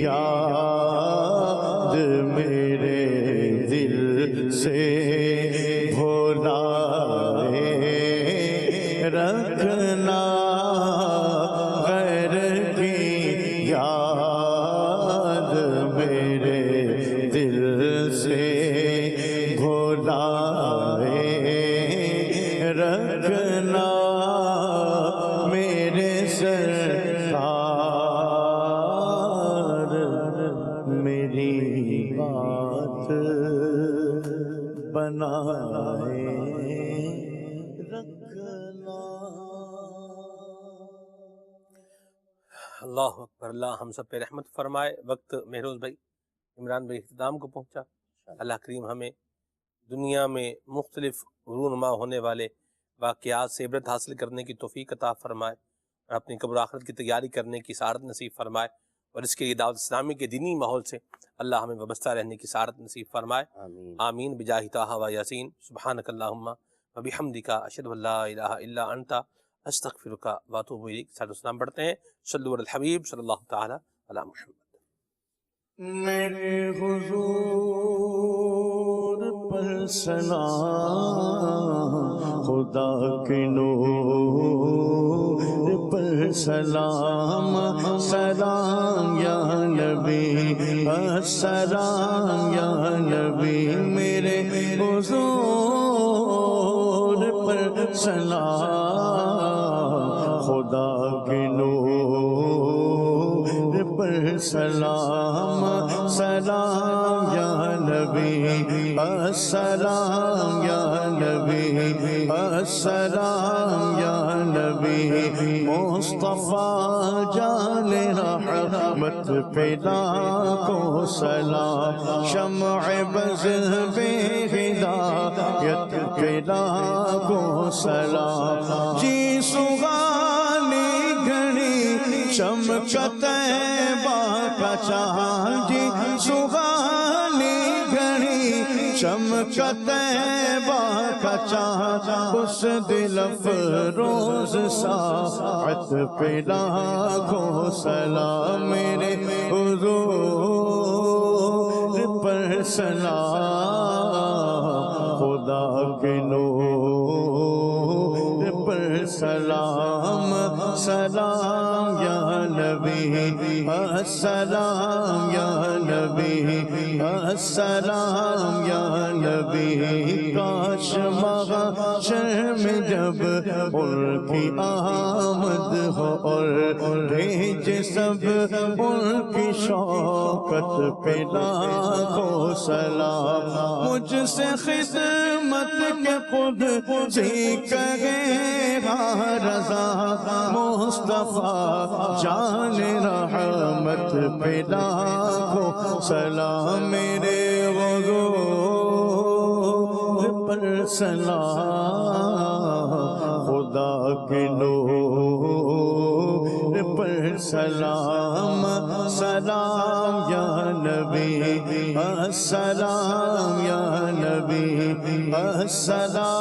یاد میرے دل سے بھولائے رکھنا، غیر کی یاد میرے دل سے بھولائے رکھنا، میرے سرکار میری بات بنائے رکھنا۔ اللہ اکبر، اللہ ہم سب پہ رحمت فرمائے۔ وقت مہروز بھائی عمران بھائی اختتام کو پہنچا۔ اللہ کریم ہمیں دنیا میں مختلف رونما ہونے والے واقعات سے عبرت حاصل کرنے کی توفیق عطا فرمائے، اور اپنی قبر آخرت کی تیاری کرنے کی سعادت نصیب فرمائے، اور اس کے لیے دعوت اسلامی کے دینی ماحول سے اللہ ہمیں وابستہ رہنے کی سعادت نصیب فرمائے۔ آمین بجاہ طہ و یاسین۔ سبحانک اللہم و بحمدک، اشہد ان لا الہ الا انت، استغفرک و اتوب الیک۔ صلی اللہ سلام پڑھتے ہیں، صلو علی الحبیب صلی اللہ تعالی علی محمد۔ میرے حضور پر سلام، خدا کے نور پر سلام، سلام یا نبی، السلام یا نبی، میرے حضور پر سلام، خدا کے نور پر سلام، سلام یا نبی، السلام یا نبی، السلام یا نبی، مصطفیٰ جان رحمت پہ لاکھوں سلام، شمع بز بے ہدایت پہ لاکھوں سلام، جی سگانی گھڑی چمکت کا چاند، جی سگانی گھڑی چمکت کا چاند، اس دل افروز ساعت پہ لاکھوں سلام، میرے حضور پر سلام، خدا کے نور پر سلام، سلام یا نبی، السلام یا نبی، السلام یا نبی، کاش محشر میں جب ان کی آمد ہو، اور بھیج سب ان کی شوکت پہ لاکھوں سلام، مجھ سے خدمت کے خود سی کہے رضا، مصطفیٰ جان رحمت پہ لاکھوں سلام، میرے حضور پر سلام، خدا کے نور پر سلام، سلام یا نبی، السلام یا نبی، السلام